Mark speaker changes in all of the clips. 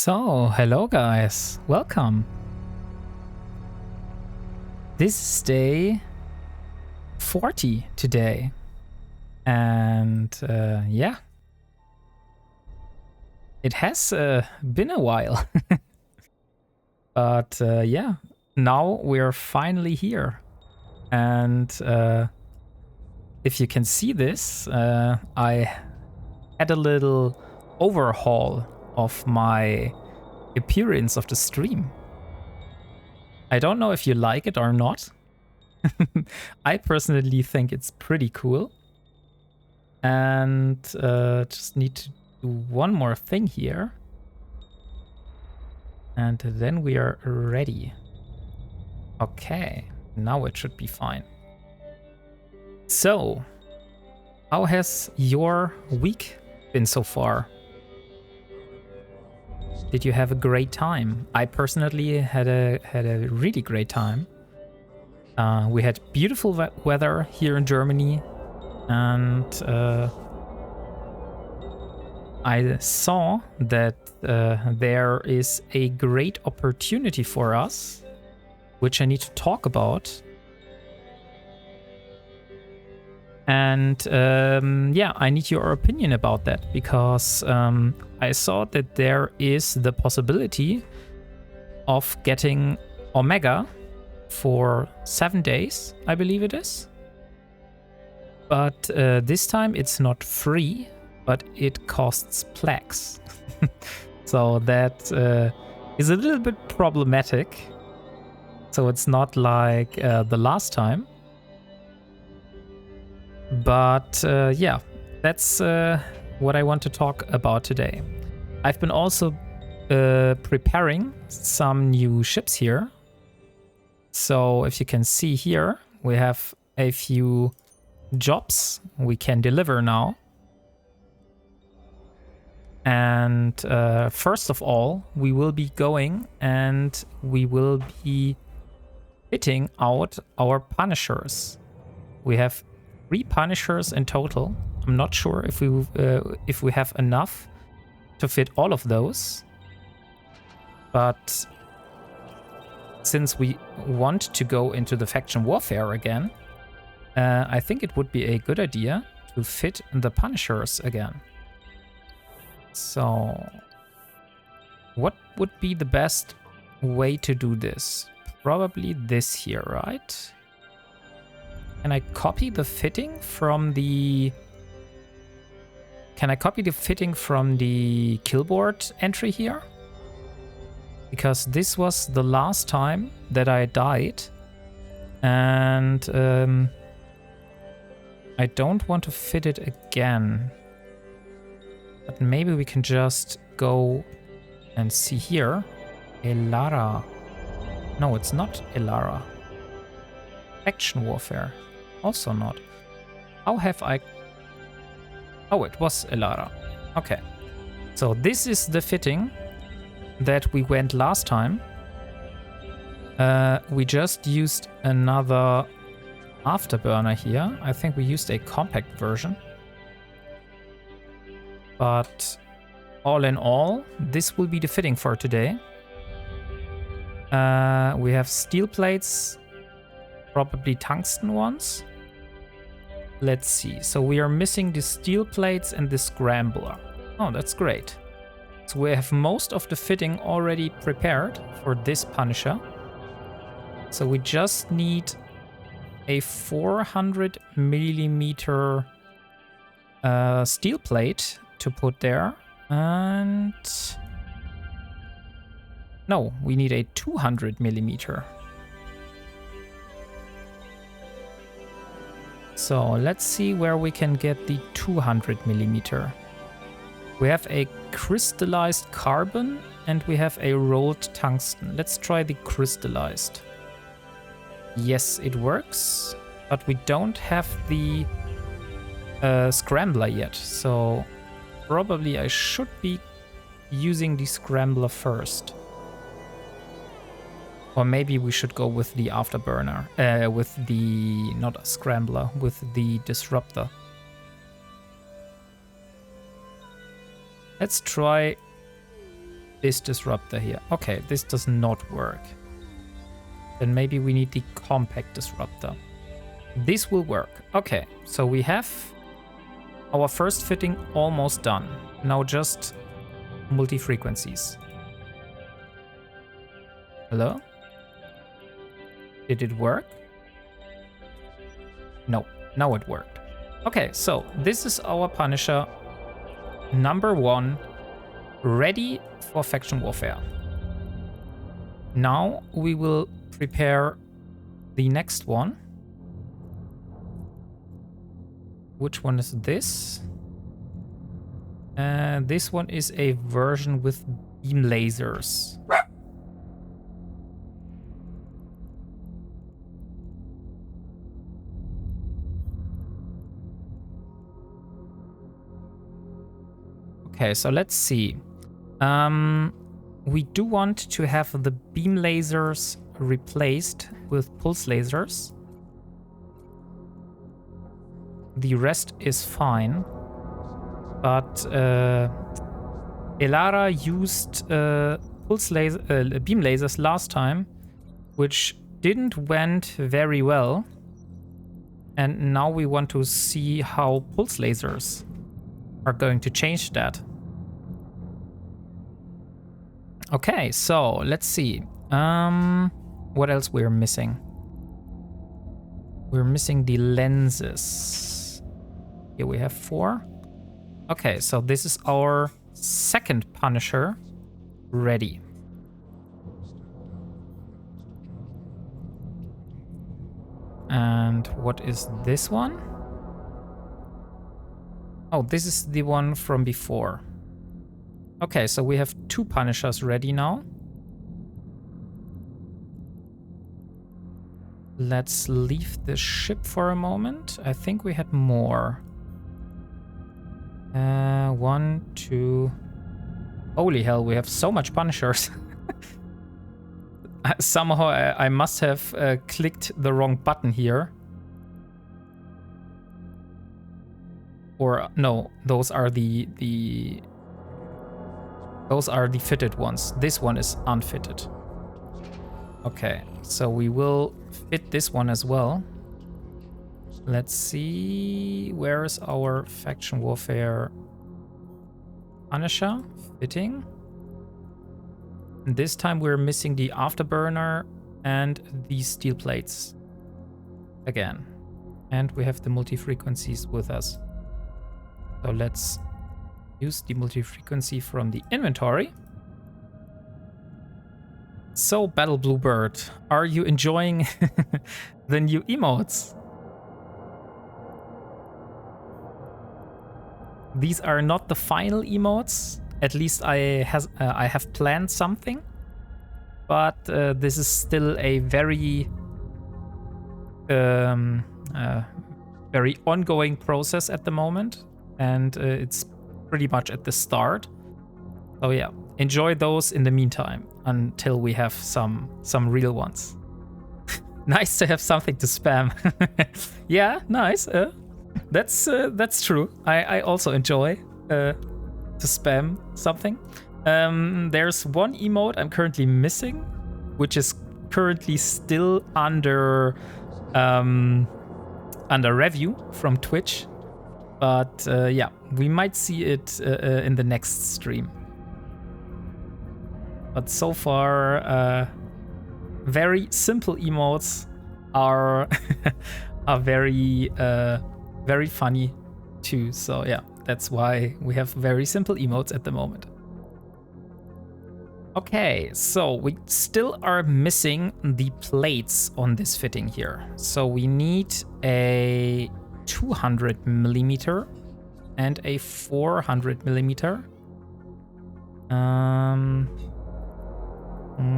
Speaker 1: So, hello guys, welcome. This is day 40 today. And yeah, it has been a while. But yeah, now we're finally here. And if you can see this, I had a little overhaul of my appearance of the stream. I don't know if you like it or not. I personally think it's pretty cool. And just need to do one more thing here. And then we are ready. Okay, now it should be fine. So, how has your week been so far? Did you have a great time? I personally had a really great time. We had beautiful weather here in Germany, and I saw that there is a great opportunity for us, which I need to talk about. And yeah, I need your opinion about that, because I saw that there is the possibility of getting Omega for 7 days, I believe it is. But this time it's not free, but it costs plaques. So that is a little bit problematic. So it's not like the last time. But yeah, that's what I want to talk about today. I've been also preparing some new ships here. So if you can see here, we have a few jobs we can deliver now. And first of all, we will be going and we will be fitting out our Punishers. We have 3 Punishers in total. I'm not sure if we have enough to fit all of those. But since we want to go into the faction warfare again, I think it would be a good idea to fit the Punishers again. So, what would be the best way to do this? Probably this here, right? Can I copy the fitting from the... Can I copy the fitting from the killboard entry here? Because this was the last time that I died. And I don't want to fit it again. But maybe we can just go and see here. Elara. No, it's not Elara. Faction warfare. Also not. How have I... Oh, it was Elara. Okay. So this is the fitting that we went last time. We just used another afterburner here. I think we used a compact version. But all in all, this will be the fitting for today. We have steel plates, probably tungsten ones. Let's see. So we are missing the steel plates and the scrambler. Oh, that's great. So we have most of the fitting already prepared for this Punisher. So we just need a 400 millimeter steel plate to put there. And no, we need a 200 millimeter. So let's see where we can get the 200 millimeter. We have a crystallized carbon and we have a rolled tungsten. Let's try the crystallized. Yes, it works, but we don't have the scrambler yet. So probably I should be using the scrambler first. Or maybe we should go with the afterburner, with the, not a scrambler, with the disruptor. Let's try this disruptor here. Okay, this does not work. Then maybe we need the compact disruptor. This will work. Okay, so we have our first fitting almost done. Now just multi-frequencies. Hello? Did it work? No, now it worked. Okay, so this is our Punisher number 1, ready for faction warfare. Now we will prepare the next one. Which one is this? This one is a version with beam lasers. Okay, so let's see. We do want to have the beam lasers replaced with pulse lasers. The rest is fine, but Elara used beam lasers last time, which didn't went very well, and now we want to see how pulse lasers are going to change that. Okay, so let's see. What else we're missing? We're missing the lenses. Here we have 4. Okay, so this is our second Punisher ready. And what is this one? Oh, this is the one from before. Okay, so we have 2 Punishers ready now. Let's leave the ship for a moment. I think we had more. 1, 2. Holy hell, we have so much Punishers. Somehow I must have clicked the wrong button here. Or no, those are the fitted ones. This one is unfitted. Okay, so we will fit this one as well. Let's see, where is our faction warfare Punisher fitting? And this time we're missing the afterburner and the steel plates again. And we have the multi-frequencies with us. So let's use the multi-frequency from the inventory. So, Battle Bluebird, are you enjoying the new emotes? These are not the final emotes. At least I have planned something. But this is still a very ongoing process at the moment. And it's pretty much at the start. So yeah, enjoy those in the meantime until we have some real ones. Nice to have something to spam. Yeah, nice. That's true. I also enjoy to spam something. There's one emote I'm currently missing, which is currently still under review from Twitch. But yeah, we might see it in the next stream. But so far, very simple emotes are very funny too. So yeah, that's why we have very simple emotes at the moment. Okay, so we still are missing the plates on this fitting here. So we need a 200mm and a 400mm.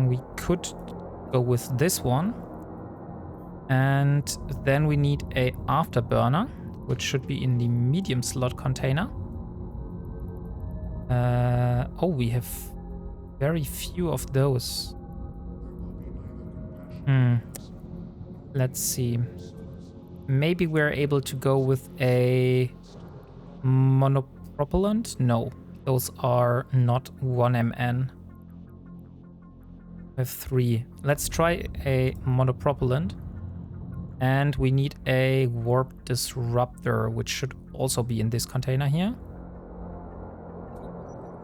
Speaker 1: We could go with this one. And then we need a afterburner, which should be in the medium slot container. Oh, we have very few of those. Let's see. Maybe we're able to go with a monopropellant? No, those are not 1mn. We have 3. Let's try a monopropellant. And we need a warp disruptor, which should also be in this container here.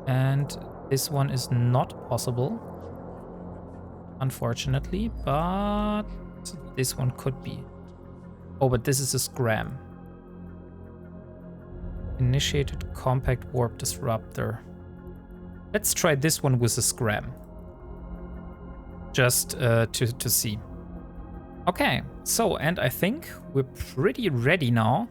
Speaker 1: And this one is not possible, unfortunately, but this one could be. Oh, but this is a scram. Initiated compact warp disruptor. Let's try this one with a scram. Just to see. Okay, so, and I think we're pretty ready now.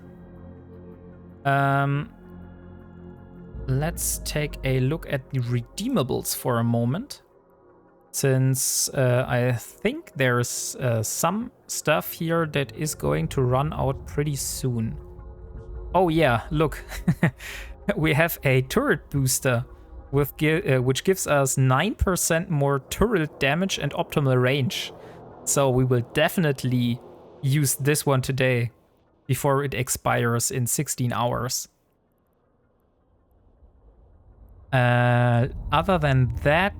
Speaker 1: Let's take a look at the Redeemables for a moment. Since I think there's some stuff here that is going to run out pretty soon. Oh yeah, look. We have a turret booster with which gives us 9% more turret damage and optimal range. So we will definitely use this one today before it expires in 16 hours. Other than that,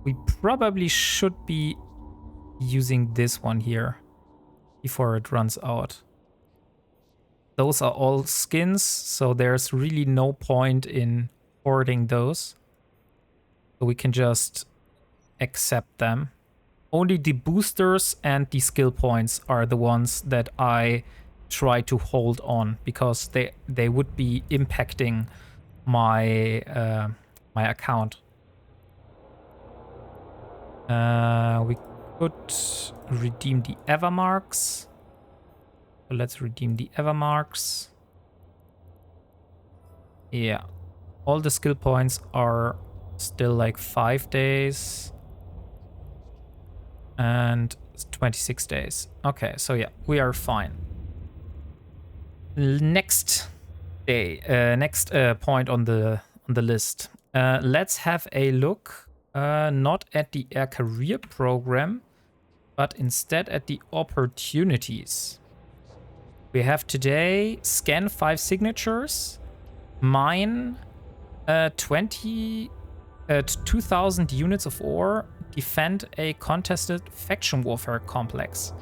Speaker 1: we probably should be using this one here before it runs out. Those are all skins, so there's really no point in hoarding those. So we can just accept them. Only the boosters and the skill points are the ones that I try to hold on, because they would be impacting my my account. We could redeem the Evermarks. So let's redeem the Evermarks. Yeah, all the skill points are still like 5 days. And 26 days. Okay, so yeah, we are fine. Next day, next point on the list. Let's have a look, not at the Air Career Program, but instead at the opportunities. We have today scan 5 signatures, mine 2,000 units of ore, defend a contested faction warfare complex.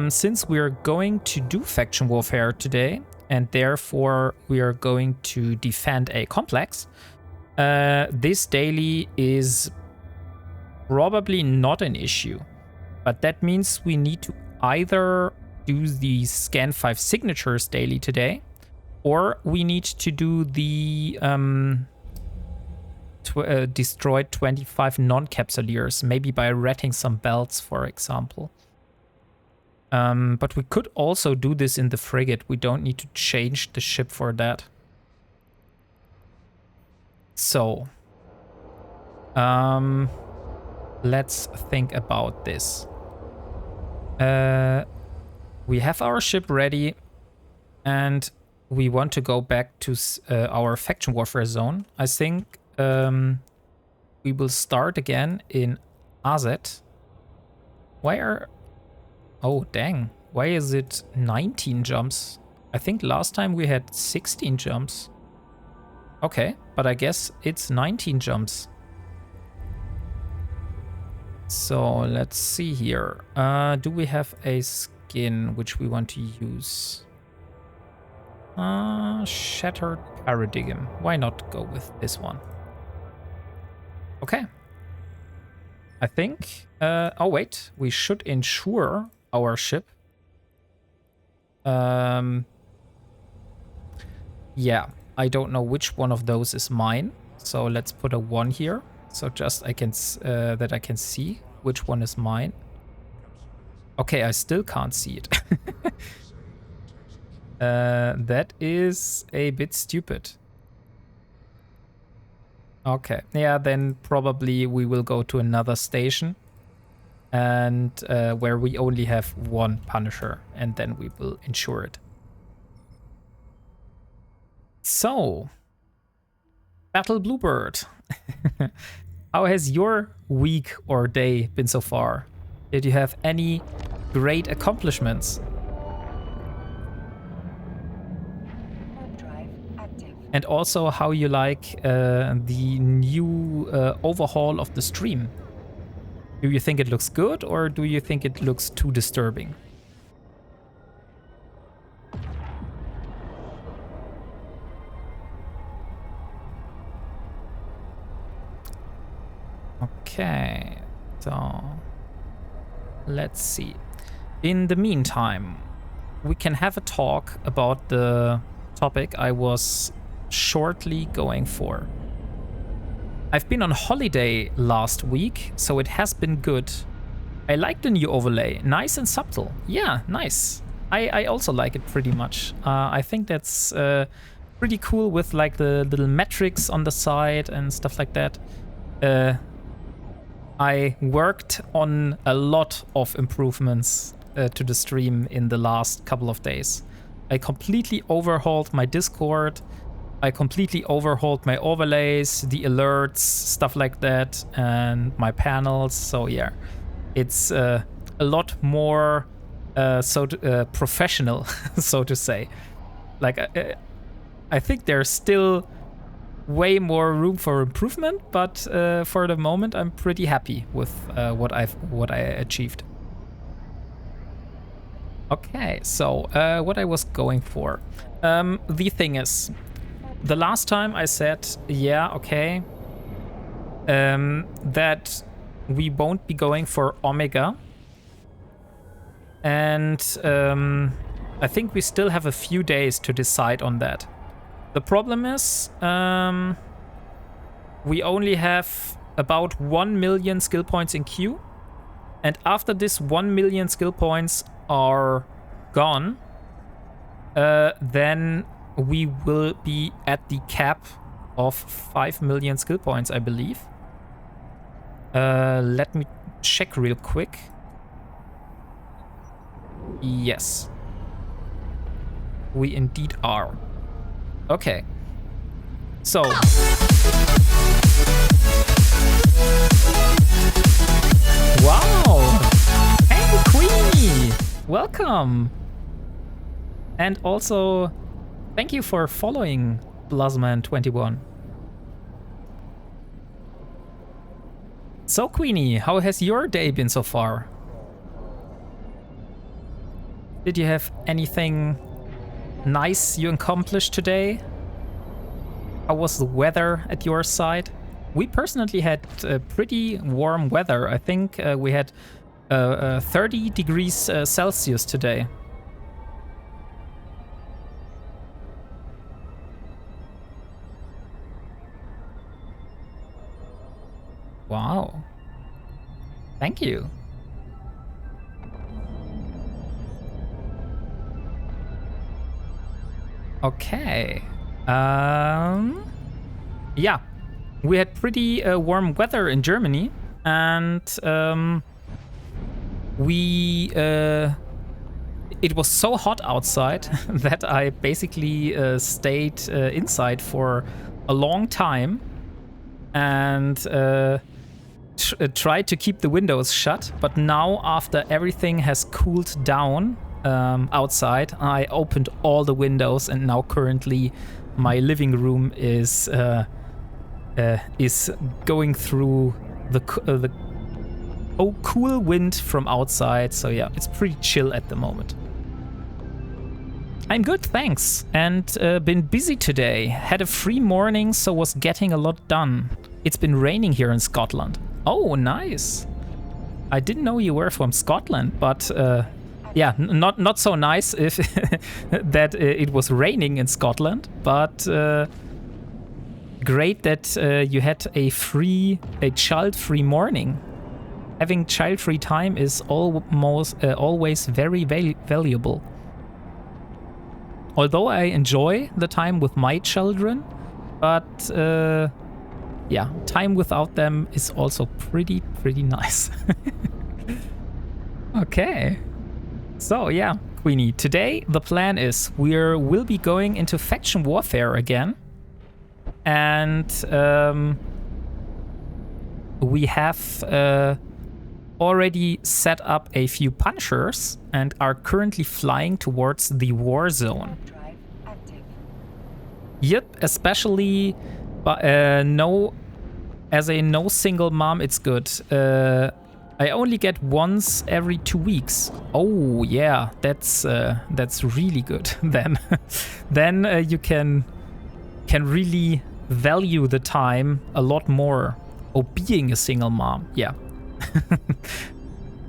Speaker 1: Since we are going to do faction warfare today, and therefore we are going to defend a complex, this daily is probably not an issue. But that means we need to either do the scan 5 signatures daily today, or we need to do the destroyed 25 non-capsuleers, maybe by ratting some belts, for example. But we could also do this in the frigate. We don't need to change the ship for that. So, let's think about this. We have our ship ready, and we want to go back to our faction warfare zone. I think we will start again in AZ. Oh, dang. Why is it 19 jumps? I think last time we had 16 jumps. Okay, but I guess it's 19 jumps. So let's see here. Do we have a skin which we want to use? Shattered Paradigm. Why not go with this one? Okay. I think... oh, wait. We should insure our ship. Yeah. I don't know which one of those is mine. So let's put a 1 here. So just I can that I can see which one is mine. Okay, I still can't see it. That is a bit stupid. Okay, yeah, then probably we will go to another station, and where we only have 1 Punisher, and then we will insure it. So, Battle Bluebird. How has your week or day been so far? Did you have any great accomplishments? And also how you like the new overhaul of the stream. Do you think it looks good, or do you think it looks too disturbing? Okay, so let's see. In the meantime, we can have a talk about the topic I was shortly going for. I've been on holiday last week, so it has been good. I like the new overlay, nice and subtle. Yeah, nice. I also like it pretty much. I think that's pretty cool with like the little metrics on the side and stuff like that. I worked on a lot of improvements to the stream in the last couple of days. I completely overhauled my Discord. I completely overhauled my overlays, the alerts, stuff like that, and my panels. So yeah, it's a lot more professional, so to say. Like I think there's still way more room for improvement, but for the moment, I'm pretty happy with what I achieved. Okay, so what I was going for. The thing is, the last time I said, yeah, okay, that we won't be going for Omega. And I think we still have a few days to decide on that. The problem is, we only have about 1 million skill points in queue. And after this 1 million skill points are gone, then we will be at the cap of 5 million skill points, I believe. Let me check real quick. Yes. We indeed are. Okay. So. Wow! Hey, Queenie! Welcome! And also, thank you for following Blazman21. So, Queenie, how has your day been so far? Did you have anything nice you accomplished today? How was the weather at your side? We personally had pretty warm weather. I think we had 30 degrees Celsius today. Wow. Thank you. Okay. Yeah. We had pretty warm weather in Germany, and it was so hot outside that I basically stayed inside for a long time and tried to keep the windows shut. But now, after everything has cooled down outside, I opened all the windows, and now currently my living room is going through the cool wind from outside. So yeah, it's pretty chill at the moment. I'm good, thanks, and been busy today. Had a free morning, so was getting a lot done. It's been raining here in Scotland. Oh, nice. I didn't know you were from Scotland, but yeah, not so nice if that it was raining in Scotland, but great that you had a child-free morning. Having child-free time is always very valuable. Although I enjoy the time with my children, but yeah, time without them is also pretty nice. Okay. So yeah, Queenie, today the plan is we'll be going into faction warfare again. And we have already set up a few punishers and are currently flying towards the war zone. Yep, especially no single mom, it's good. I only get once every 2 weeks. Oh yeah, that's really good. Then, then you can really value the time a lot more. Oh, being a single mom, yeah.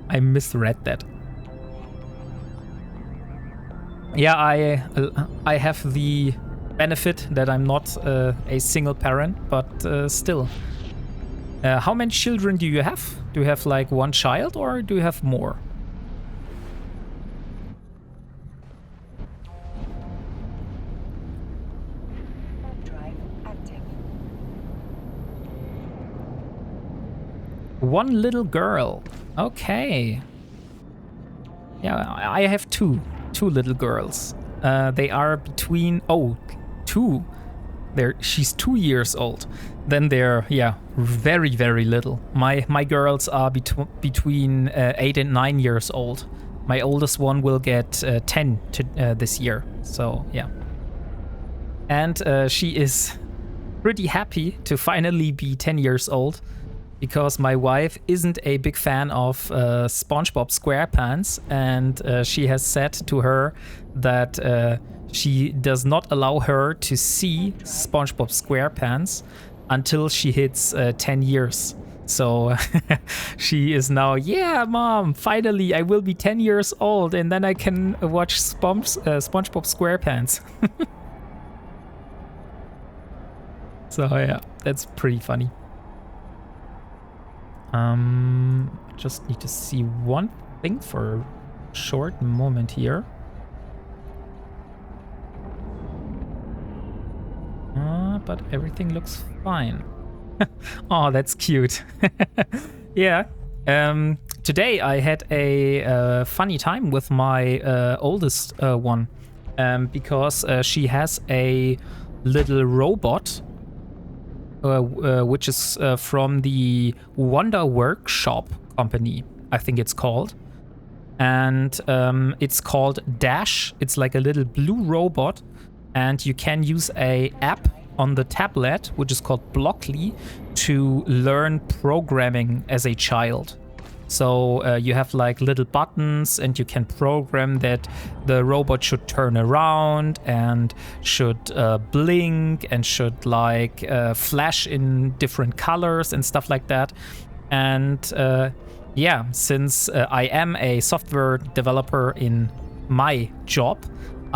Speaker 1: I misread that. Yeah, I have the benefit that I'm not a single parent, but still. How many children do you have? Do you have like one child or do you have more? One little girl. Okay. Yeah, I have two little girls. They are between two. She's 2 years old. Then they're very, very little. My girls are between 8 and 9 years old. My oldest one will get 10 this year. So yeah. And she is pretty happy to finally be 10 years old, because my wife isn't a big fan of SpongeBob SquarePants, and she has said to her that she does not allow her to see SpongeBob SquarePants until she hits 10 years. So she is now, yeah, Mom, finally I will be 10 years old and then I can watch SpongeBob SquarePants. So yeah, that's pretty funny. Just need to see one thing for a short moment here. But everything looks fine. Oh, that's cute. Yeah. Today I had a funny time with my oldest one, because she has a little robot, which is from the Wonder Workshop company, I think it's called. And it's called Dash. It's like a little blue robot, and you can use a app on the tablet, which is called Blockly, to learn programming as a child. So you have like little buttons, and you can program that the robot should turn around and should blink and should like flash in different colors and stuff like that. And yeah, since I am a software developer in my job,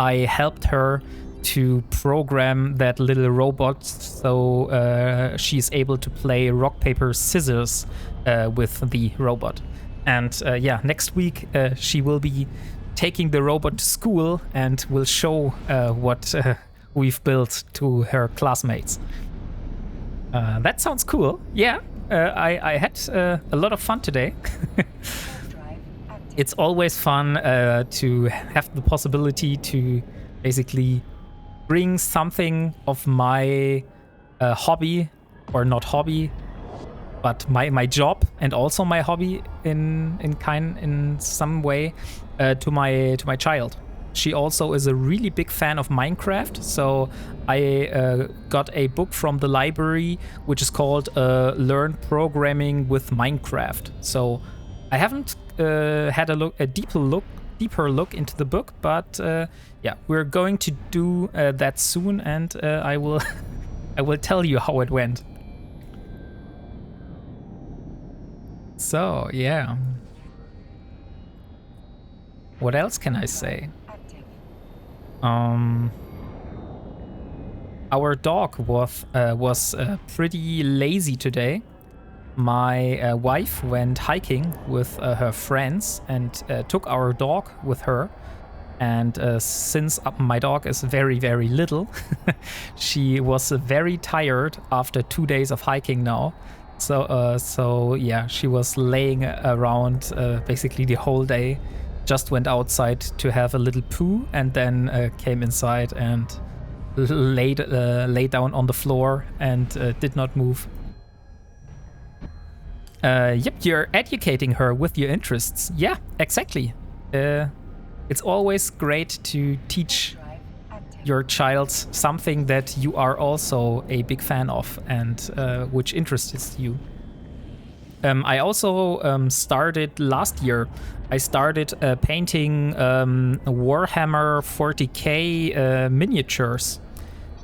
Speaker 1: I helped her to program that little robot so she's able to play rock, paper, scissors with the robot. And yeah, next week she will be taking the robot to school and will show what we've built to her classmates. That sounds cool. Yeah, I had a lot of fun today. It's always fun to have the possibility to basically bring something of my hobby, or not hobby, but my job and also my hobby in some way to my child. She also is a really big fan of Minecraft, so I got a book from the library which is called Learn Programming with Minecraft. So I haven't had a deeper look into the book, but yeah, we're going to do that soon, and I will tell you how it went. So yeah, what else can I say? Our dog was pretty lazy today. My wife went hiking with her friends and took our dog with her. And since my dog is very, very little, she was very tired after 2 days of hiking now. So yeah, she was laying around basically the whole day. Just went outside to have a little poo, and then came inside and laid down on the floor and did not move. Yep, you're educating her with your interests. Yeah, exactly. It's always great to teach your child something that you are also a big fan of and which interests you. I also started last year. I started painting Warhammer 40k miniatures,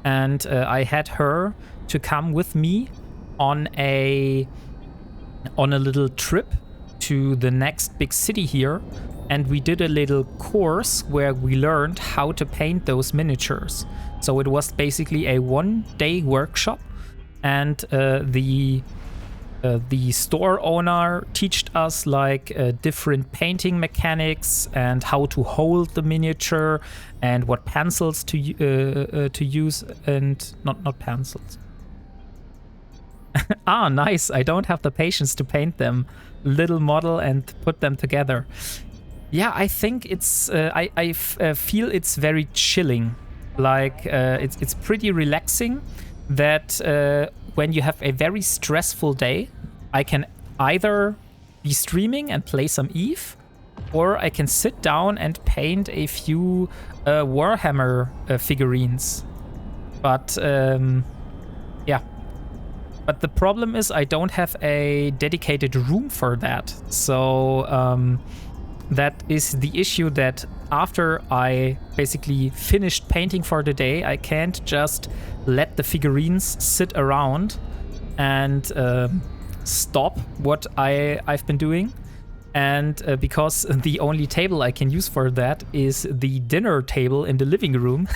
Speaker 1: and I had her to come with me on a little trip to the next big city here, and we did a little course where we learned how to paint those miniatures. So it was basically a one-day workshop, and the store owner taught us like different painting mechanics and how to hold the miniature and what pencils to use, and not pencils. Ah, nice. I don't have the patience to paint them. Little model and put them together. Yeah, I think it's I feel it's very chilling. Like it's pretty relaxing that when you have a very stressful day, I can either be streaming and play some Eve, or I can sit down and paint a few Warhammer figurines. But yeah. But the problem is I don't have a dedicated room for that. So that is the issue, that after I basically finished painting for the day, I can't just let the figurines sit around and stop what I've been doing. And because the only table I can use for that is the dinner table in the living room.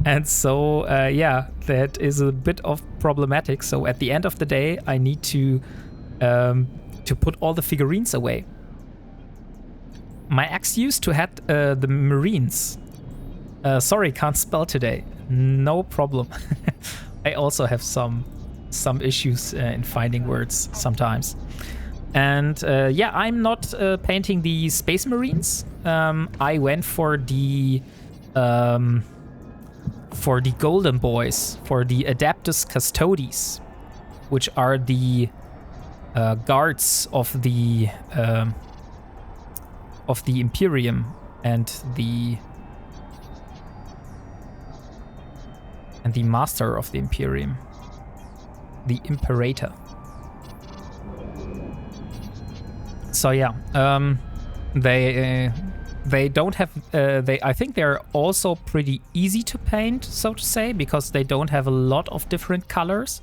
Speaker 1: And so, yeah, that is a bit of problematic. So at the end of the day, I need to put all the figurines away. My ex used to have the Marines. Sorry, can't spell today. No problem. I also have some issues in finding words sometimes. And yeah, I'm not painting the Space Marines. I went for the Golden Boys, for the Adeptus Custodes, which are the guards of the Imperium and the Master of the Imperium, the Imperator. So yeah, they don't have I think they're also pretty easy to paint, so to say, because they don't have a lot of different colors.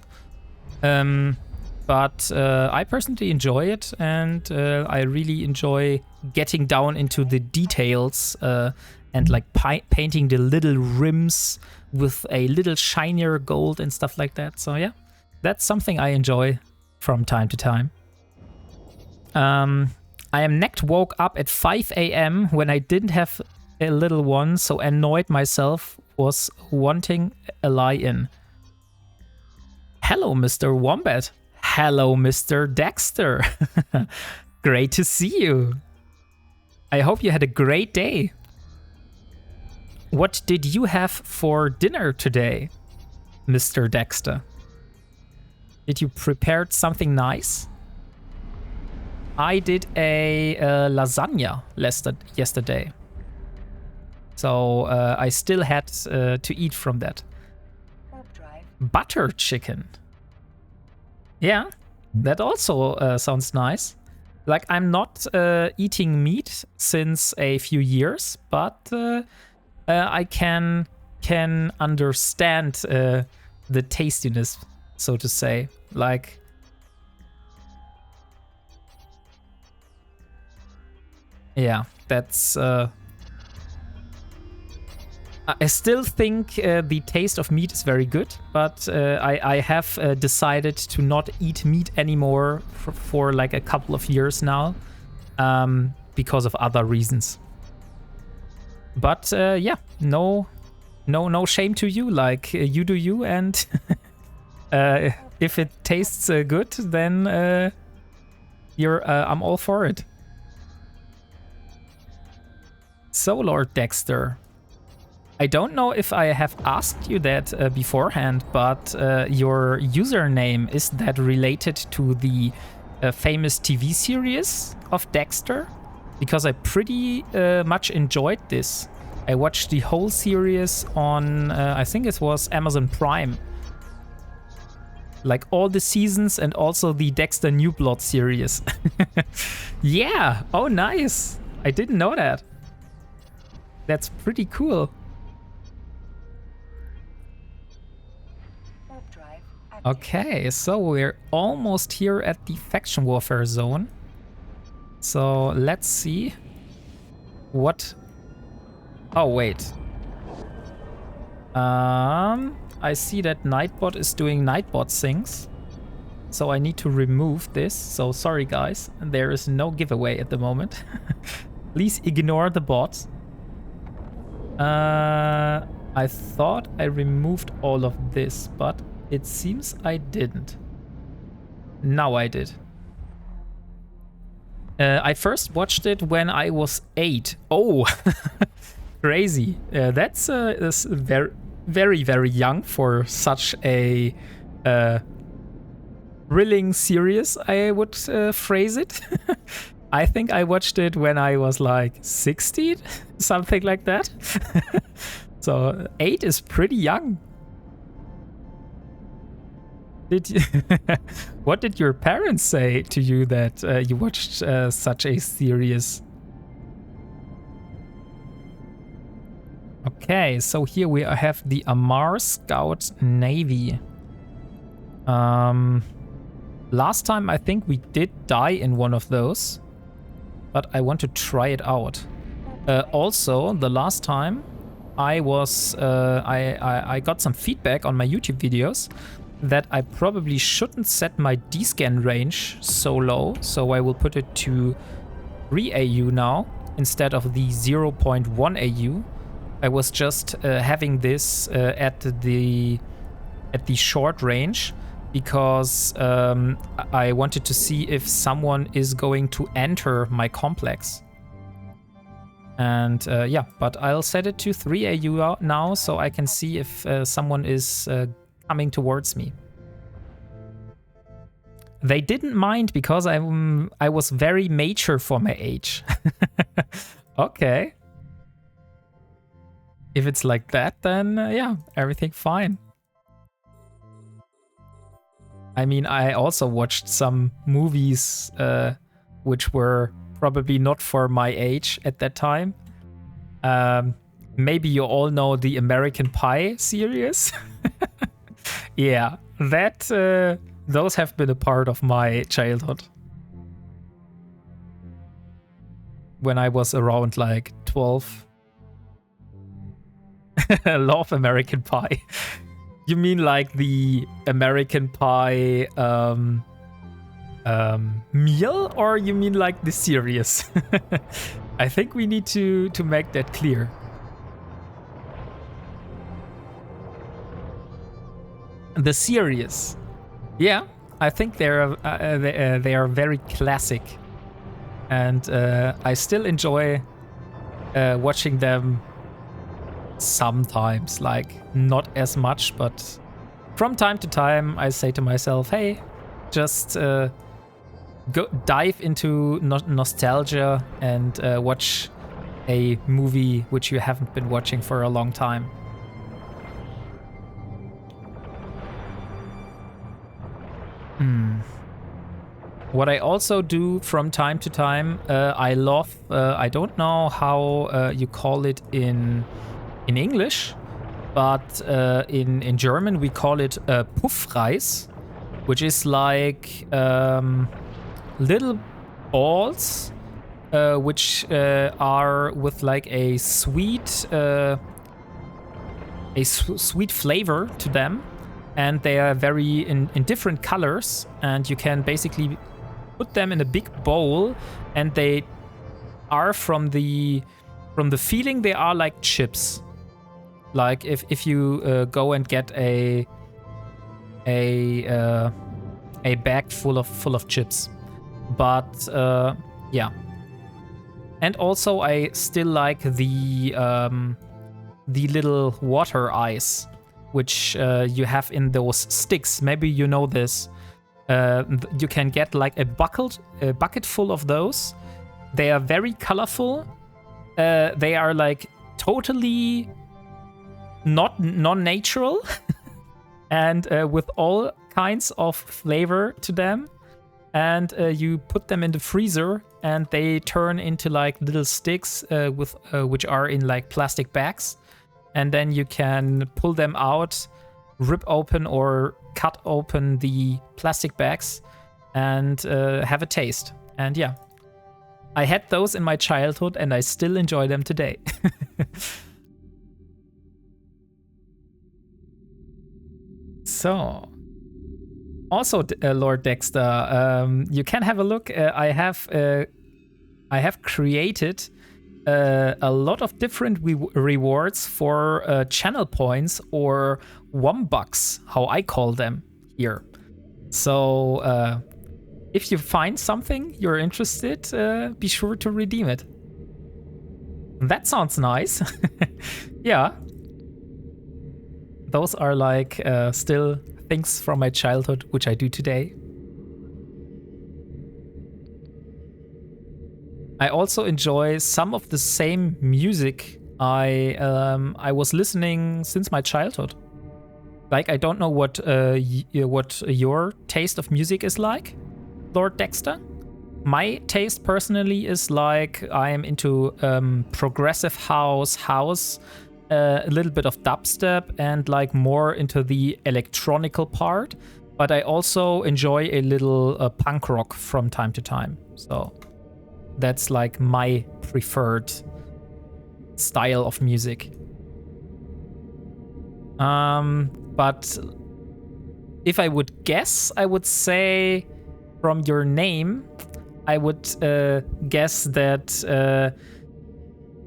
Speaker 1: But I personally enjoy it, and I really enjoy getting down into the details and like painting the little rims with a little shinier gold and stuff like that. So yeah, that's something I enjoy from time to time. I am woke up at 5 a.m. when I didn't have a little one, so annoyed myself, was wanting a lie-in. Hello, Mr. Wombat. Hello, Mr. Dexter. Great to see you. I hope you had a great day. What did you have for dinner today, Mr. Dexter? Did you prepare something nice? I did a lasagna yesterday. So I still had to eat from that. Butter chicken. Yeah, that also sounds nice. Like, I'm not eating meat since a few years, but I can understand the tastiness, so to say. Like, yeah, that's... I still think the taste of meat is very good, but I have decided to not eat meat anymore for like a couple of years now, because of other reasons. But yeah, no shame to you. Like, you do you, and if it tastes good, then I'm all for it. So, Lord Dexter, I don't know if I have asked you that beforehand, but your username, is that related to the famous TV series of Dexter? Because I pretty much enjoyed this. I watched the whole series on, I think it was Amazon Prime. Like all the seasons and also the Dexter New Blood series. Yeah, oh nice. I didn't know that. That's pretty cool. Okay, so we're almost here at the faction warfare zone. So let's see what... Oh, wait. I see that Nightbot is doing Nightbot things. So I need to remove this. So sorry, guys. There is no giveaway at the moment. Please ignore the bot. I thought I removed all of this, but it seems I didn't. Now I did. I first watched it when I was 8. Oh, crazy. That's very, very, very young for such a thrilling series, I would phrase it. I think I watched it when I was like 16, something like that. So 8 is pretty young. Did you what did your parents say to you that you watched such a series? Okay, so here we have the Amar Scout Navy. Last time I think we did die in one of those, but I want to try it out. Also, the last time I was I got some feedback on my YouTube videos that I probably shouldn't set my D-scan range so low, so I will put it to 3 AU now instead of the 0.1 AU. I was just having this at the short range because I wanted to see if someone is going to enter my complex. And yeah, but I'll set it to 3 AU now so I can see if someone is coming towards me. They didn't mind because I was very mature for my age. Okay. If it's like that, then yeah, everything fine. I mean, I also watched some movies which were probably not for my age at that time. Maybe you all know the American Pie series. Yeah, that those have been a part of my childhood. When I was around like 12. I love American Pie. You mean like the American Pie meal, or you mean like the series? I think we need to make that clear. The series, yeah, I think they are very classic, and I still enjoy watching them. Sometimes, like not as much, but from time to time I say to myself, hey, just go dive into nostalgia and watch a movie which you haven't been watching for a long time. What I also do from time to time, I love, I don't know how you call it in English, but in German we call it Puffreis, which is like little balls which are with like a sweet sweet flavor to them, and they are very in different colors, and you can basically put them in a big bowl, and they are from the feeling they are like chips. Like if you go and get a bag full of chips, but yeah. And also I still like the little water ice, which you have in those sticks. Maybe you know this. You can get like a bucket full of those. They are very colorful. They are like totally not non-natural and with all kinds of flavor to them, and you put them in the freezer, and they turn into like little sticks which are in like plastic bags, and then you can pull them out, rip open or cut open the plastic bags, and have a taste. And yeah, I had those in my childhood, and I still enjoy them today. So, also, Lord Dexter, you can have a look. I have created a lot of different rewards for channel points, or Wombucks, how I call them here. So, if you find something you're interested, be sure to redeem it. That sounds nice. Yeah. Those are like still things from my childhood, which I do today. I also enjoy some of the same music I was listening since my childhood. Like, I don't know what your taste of music is like, Lord Dexter. My taste personally is like I'm into progressive house, a little bit of dubstep, and like more into the electronical part. But I also enjoy a little punk rock from time to time. So that's like my preferred style of music. But if I would guess, I would say from your name, I would guess that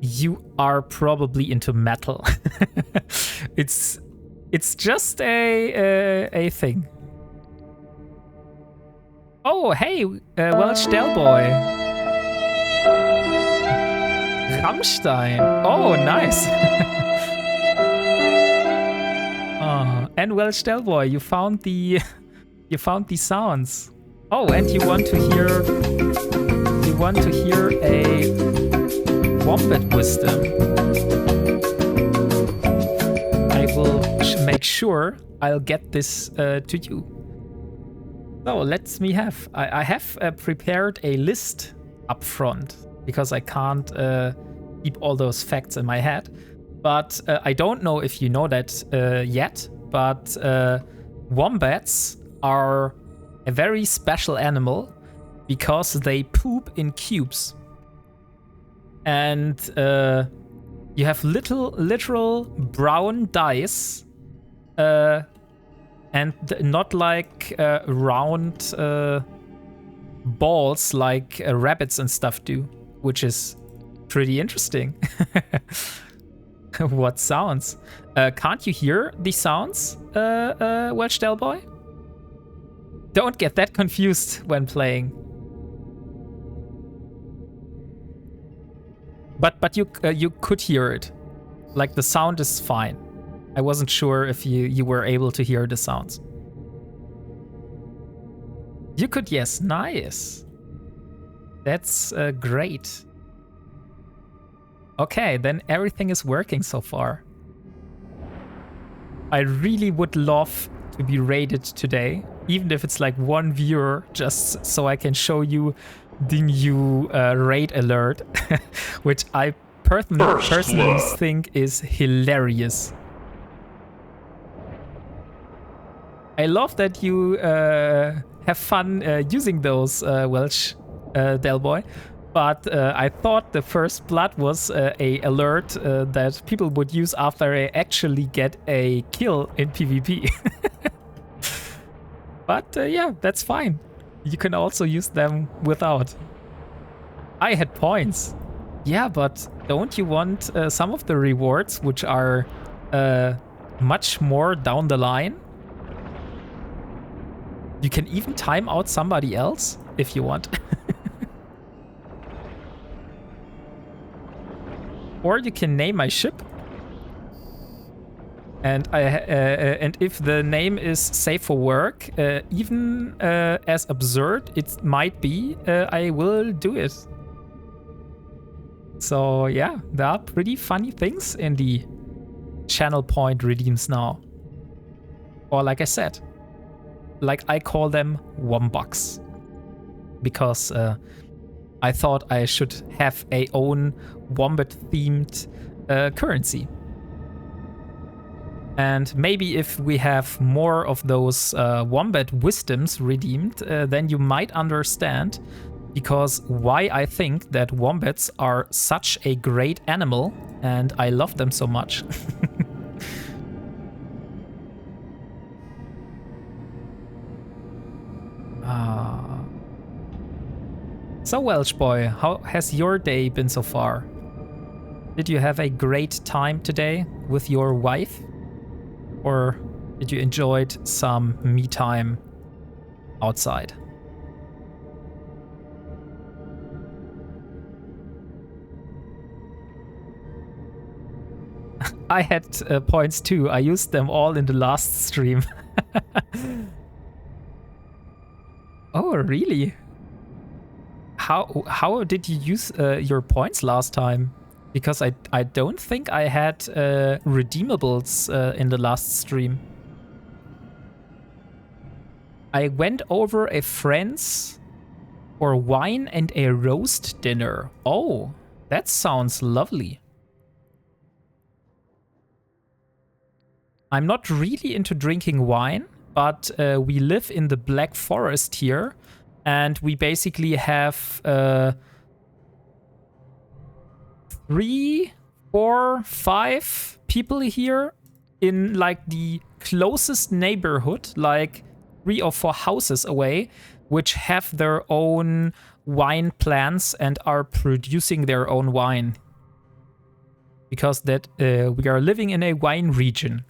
Speaker 1: you are probably into metal. It's just a thing. Oh, hey, Welsh Delboy. Rammstein. Oh, nice. Oh, and Welsh Delboy, you found the sounds. Oh, and you want to hear a Wombat wisdom. I will make sure I'll get this to you. So I have prepared a list up front, because I can't keep all those facts in my head. But I don't know if you know that yet, but wombats are a very special animal because they poop in cubes. And you have literal brown dice, and not like round balls like rabbits and stuff do, which is pretty interesting. What sounds? Can't you hear the sounds, Welsh Delboy? Don't get that confused when playing. But you could hear it. Like, the sound is fine. I wasn't sure if you were able to hear the sounds. You could, yes. Nice. That's great. Okay, then everything is working so far. I really would love to be raided today, even if it's like one viewer, just so I can show you the new raid alert, which I personally think is hilarious. I love that you have fun using those, Welsh Delboy. But I thought the first blood was a alert that people would use after they actually get a kill in PvP. But yeah, that's fine. You can also use them without. I had points. Yeah, but don't you want some of the rewards, which are much more down the line? You can even time out somebody else if you want. Or you can name my ship. And and if the name is safe for work, even as absurd it might be, I will do it. So yeah, there are pretty funny things in the channel point redeems now. Or like I said, like I call them Wombucks, because I thought I should have a own wombat-themed currency. And maybe if we have more of those wombat wisdoms redeemed, then you might understand because why I think that wombats are such a great animal and I love them so much. So Welsh boy, how has your day been so far? Did you have a great time today with your wife? Or did you enjoy some me time outside? I had points too. I used them all in the last stream. Oh, really? How did you use your points last time? Because I don't think I had Redeemables in the last stream. I went over a friend's for wine and a roast dinner. Oh, that sounds lovely. I'm not really into drinking wine, but we live in the Black Forest here, and we basically have 3, 4, 5 people here in like the closest neighborhood, like 3 or 4 houses away, which have their own wine plants and are producing their own wine. Because that we are living in a wine region,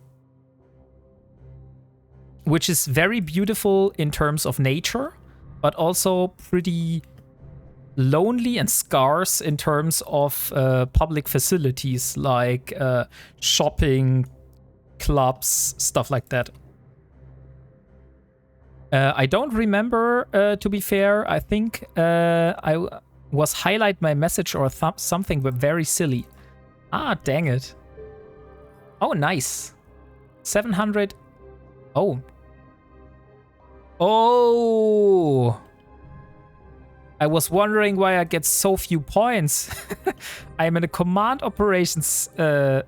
Speaker 1: which is very beautiful in terms of nature, but also pretty lonely and scarce in terms of public facilities like shopping, clubs, stuff like that. I don't remember, to be fair. I think I was highlight my message or something, but very silly. Ah, dang it. Oh, nice. 700. Oh. Oh. I was wondering why I get so few points. I'm in a command operations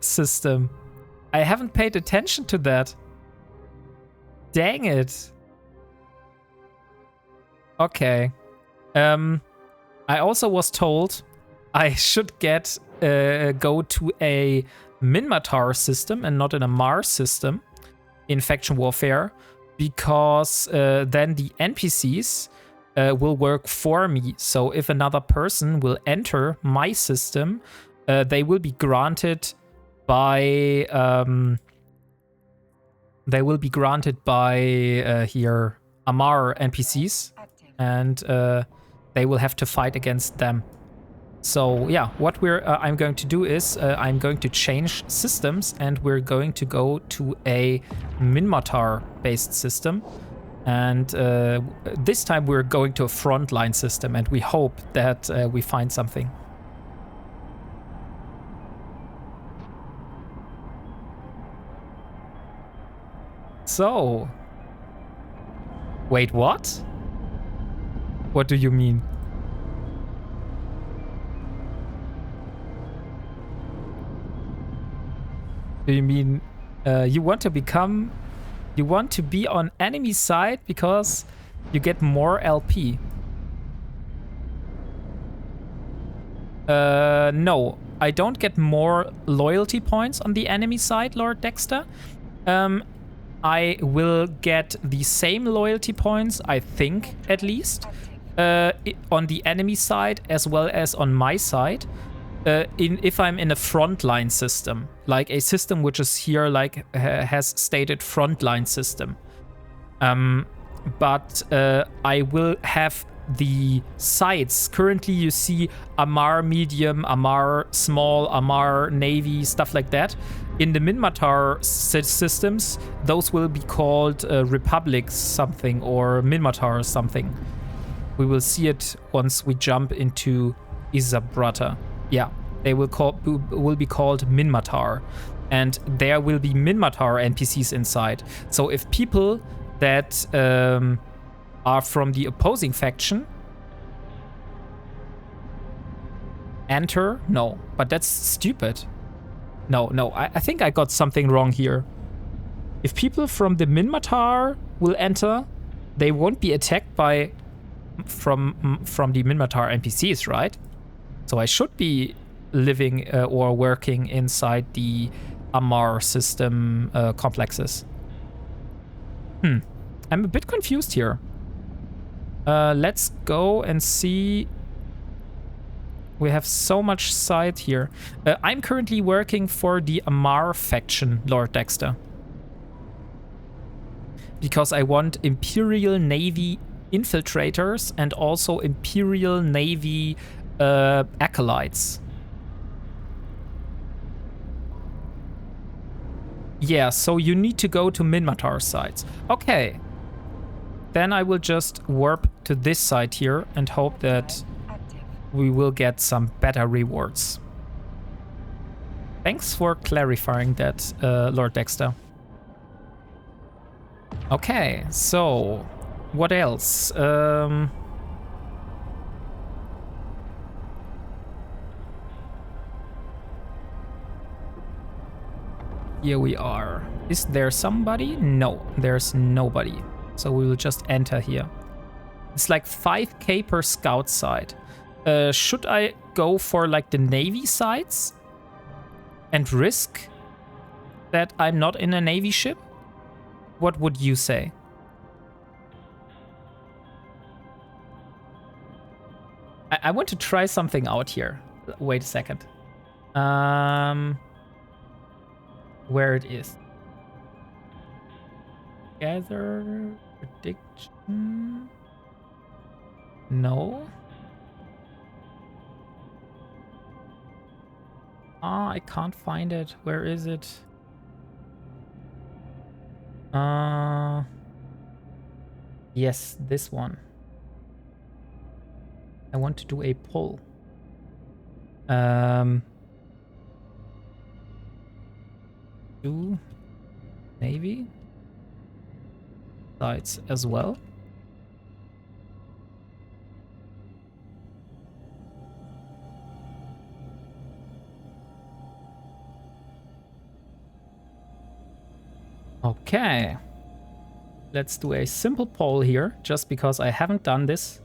Speaker 1: system. I haven't paid attention to that. Dang it. Okay. I also was told I should go to a Minmatar system and not in a Mars system in faction warfare, because then the NPCs will work for me. So if another person will enter my system, they will be granted by here Amar NPCs, and they will have to fight against them. So yeah, what I'm going to do is I'm going to change systems, and we're going to go to a Minmatar based system. And this time we're going to a frontline system, and we hope that we find something. So, wait, what? What do you mean? Do you mean you want to be on enemy side because you get more LP? No, I don't get more loyalty points on the enemy side, Lord Dexter. I will get the same loyalty points, I think, at least, on the enemy side as well as on my side. If I'm in a frontline system, like a system which is here, like has stated frontline system. But I will have the sides. Currently you see Amar medium, Amar small, Amar navy, stuff like that. In the Minmatar systems, those will be called Republics something or Minmatar something. We will see it once we jump into Izabrata. Yeah, they will be called Minmatar, and there will be Minmatar NPCs inside. So if people that are from the opposing faction enter. No, but that's stupid. No, I think I got something wrong here. If people from the Minmatar will enter, they won't be attacked by from the Minmatar NPCs, right? So I should be living or working inside the Amar system complexes. I'm a bit confused here. Let's go and see. We have so much side here. I'm currently working for the Amar faction, Lord Dexter. Because I want Imperial Navy infiltrators and also Imperial Navy acolytes. Yeah, so you need to go to Minmatar sites. Okay. Then I will just warp to this side here and hope that we will get some better rewards. Thanks for clarifying that, Lord Dexter. Okay, so what else? Here we are. Is there somebody? No, there's nobody. So we will just enter here. It's like 5k per scout site. Should I go for like the Navy sites and risk that I'm not in a Navy ship? What would you say? I want to try something out here. Wait a second. Where it is. Gather prediction. No. Ah, I can't find it. Where is it? Yes, this one. I want to do a poll. Do Navy sites as well. Okay. Let's do a simple poll here, just because I haven't done this.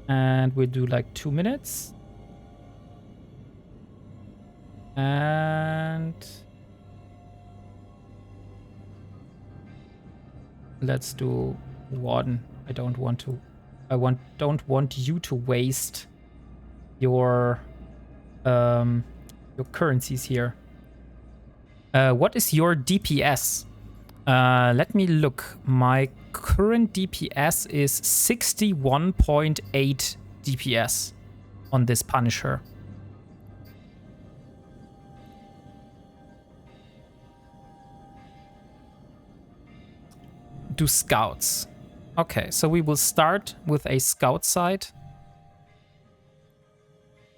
Speaker 1: And we'll do like 2 minutes. And let's do one. I don't want you to waste your currencies here. What is your DPS? Let me look. My current DPS is 61.8 DPS on this Punisher. Do scouts. Okay, so we will start with a scout site.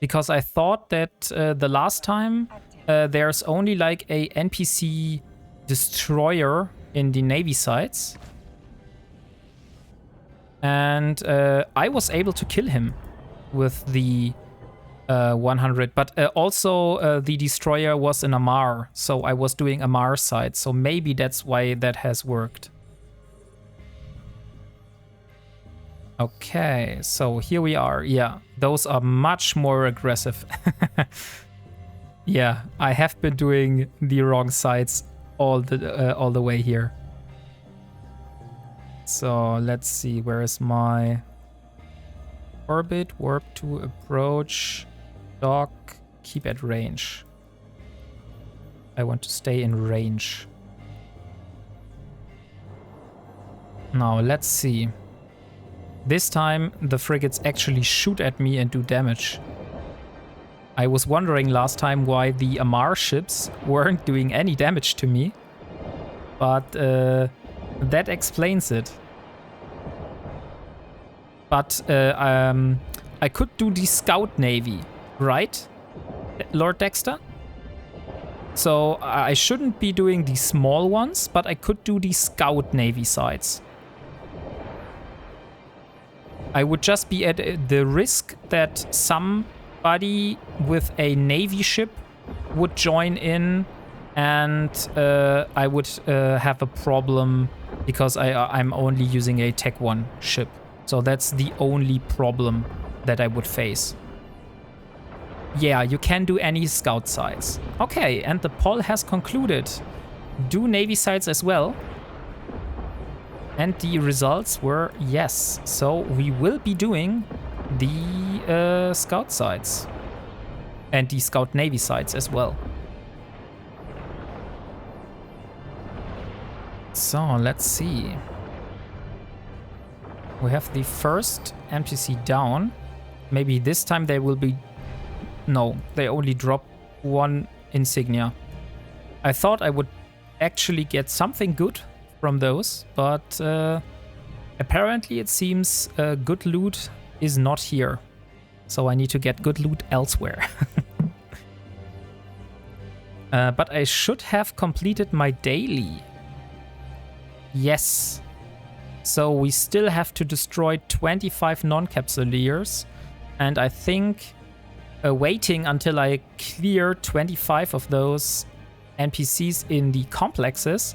Speaker 1: Because I thought that the last time there's only like a NPC destroyer in the Navy sites. And I was able to kill him with the 100. But also the destroyer was in Amar. So I was doing Amar site. So maybe that's why that has worked. Okay, so here we are. Yeah, those are much more aggressive. Yeah, I have been doing the wrong sides all the way here. So let's see, where is my orbit? Warp to approach, dock, keep at range. I want to stay in range. Now let's see. This time the frigates actually shoot at me and do damage. I was wondering last time why the Amar ships weren't doing any damage to me. But that explains it. But I could do the Scout Navy, right, Lord Dexter? So I shouldn't be doing the small ones, but I could do the scout navy sites. I would just be at the risk that somebody with a navy ship would join in, and I would have a problem because I'm only using a Tech 1 ship. So that's the only problem that I would face. Yeah, you can do any scout sites. Okay, and the poll has concluded. Do navy sites as well. And the results were yes. So we will be doing the scout sites. And the scout navy sites as well. So let's see. We have the first NPC down. Maybe this time they will be... No, they only drop one insignia. I thought I would actually get something good from those, but apparently it seems good loot is not here. So I need to get good loot elsewhere. But I should have completed my daily. Yes. So we still have to destroy 25 non-capsuleers, and I think waiting until I clear 25 of those NPCs in the complexes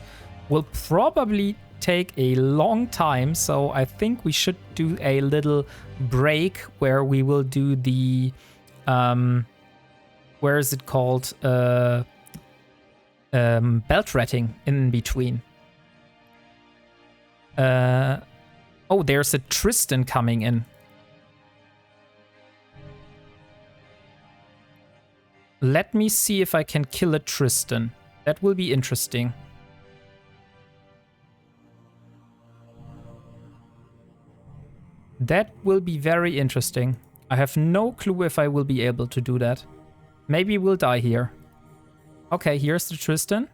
Speaker 1: will probably take a long time. So I think we should do a little break where we will do the where is it called, belt ratting in between. Oh, there's a Tristan coming in. Let me see if I can kill a Tristan. That will be interesting. That will be very interesting. I have no clue if I will be able to do that. Maybe we'll die here. Okay, here's the Tristan.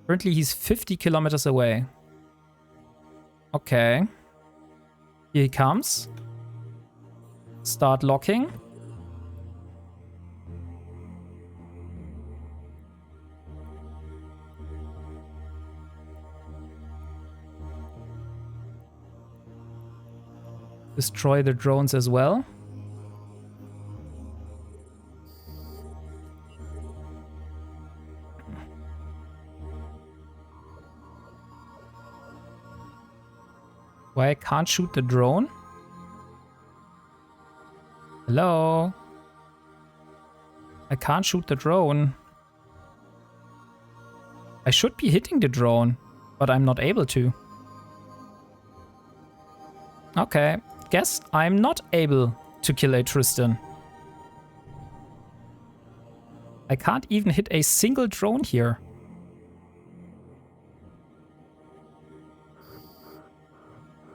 Speaker 1: Currently he's 50 kilometers away. Okay. Here he comes. Start locking. Destroy the drones as well. Why I can't shoot the drone? Hello? I can't shoot the drone. I should be hitting the drone, but I'm not able to. Okay, guess I'm not able to kill a Tristan. I can't even hit a single drone here.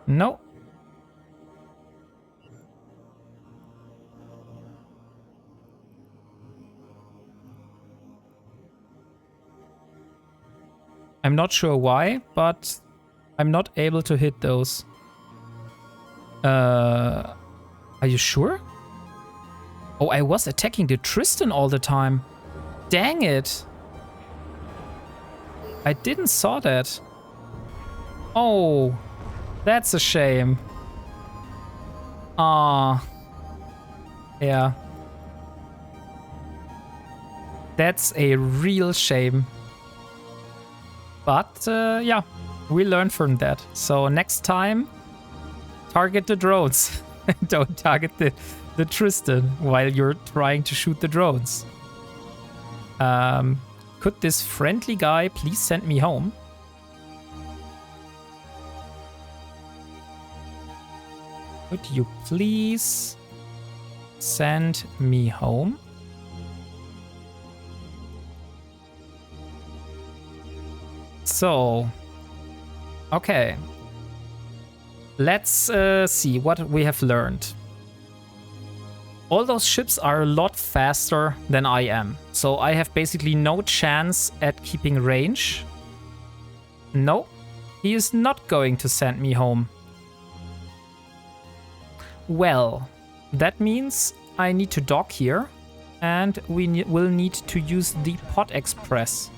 Speaker 1: No. I'm not sure why, but I'm not able to hit those. Are you sure? Oh, I was attacking the Tristan all the time. Dang it. I didn't saw that. Oh, that's a shame. Ah. Yeah. That's a real shame. But yeah, we learned from that. So next time, target the drones. Don't target the Tristan while you're trying to shoot the drones. Could this friendly guy please send me home? Could you please send me home? So, okay. Let's see what we have learned. All those ships are a lot faster than I am. So I have basically no chance at keeping range. No, he is not going to send me home. Well, that means I need to dock here. And we will need to use the Pod Express.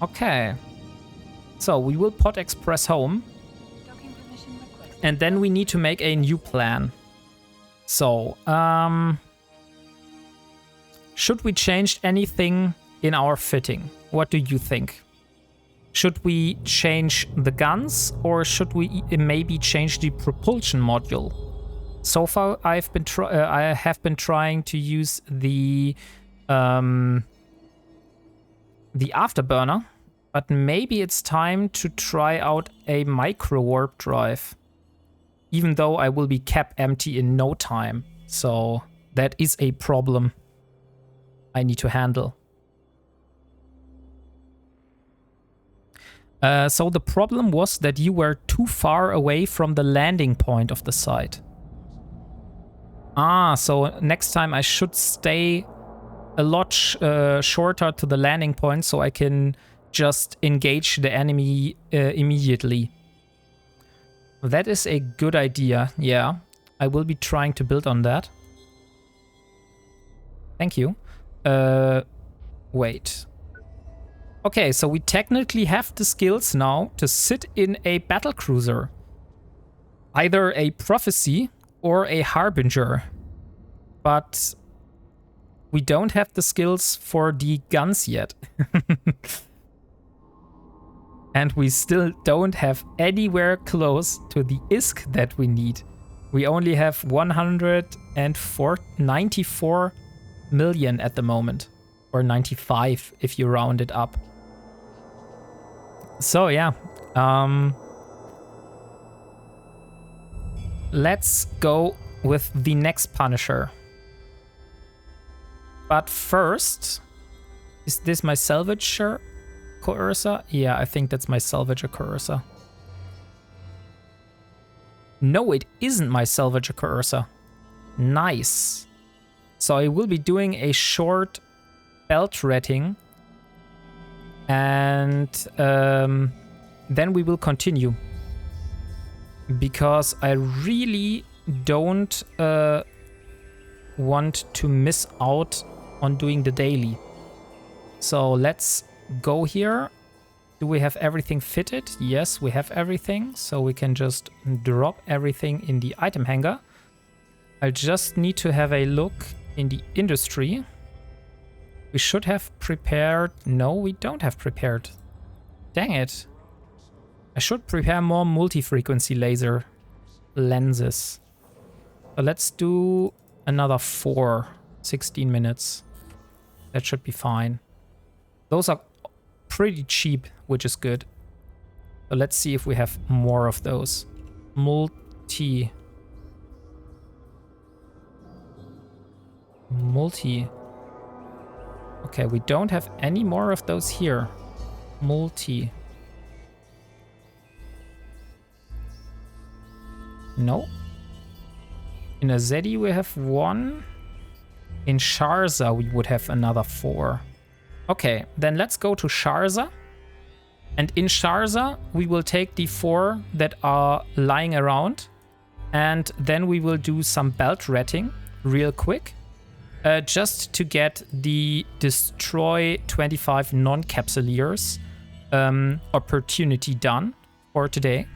Speaker 1: Okay. So we will Pod Express home. And then we need to make a new plan. So, should we change anything in our fitting? What do you think? Should we change the guns or should we maybe change the propulsion module? So far, I have been trying to use the afterburner, but maybe it's time to try out a micro warp drive. Even though I will be cap empty in no time. So that is a problem I need to handle. So the problem was that you were too far away from the landing point of the site. So next time I should stay a lot shorter to the landing point so I can just engage the enemy immediately. That is a good idea, yeah. I will be trying to build on that. Thank you. Wait. Okay, so we technically have the skills now to sit in a battlecruiser. Either a prophecy or a harbinger. But we don't have the skills for the guns yet. And we still don't have anywhere close to the ISK that we need. We only have 194 million at the moment. Or 95 if you round it up. So yeah. Let's go with the next Punisher. But first, is this my salvager coercer? Yeah, I think that's my salvager coercer. No, it isn't my salvager coercer. Nice. So I will be doing a short belt retting. And then we will continue. Because I really don't want to miss out on doing the daily. So let's go here. Do we have everything fitted? Yes, we have everything. So we can just drop everything in the item hanger. I just need to have a look in the industry. We should have prepared. No, we don't have prepared. Dang it. I should prepare more multi-frequency laser lenses. So let's do another 16 minutes. That should be fine. Those are pretty cheap, which is good. So let's see if we have more of those. Multi. Okay, we don't have any more of those here. Multi. No. In Azedi we have 1. In Sharza we would have another 4. Okay, then let's go to Sharza. And in Sharza we will take the 4 that are lying around. And then we will do some belt retting real quick. Just to get the destroy 25 non-capsuleers opportunity done for today.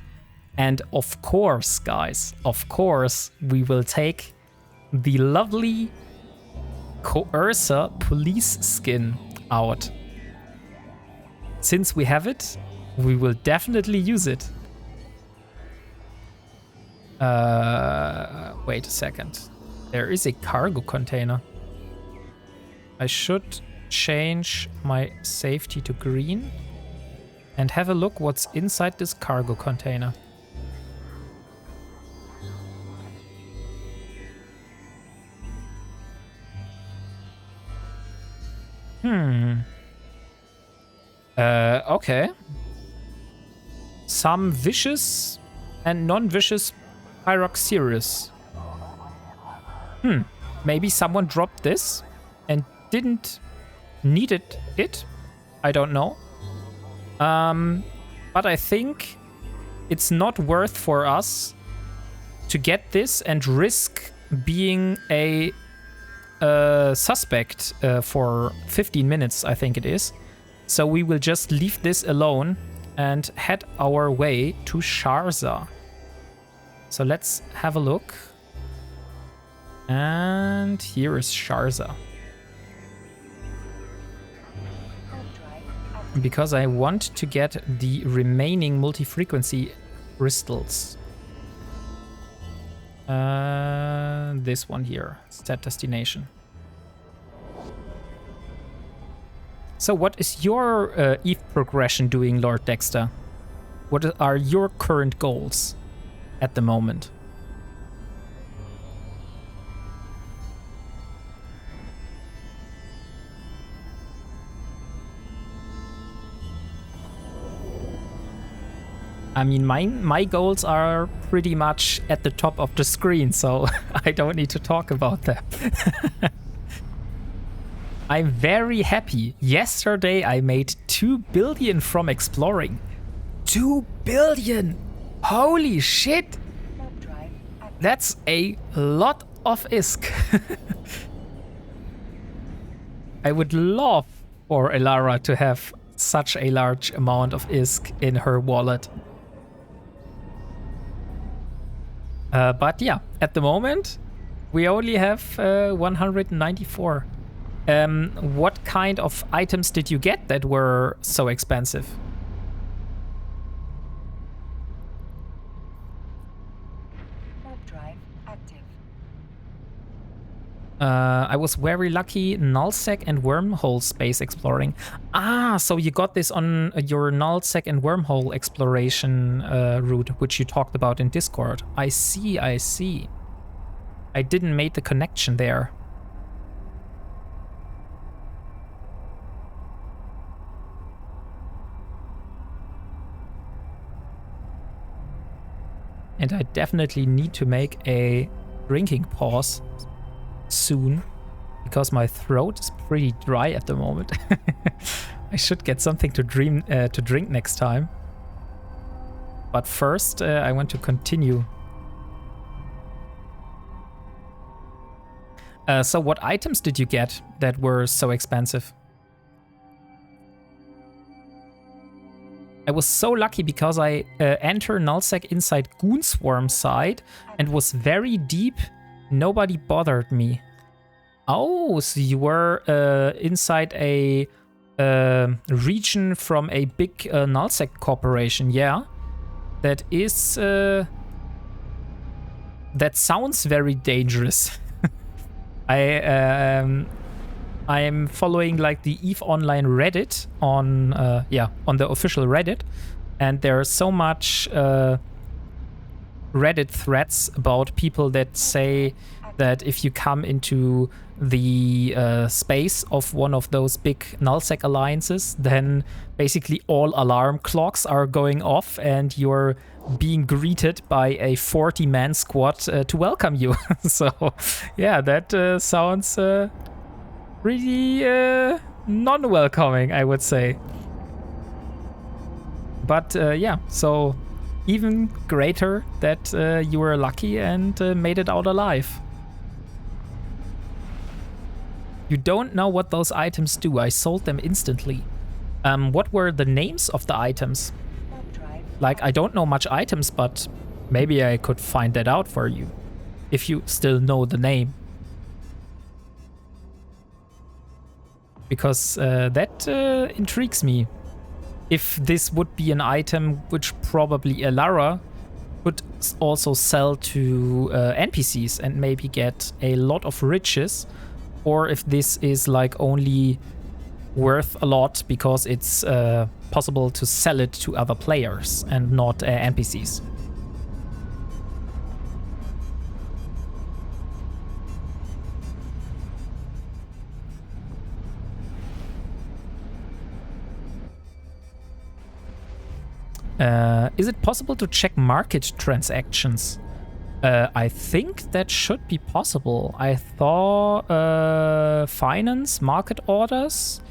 Speaker 1: And of course, guys, of course, we will take the lovely Coercer police skin out. Since we have it, we will definitely use it. Wait a second. There is a cargo container. I should change my safety to green and have a look what's inside this cargo container. Okay. Some vicious and non-vicious Pyroxyrus. Maybe someone dropped this and didn't need it. I don't know. But I think it's not worth for us to get this and risk being a suspect for 15 minutes, I think it is. So we will just leave this alone and head our way to Sharza. So let's have a look. And here is Sharza. Because I want to get the remaining multi-frequency crystals. This one here, set destination. So what is your EVE progression doing, Lord Dexter? What are your current goals at the moment? I mean, my goals are pretty much at the top of the screen, so I don't need to talk about them. I'm very happy. Yesterday I made 2 billion from exploring. 2 billion! Holy shit! That's a lot of ISK. I would love for Elara to have such a large amount of ISK in her wallet. But yeah, at the moment, we only have 194. What kind of items did you get that were so expensive?
Speaker 2: Drive active.
Speaker 1: I was very lucky, nullsec and wormhole space exploring. Ah, so you got this on your nullsec and wormhole exploration route, which you talked about in Discord. I see, I see. I didn't make the connection there. And I definitely need to make a drinking pause soon, because my throat is pretty dry at the moment. I should get something to drink next time. But first, I want to continue. So what items did you get that were so expensive? I was so lucky because I entered nullsec inside Goonswarm side and was very deep. Nobody bothered me. Oh, so you were inside a region from a big nullsec corporation. Yeah, that is... that sounds very dangerous. I'm following like the EVE Online Reddit on the official Reddit, and there's so much Reddit threads about people that say that if you come into the space of one of those big nullsec alliances, then basically all alarm clocks are going off and you're being greeted by a 40-man squad to welcome you. So yeah, that sounds pretty non-welcoming, I would say. But yeah, so even greater that you were lucky and made it out alive. You don't know what those items do. I sold them instantly. What were the names of the items? Like, I don't know much items, but maybe I could find that out for you, if you still know the name. Because that intrigues me. If this would be an item which probably Elara could also sell to NPCs and maybe get a lot of riches, or if this is like only worth a lot because it's possible to sell it to other players and not NPCs. Is it possible to check market transactions? I think that should be possible. I thought finance, market orders,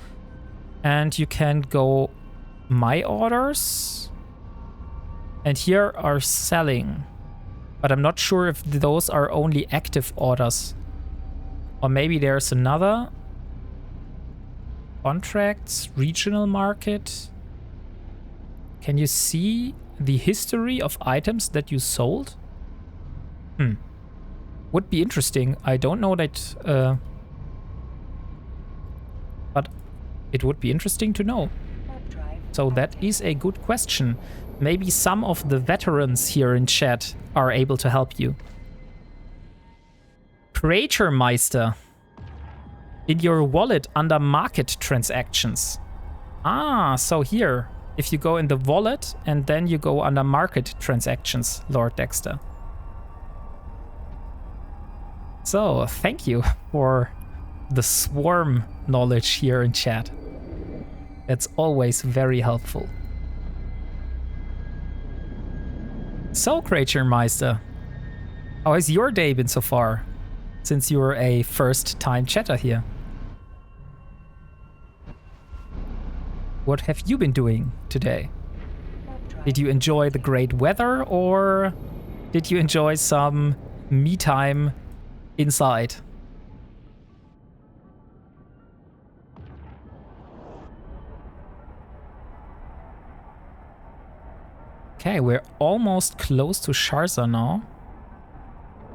Speaker 1: and you can go my orders. And here are selling. But I'm not sure if those are only active orders. Or maybe there's another. Contracts, regional market. Can you see the history of items that you sold? Would be interesting. I don't know that, but it would be interesting to know. So that is a good question. Maybe some of the veterans here in chat are able to help you. Creature Meister. In your wallet under market transactions. Ah, so here. If you go in the wallet and then you go under market transactions, Lord Dexter. So, thank you for the swarm knowledge here in chat. That's always very helpful. So, Creature Meister, how has your day been so far? Since you're a first-time chatter here. What have you been doing today? Did you enjoy the great weather, or did you enjoy some me time inside? Okay, we're almost close to Sharza now.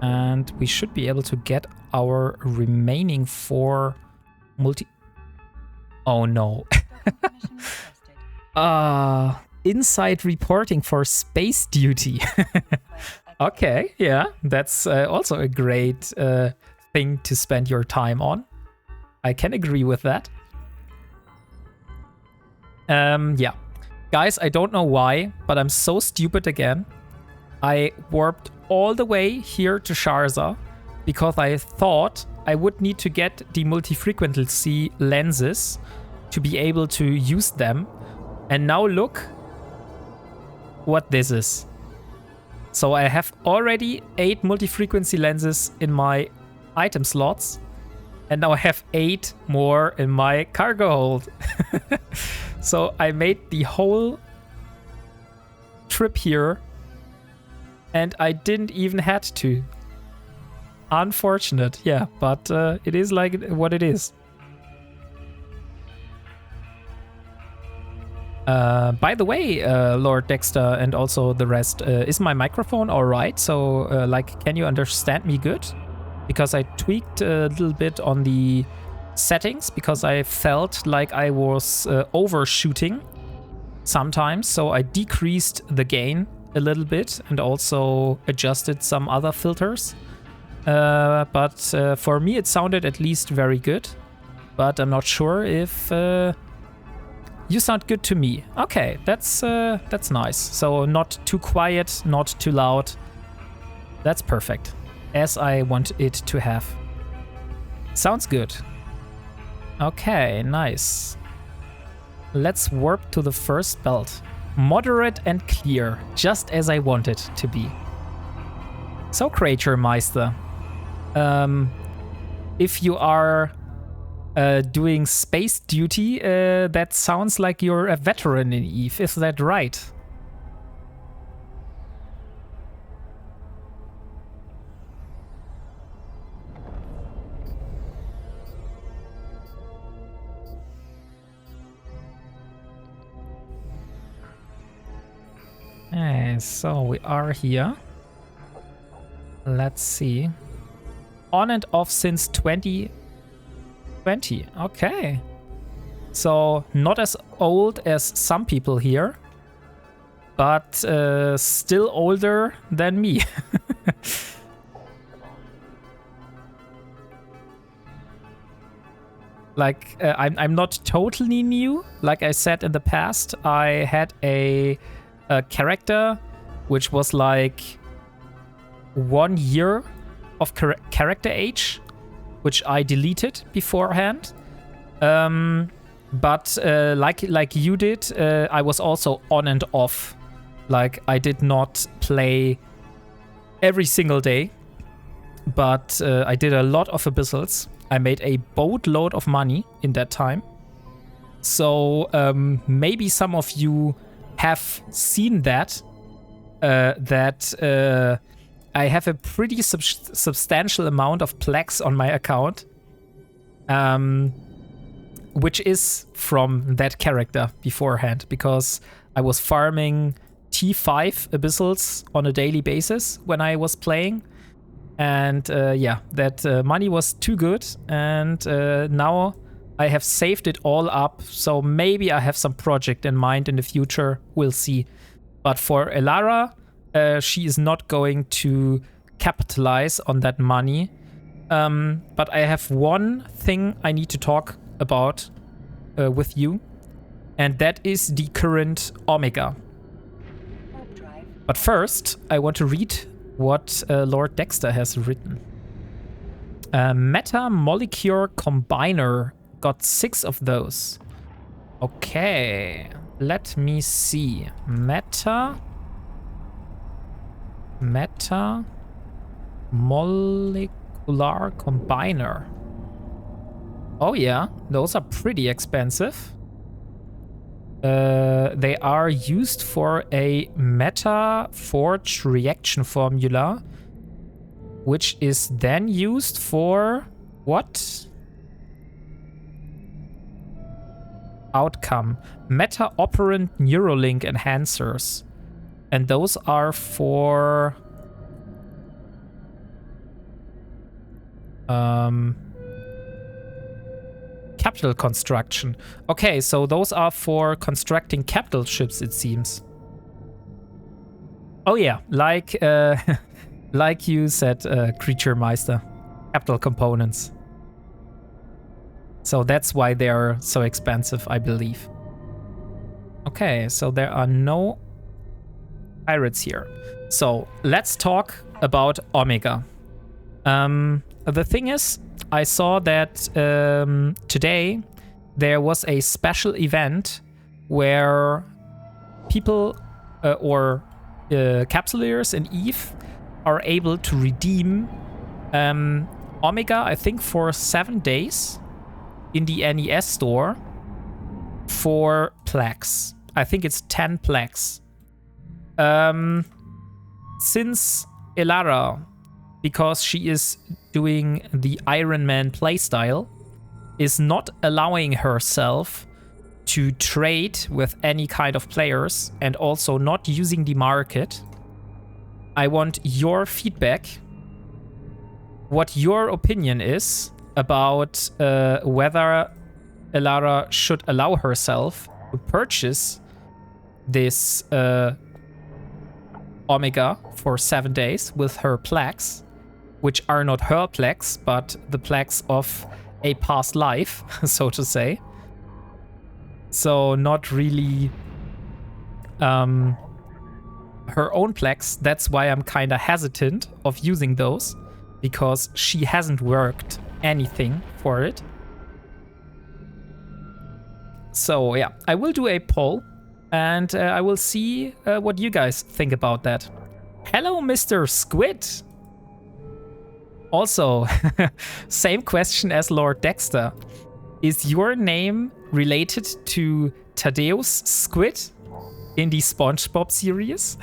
Speaker 1: And we should be able to get our remaining 4 multi... Oh no. Inside reporting for space duty. Okay, yeah, that's also a great thing to spend your time on. I can agree with that. Yeah. Guys, I don't know why, but I'm so stupid again. I warped all the way here to Sharza because I thought I would need to get the multi-frequency lenses to be able to use them. And now look what this is. So I have already 8 multi-frequency lenses in my item slots. And now I have 8 more in my cargo hold. So I made the whole trip here. And I didn't even had to. Unfortunate, yeah. But it is like what it is. By the way, Lord Dexter and also the rest, is my microphone alright? So, like, can you understand me good? Because I tweaked a little bit on the settings because I felt like I was overshooting sometimes. So I decreased the gain a little bit and also adjusted some other filters. But for me, it sounded at least very good. But I'm not sure if... You sound good to me. Okay, that's nice. So not too quiet, not too loud. That's perfect. As I want it to have. Sounds good. Okay, nice. Let's warp to the first belt. Moderate and clear, just as I want it to be. So, Creature Meister. If you are... doing space duty, that sounds like you're a veteran in EVE, is that right? So we are here. Let's see. On and off since 2020. Okay. So not as old as some people here, but still older than me. Like, I'm not totally new. Like I said in the past, I had a character which was like 1 year of character age, which I deleted beforehand. But like you did, I was also on and off. Like, I did not play every single day. But I did a lot of abyssals. I made a boatload of money in that time. So maybe some of you have seen that. I have a pretty substantial amount of plaques on my account. Which is from that character beforehand. Because I was farming T5 abyssals on a daily basis when I was playing. And yeah, that money was too good, and now I have saved it all up, so maybe I have some project in mind in the future, we'll see. But for Elara, she is not going to capitalize on that money. But I have one thing I need to talk about with you, and that is the current Omega. But first, I want to read what Lord Dexter has written. Meta Molecule Combiner. Got 6 of those. Okay. Let me see. Meta Molecular Combiner. Oh yeah, those are pretty expensive. They are used for a meta forge reaction formula, which is then used for what? Outcome. Meta operant Neuralink enhancers. And those are for capital construction. Okay, so those are for constructing capital ships, it seems. Oh yeah, like like you said, Creature Meister. Capital components. So that's why they are so expensive, I believe. Okay, so there are no pirates here. So let's talk about Omega. The thing is, I saw that today there was a special event where people or capsuleers in EVE are able to redeem Omega, I think, for 7 days in the NES store for plaques. I think it's 10 plaques. Since Elara, because she is doing the Ironman playstyle, is not allowing herself to trade with any kind of players and also not using the market, I want your feedback, what your opinion is about whether Elara should allow herself to purchase this Omega for 7 days with her plaques, which are not her plaques, but the plaques of a past life, so to say. So not really her own plaques. That's why I'm kind of hesitant of using those, because she hasn't worked anything for it. So yeah, I will do a poll, and I will see what you guys think about that. Hello, Mr. Squid. Also, same question as Lord Dexter. Is your name related to Thaddeus Squid in the SpongeBob series?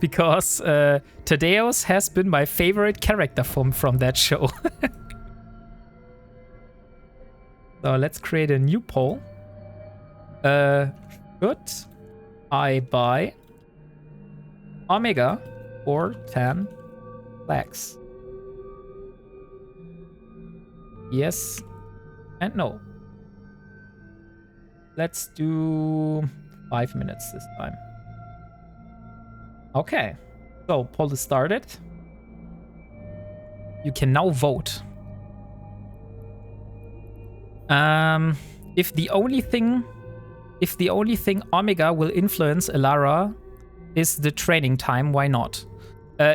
Speaker 1: Because Thaddeus has been my favorite character from that show. So let's create a new poll. Should I buy Omega for 10 lakhs? Yes and no. Let's do 5 minutes this time. Okay, so poll is started. You can now vote. If the only thing Omega will influence Elara is the training time, why not?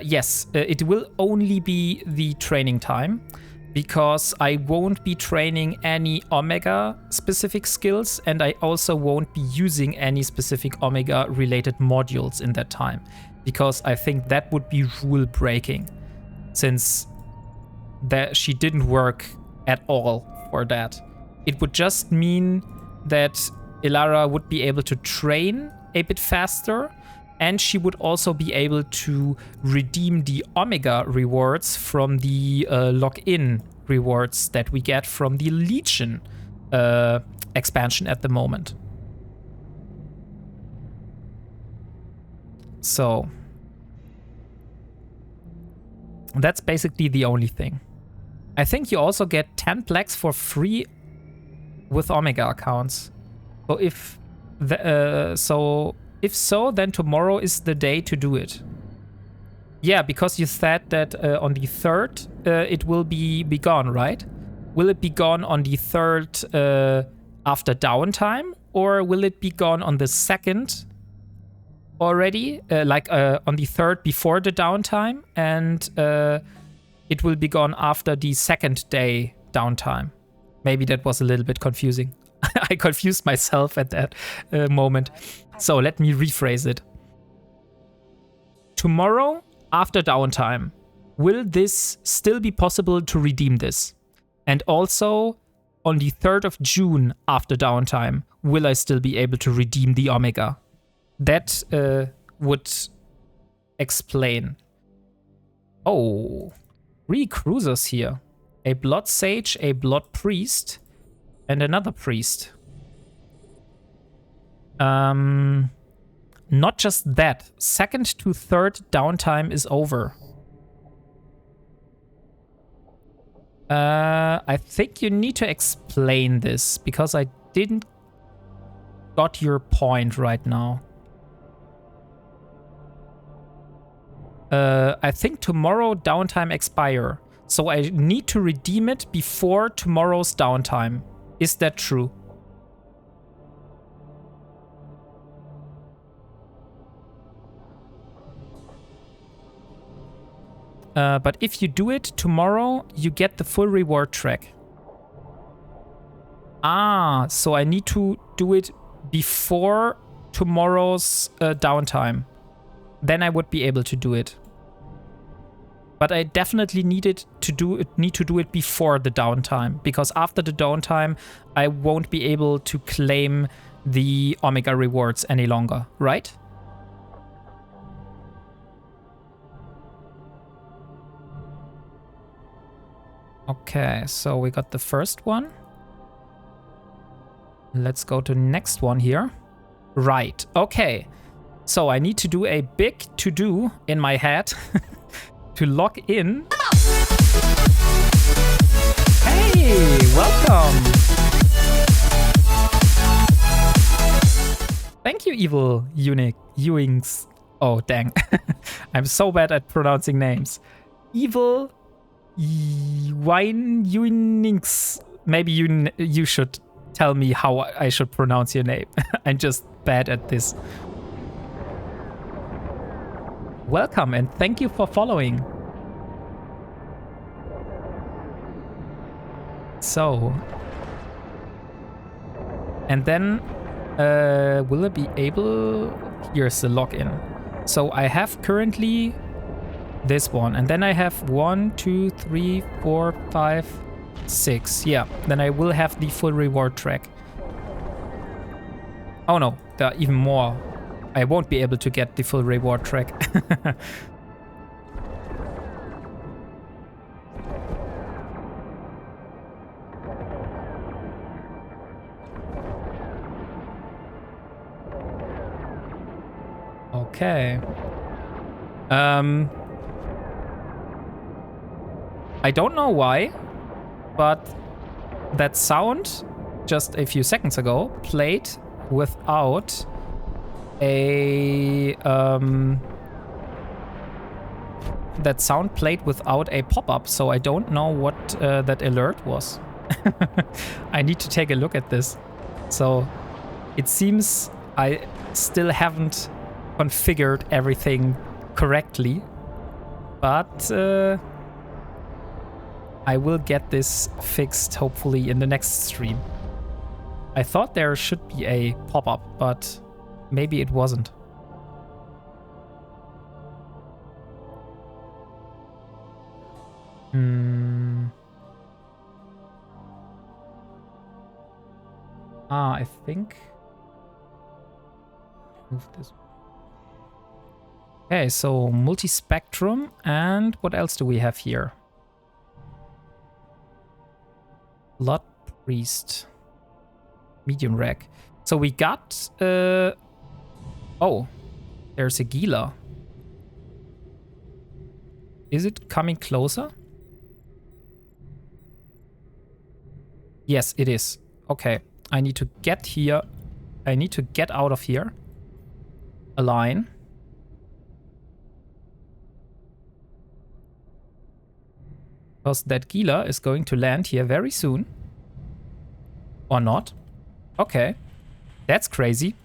Speaker 1: Yes, it will only be the training time. because I won't be training any Omega specific skills, and I also won't be using any specific Omega related modules in that time, because I think that would be rule breaking, since that she didn't work at all for that. It would just mean that Ilara would be able to train a bit faster, and she would also be able to redeem the Omega rewards from the login rewards that we get from the Legion expansion at the moment. So that's basically the only thing. I think you also get 10 plaques for free with Omega accounts. So if so, then tomorrow is the day to do it. Yeah, because you said that on the 3rd it will be gone, right? Will it be gone on the 3rd after downtime, or will it be gone on the 2nd already? On the 3rd before the downtime, and it will be gone after the 2nd day downtime. Maybe that was a little bit confusing. I confused myself at that moment. So let me rephrase it. Tomorrow, after downtime, will this still be possible to redeem this? And also, on the 3rd of June, after downtime, will I still be able to redeem the Omega? That would explain. Oh, 3 cruisers here. A Blood Sage, a Blood Priest, and another Priest. Not just that. 2nd to 3rd downtime is over. I think you need to explain this, because I didn't got your point right now. I think tomorrow downtime expire. So I need to redeem it before tomorrow's downtime. Is that true? But if you do it tomorrow, you get the full reward track. Ah, so I need to do it before tomorrow's downtime. Then I would be able to do it. But I definitely need to do it before the downtime, because after the downtime, I won't be able to claim the Omega rewards any longer, right? Okay, so we got the first one. Let's go to the next one here. Right, okay. So I need to do a big to-do in my head to log in. Hey, welcome. Thank you, Evil Ewings. Oh, dang. I'm so bad at pronouncing names. Evil Ewings. Maybe you should tell me how I should pronounce your name. I'm just bad at this. Welcome and thank you for following. So, and then will I be able? Here's the login. So I have currently this one, and then I have 1, 2, 3, 4, 5, 6. Yeah, then I will have the full reward track. Oh no, there are even more. I won't be able to get the full reward track. Okay. I don't know why, but that sound just a few seconds ago played without a that sound played without a pop-up, so I don't know what that alert was. I need to take a look at this. So it seems I still haven't configured everything correctly, but I will get this fixed hopefully in the next stream. I thought there should be a pop-up, but maybe it wasn't. I think... Move this. Okay, so multi-spectrum, and what else do we have here? Blood Priest. Medium rag. So we got... oh, there's a Gila. Is it coming closer? Yes, it is. Okay, I need to get here. I need to get out of here. Align. Because that Gila is going to land here very soon. Or not. Okay. That's crazy.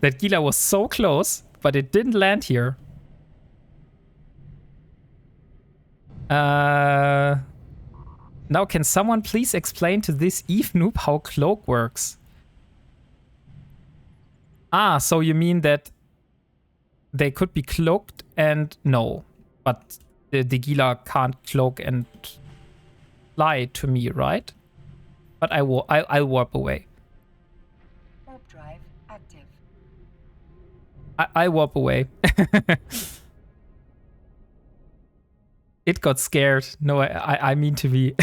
Speaker 1: That Gila was so close, but it didn't land here. Now, can someone please explain to this Eve noob how cloak works? Ah, so you mean that they could be cloaked and no, but the Gila can't cloak and fly to me, right? But I'll warp away.
Speaker 2: Warp drive active.
Speaker 1: I warp away. It got scared. No, I mean to be.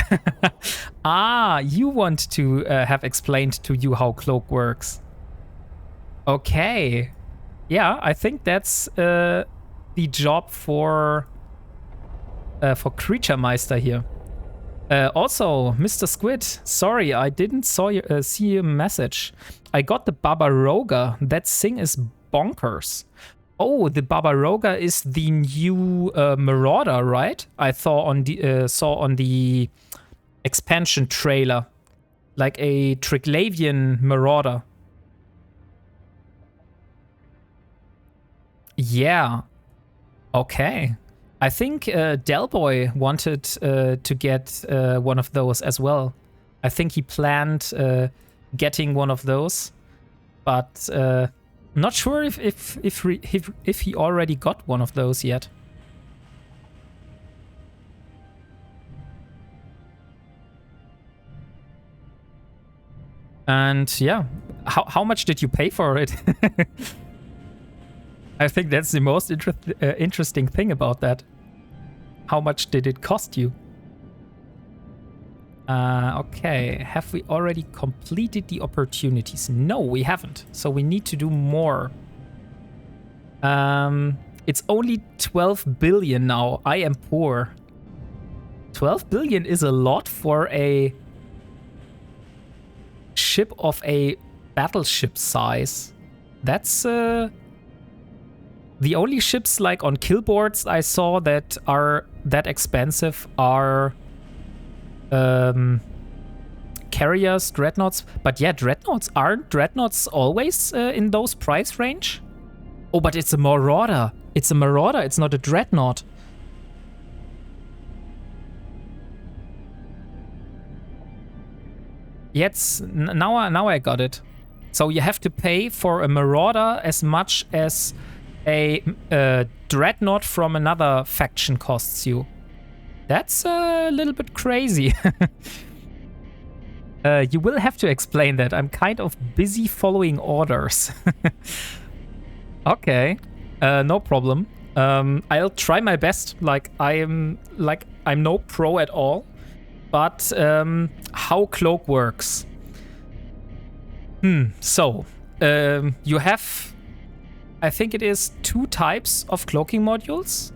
Speaker 1: Ah, you want to have explained to you how cloak works. Okay. Yeah, I think that's the job for Creature Meister here. Also, Mr. Squid, sorry, I didn't see your message. I got the Barbaroga. That thing is bonkers. Oh, the Barbaroga is the new Marauder, right? I saw on the expansion trailer, like a Triglavian Marauder. Yeah. Okay. I think Delboy wanted to get one of those as well. I think he planned getting one of those, but not sure if he already got one of those yet. And yeah, how much did you pay for it? I think that's the most interesting thing about that. How much did it cost you? Okay, have we already completed the opportunities? No, we haven't. So we need to do more. It's only 12 billion now. I am poor. 12 billion is a lot for a ship of a battleship size. That's the only ships like on killboards I saw that are that expensive are carriers, dreadnoughts. But yeah, dreadnoughts, aren't dreadnoughts always in those price range? Oh, but it's a Marauder. It's a Marauder, it's not a dreadnought. Yes, now I got it. So you have to pay for a Marauder as much as a dreadnought from another faction costs you. That's a little bit crazy. You will have to explain that. I'm kind of busy following orders. Okay, no problem. I'll try my best. I'm no pro at all, but how cloak works. So you have, I think it is 2 types of cloaking modules.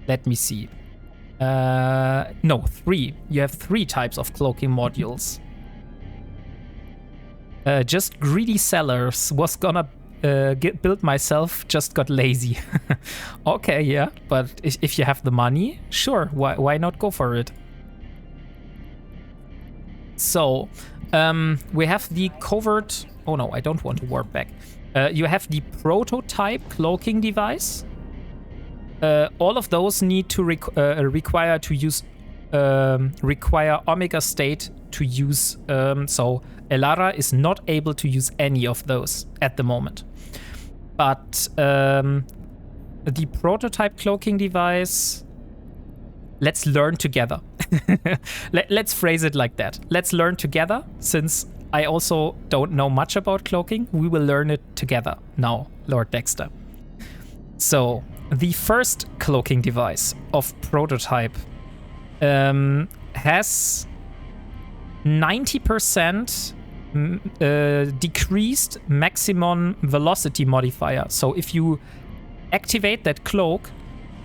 Speaker 1: Let me see. No, 3. You have 3 types of cloaking modules. Just greedy sellers was gonna build myself, just got lazy. Okay, yeah, but if you have the money, sure, why not go for it? So, we have the covert... Oh no, I don't want to warp back. You have the prototype cloaking device. All of those need to require to use require Omega State to use. So Elara is not able to use any of those at the moment. But the prototype cloaking device, let's learn together. Let's phrase it like that. Let's learn together, since I also don't know much about cloaking. We will learn it together now, Lord Dexter. So, the first cloaking device of prototype has 90% decreased maximum velocity modifier. So if you activate that cloak,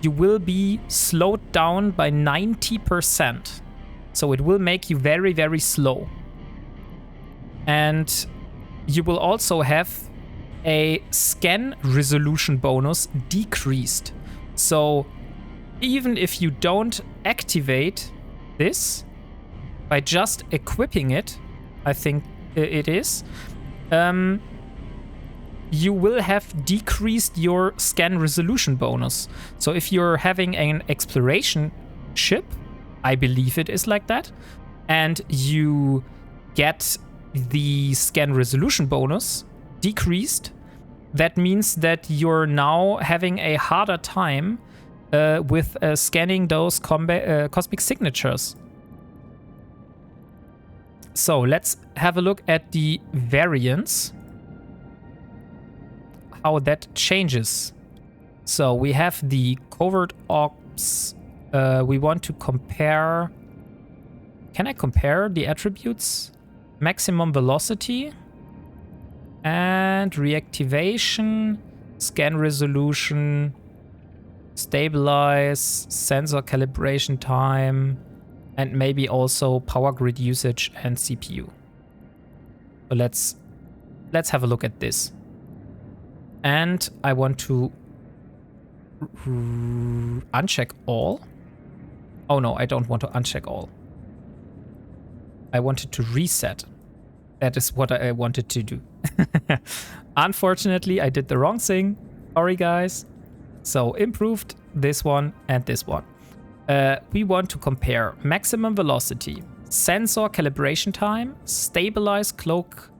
Speaker 1: you will be slowed down by 90%. So it will make you very, very slow. And you will also have a scan resolution bonus decreased. So even if you don't activate this, by just equipping it, I think it is, you will have decreased your scan resolution bonus. So if you're having an exploration ship, I believe it is like that, and you get the scan resolution bonus decreased, that means that you're now having a harder time with scanning those cosmic signatures. So let's have a look at the variance, how that changes. So we have the covert ops. We want to compare. Can I compare the attributes? Maximum velocity and reactivation, scan resolution, stabilize, sensor calibration time, and maybe also power grid usage and CPU. So let's have a look at this. And I want to uncheck all. Oh no, I don't want to uncheck all. I wanted to reset. That is what I wanted to do. Unfortunately, I did the wrong thing. Sorry, guys. So improved this one and this one. We want to compare maximum velocity, sensor calibration time, stabilize cloak,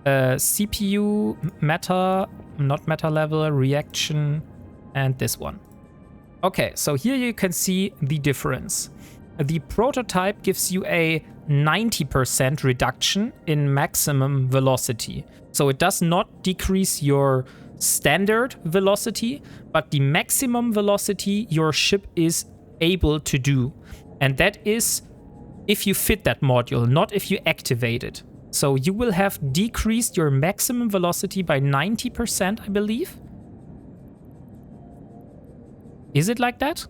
Speaker 1: CPU, meta, not meta level, reaction, and this one. Okay, so here you can see the difference. The prototype gives you a 90% reduction in maximum velocity. So it does not decrease your standard velocity, but the maximum velocity your ship is able to do. And that is if you fit that module, not if you activate it. So you will have decreased your maximum velocity by 90%, I believe. Is it like that?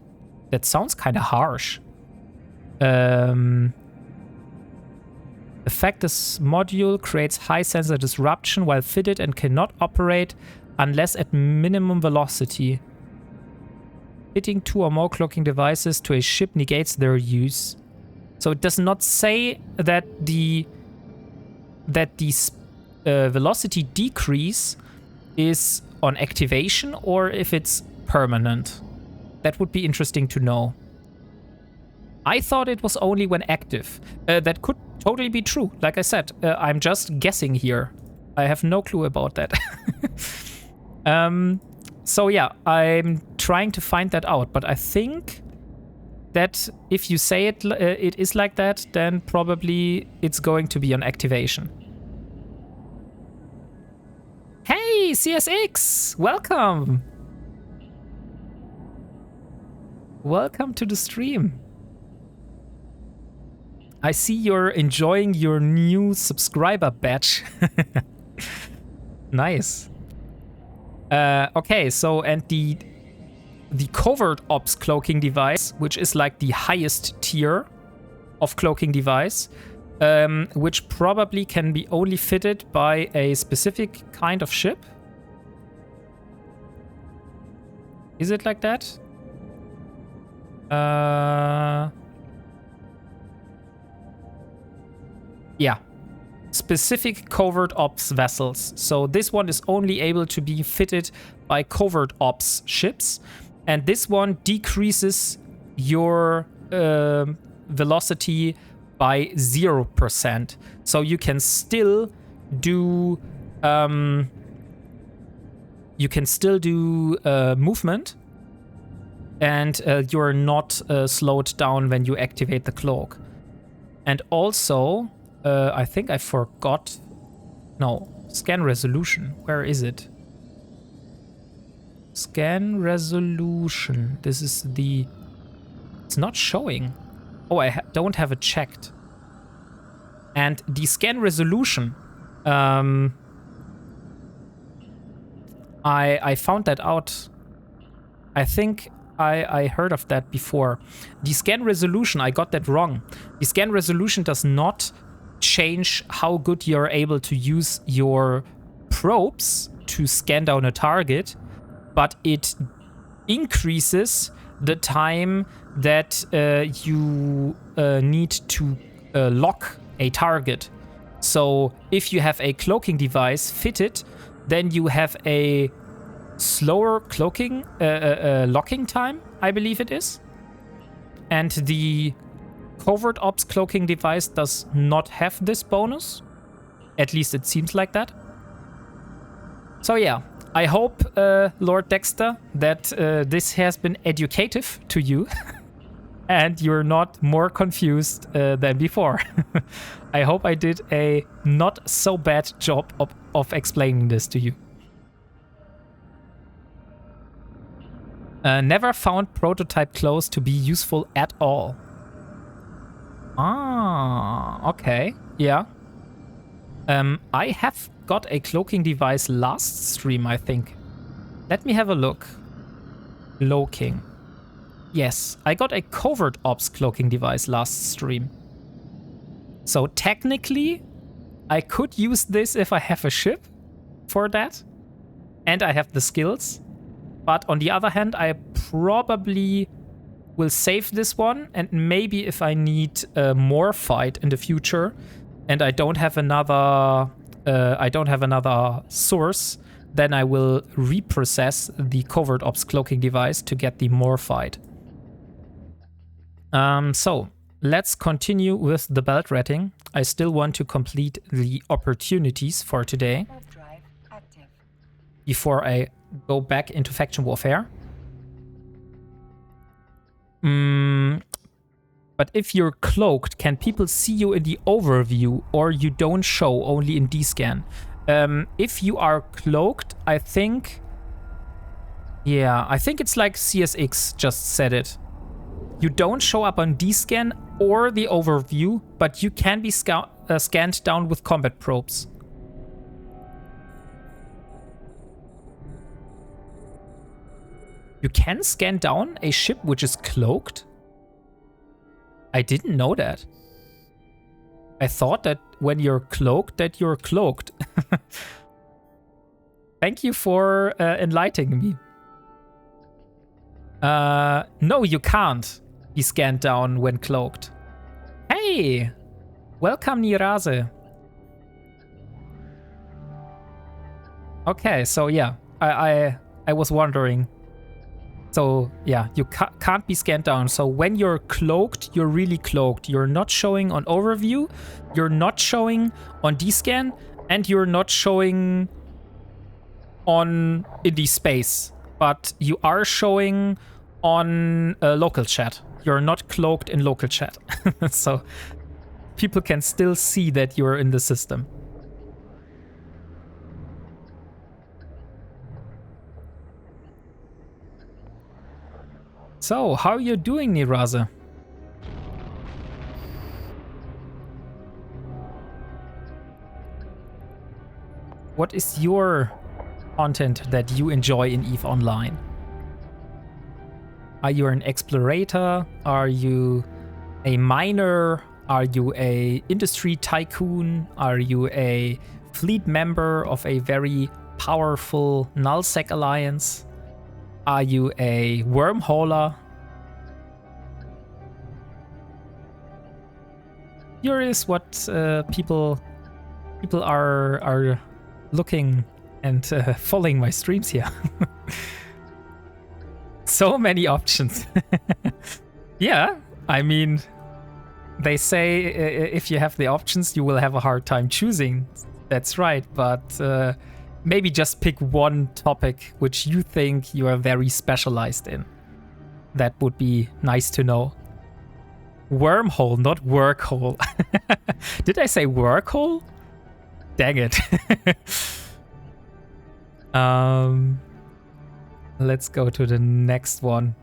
Speaker 1: That sounds kind of harsh. The fact this module creates high sensor disruption while fitted and cannot operate unless at minimum velocity. Fitting 2 or more cloaking devices to a ship negates their use. So it does not say that the velocity decrease is on activation or if it's permanent. That would be interesting to know. I thought it was only when active. That could totally be true. Like I said, I'm just guessing here. I have no clue about that. So yeah, I'm trying to find that out. But I think that if you say it is like that, then probably it's going to be on activation. Hey, CSX! Welcome! Welcome to the stream. I see you're enjoying your new subscriber badge. Nice. Okay, so and the covert ops cloaking device, which is like the highest tier of cloaking device, which probably can be only fitted by a specific kind of ship. Is it like that? Yeah. Specific covert ops vessels. So this one is only able to be fitted by covert ops ships. And this one decreases your velocity by 0%. So you can still do movement, and you're not slowed down when you activate the cloak. And also, I think I forgot. No, scan resolution. Where is it? Scan resolution. This is the... It's not showing. Oh, I don't have it checked. And the scan resolution, I found that out. I think I heard of that before. The scan resolution, I got that wrong. The scan resolution does not change how good you're able to use your probes to scan down a target, but it increases the time that you need to lock a target. So if you have a cloaking device fitted, then you have a slower cloaking locking time, I believe it is. And the covert ops cloaking device does not have this bonus. At least it seems like that. So yeah, I hope, Lord Dexter, that this has been educative to you and you're not more confused than before. I hope I did a not so bad job of explaining this to you. Never found prototype clothes to be useful at all. Ah, okay, yeah. I have got a cloaking device last stream, I think. Let me have a look. Cloaking. Yes, I got a covert ops cloaking device last stream. So technically, I could use this if I have a ship for that. And I have the skills. But on the other hand, I probably will save this one. And maybe if I need more fight in the future and I don't have another source, then I will reprocess the covert ops cloaking device to get the more fight. So let's continue with the belt ratting. I still want to complete the opportunities for today before I go back into faction warfare. But if you're cloaked, can people see you in the overview, or you don't show only in D-scan? If you are cloaked, I think... Yeah, I think it's like CSX just said it. You don't show up on D-scan or the overview, but you can be scanned down with combat probes. You can scan down a ship which is cloaked? I didn't know that. I thought that when you're cloaked, that you're cloaked. Thank you for enlightening me. No, you can't be scanned down when cloaked. Hey! Welcome, Nirase. Okay, so yeah, I was wondering. So yeah, you can't be scanned down. So when you're cloaked, you're really cloaked. You're not showing on overview, you're not showing on D-scan, and you're not showing on indie space. But you are showing on local chat. You're not cloaked in local chat. So people can still see that you're in the system. So, how are you doing, Nirase? What is your content that you enjoy in EVE Online? Are you an explorator? Are you a miner? Are you a industry tycoon? Are you a fleet member of a very powerful nullsec alliance? Are you a wormholer? Curious what people are looking and following my streams here. So many options. Yeah, I mean, They say if you have the options, you will have a hard time choosing. That's right, but maybe just pick one topic which you think you are very specialized in. That would be nice to know. Wormhole, not workhole. Did I say workhole? Dang it. Let's go to the next one.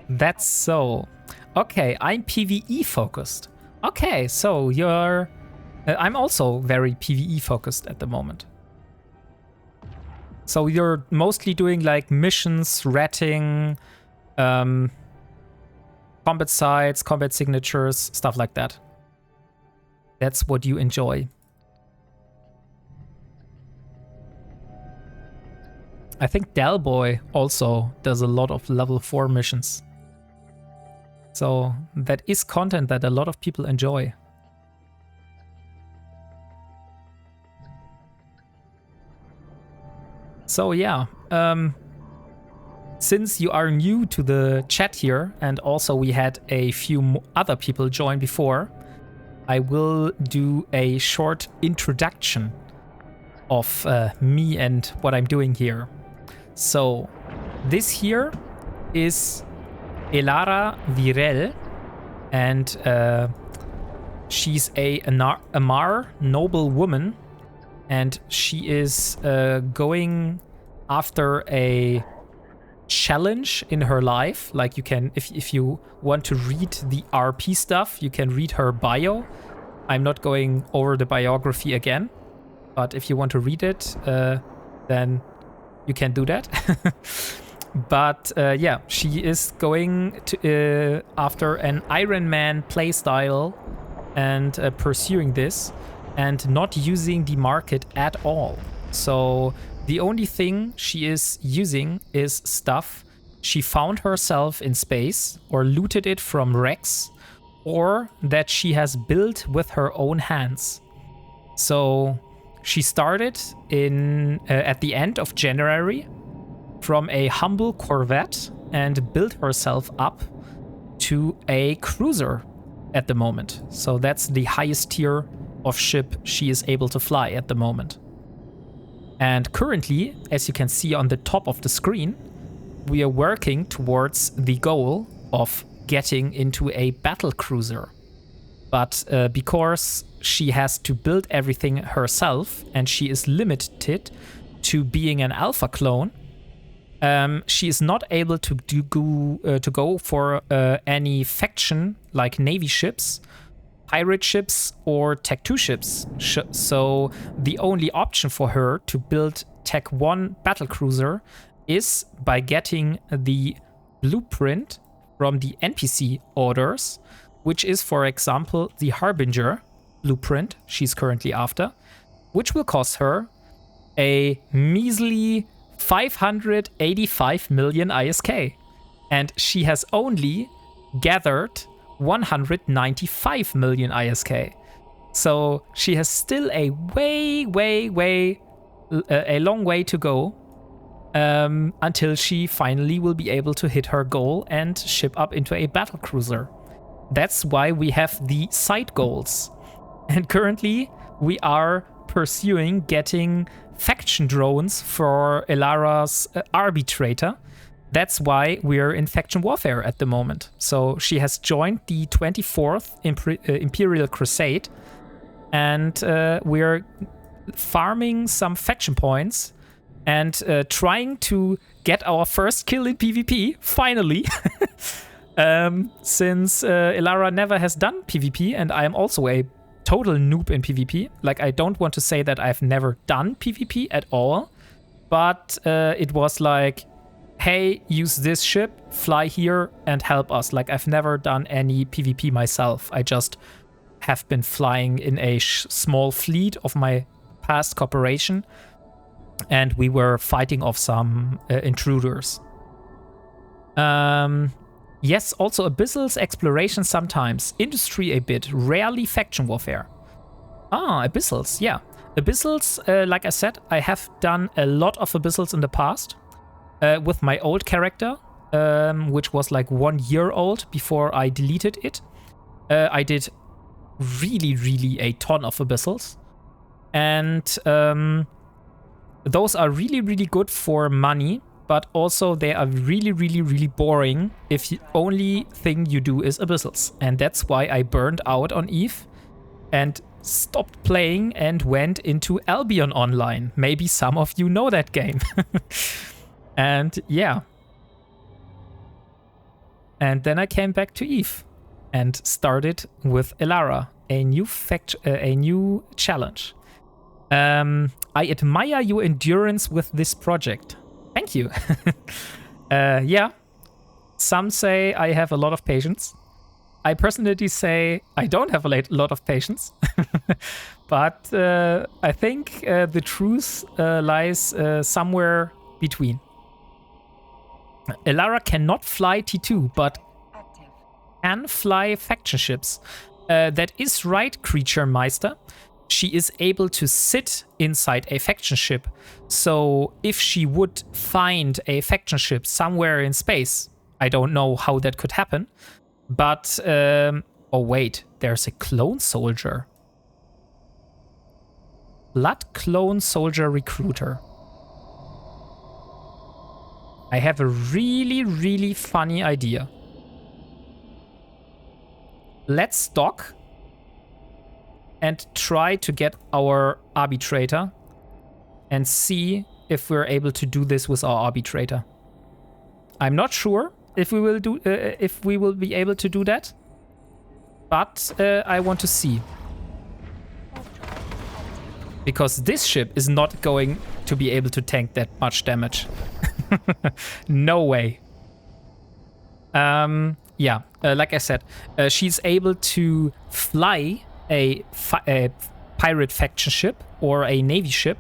Speaker 1: That's so. Okay, I'm PvE focused. Okay, so you're... I'm also very PvE focused at the moment. So you're mostly doing like missions, ratting, combat sites, combat signatures, stuff like that. That's what you enjoy. I think Dalboy also does a lot of level 4 missions. So that is content that a lot of people enjoy. So yeah, since you are new to the chat here, and also we had a few other people join before, I will do a short introduction of me and what I'm doing here. So this here is Elara Virel, and she's a Amar noble woman, and she is going after a challenge in her life. Like you can, if you want to read the RP stuff, you can read her bio. I'm not going over the biography again, but if you want to read it, then you can do that. But yeah, she is going to after an Ironman playstyle and pursuing this and not using the market at all. So the only thing she is using is stuff she found herself in space or looted it from wrecks, or that she has built with her own hands. So she started in at the end of January from a humble Corvette and built herself up to a cruiser at the moment. So that's the highest tier of ship she is able to fly at the moment. And currently, as you can see on the top of the screen, we are working towards the goal of getting into a battle cruiser. But because she has to build everything herself and she is limited to being an alpha clone, she is not able to go for any faction like Navy ships, pirate ships, or Tech 2 ships. So the only option for her to build Tech 1 battlecruiser is by getting the blueprint from the NPC orders, which is, for example, the Harbinger blueprint she's currently after, which will cost her a measly 585 million ISK. And she has only gathered 195 million ISK. So she has still a a long way to go until she finally will be able to hit her goal and ship up into a battlecruiser. That's why we have the side goals. And currently we are pursuing getting faction drones for Elara's arbitrator. That's why we're in faction warfare at the moment. So she has joined the 24th Imperial Crusade, and we're farming some faction points and trying to get our first kill in PvP, finally. Since Elara never has done PvP, and I am also a total noob in PvP. Like, I don't want to say that I've never done PvP at all, but it was like, hey, use this ship, fly here, and help us. Like, I've never done any PvP myself. I just have been flying in a small fleet of my past corporation, and we were fighting off some intruders. Yes, also Abyssals, exploration sometimes, industry a bit, rarely faction warfare. Ah, Abyssals, yeah. Abyssals, like I said, I have done a lot of Abyssals in the past with my old character, which was like 1 year old before I deleted it. I did really a ton of abyssals. And those are really good for money, but also they are really boring if the only thing you do is abyssals. And that's why I burned out on Eve and stopped playing and went into Albion Online. Maybe some of you know that game. And yeah. And then I came back to Eve and started with Elara, a new challenge. I admire your endurance with this project. Thank you. Yeah, some say I have a lot of patience. I personally say I don't have a lot of patience. But I think the truth lies somewhere between. Elara cannot fly T2, but can fly faction ships. That is right, Creature Meister. She is able to sit inside a faction ship. So if she would find a faction ship somewhere in space, I don't know how that could happen. But, oh wait, there's a clone soldier. Blood clone soldier recruiter. I have a really funny idea. Let's dock and try to get our arbitrator and see if we're able to do this with our arbitrator. I'm not sure if we will be able to do that, but I want to see. Because this ship is not going to be able to tank that much damage. No way. Yeah, like I said, she's able to fly a pirate faction ship or a navy ship,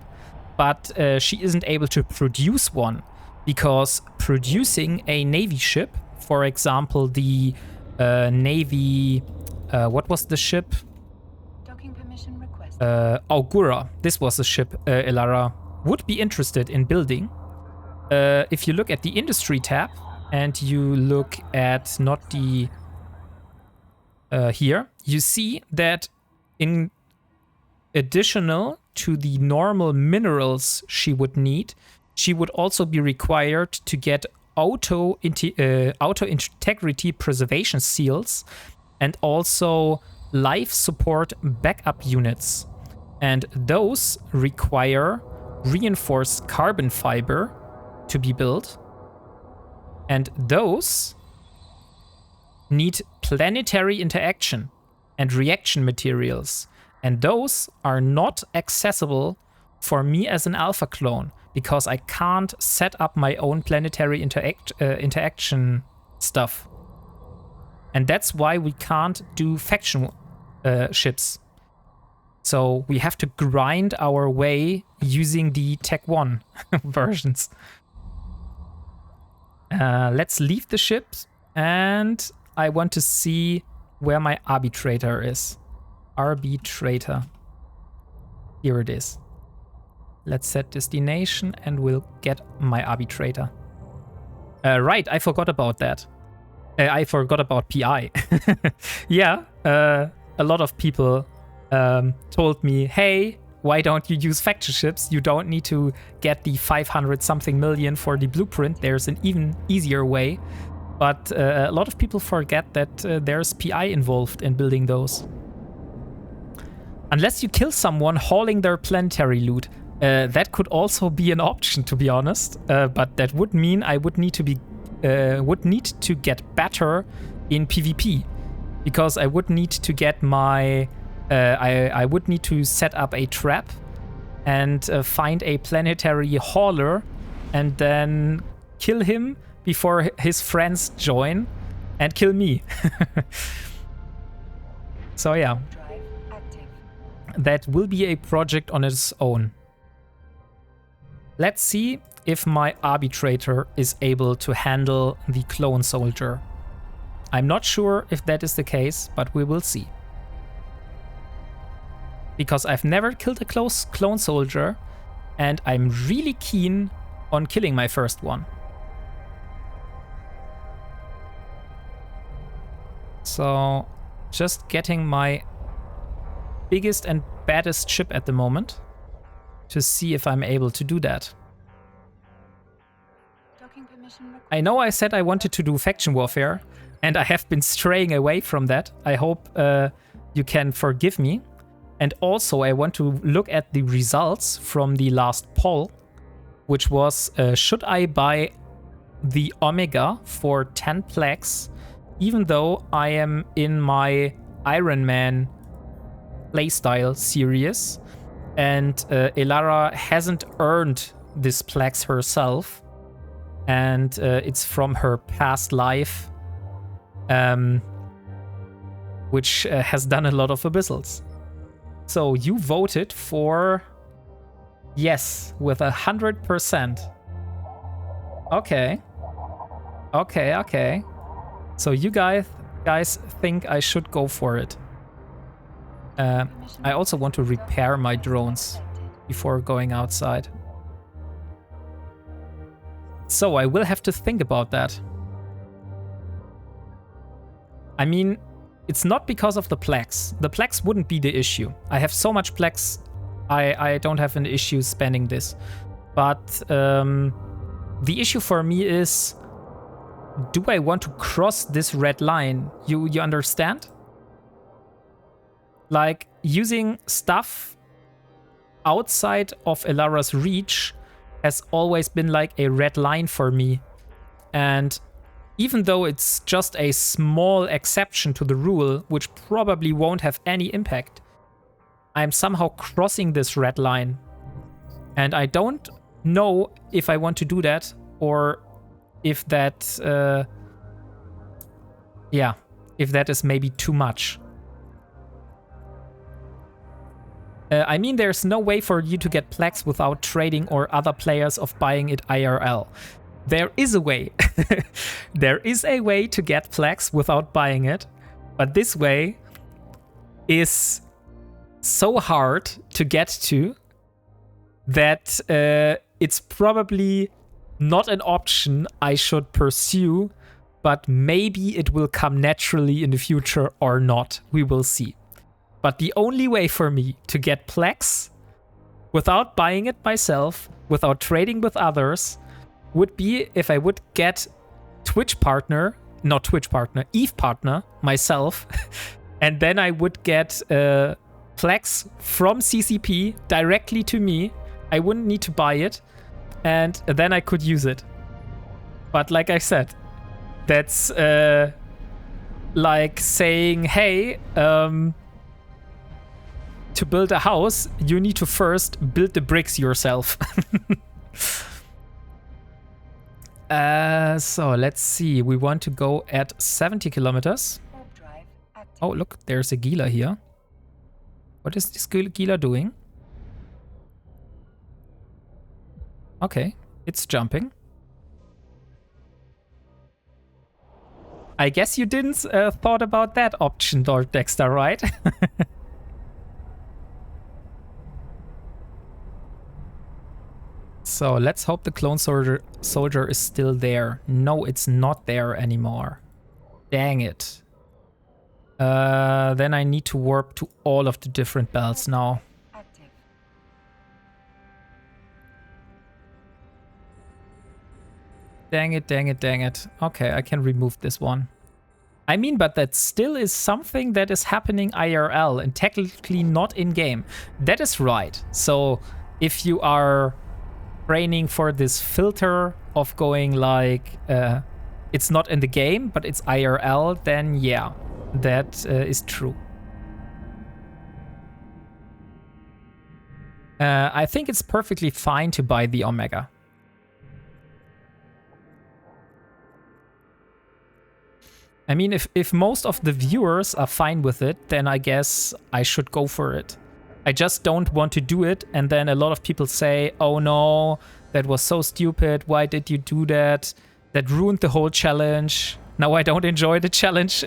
Speaker 1: but she isn't able to produce one, because producing a navy ship, for example, the navy, what was the ship?
Speaker 2: Docking permission requested.
Speaker 1: Augura. This was a ship Elara would be interested in building. If you look at the industry tab and you look at not the here, you see that in additional to the normal minerals she would need, she would also be required to get auto integrity preservation seals and also life support backup units. And those require reinforced carbon fiber to be built. And those need planetary interaction and reaction materials. And those are not accessible for me as an alpha clone, because I can't set up my own planetary interaction stuff. And that's why we can't do faction ships. So we have to grind our way using the Tech 1 versions. Let's leave the ships, and I want to see where my arbitrator is. Arbitrator. Here it is. Let's set destination and we'll get my arbitrator. Right, I forgot about that. I forgot about PI. Yeah, a lot of people told me, hey, why don't you use faction ships? You don't need to get the 500 something million for the blueprint. There's an even easier way. But a lot of people forget that there's PI involved in building those. Unless you kill someone hauling their planetary loot, that could also be an option, to be honest. But that would mean I would need to get better in PvP, because I would need to get my I would need to set up a trap and find a planetary hauler and then kill him before his friends join and kill me. So yeah, that will be a project on its own. Let's see if my arbitrator is able to handle the clone soldier. I'm not sure if that is the case, but we will see. Because I've never killed a clone soldier, and I'm really keen on killing my first one. So just getting my biggest and baddest ship at the moment to see if I'm able to do that.
Speaker 2: Docking permission requested.
Speaker 1: I know I said I wanted to do faction warfare, and I have been straying away from that. I hope you can forgive me. And also I want to look at the results from the last poll, which was, should I buy the Omega for 10 plaques, even though I am in my Ironman playstyle series, and Elara hasn't earned this plaques herself, and it's from her past life, which has done a lot of abyssals. So you voted for yes with 100%. Okay. Okay. So you guys think I should go for it. I also want to repair my drones before going outside. So I will have to think about that. I mean, it's not because of the plaques. The plaques wouldn't be the issue. I have so much plaques, I don't have an issue spending this. But the issue for me is, do I want to cross this red line? You understand? Like, using stuff outside of Elara's reach has always been like a red line for me. And even though it's just a small exception to the rule, which probably won't have any impact, I'm somehow crossing this red line. And I don't know if I want to do that, or if that, if that is maybe too much. I mean, there's no way for you to get plaques without trading or other players of buying it IRL. There is a way. There is a way to get plaques without buying it, but this way is so hard to get to that it's probably not an option I should pursue, but maybe it will come naturally in the future or not. We will see. But the only way for me to get plaques without buying it myself, without trading with others, would be if I would get EVE partner myself, and then I would get plaques from CCP directly to me. I wouldn't need to buy it, and then I could use it. But like I said, that's like saying, hey, to build a house, you need to first build the bricks yourself. So let's see. We want to go at 70 kilometers. Oh, look, there's a Gila here. What is this Gila doing? Okay, it's jumping. I guess you didn't thought about that option, Lord Dexter, right? So let's hope the clone soldier is still there. No, it's not there anymore. Dang it. Then I need to warp to all of the different belts now. Dang it. Okay, I can remove this one. I mean, but that still is something that is happening IRL and technically not in-game. That is right. So if you are training for this filter of going like, it's not in the game, but it's IRL, then yeah, that is true. I think it's perfectly fine to buy the Omega. I mean, if most of the viewers are fine with it, then I guess I should go for it. I just don't want to do it, and then a lot of people say, oh no, that was so stupid, why did you do that? That ruined the whole challenge. Now I don't enjoy the challenge,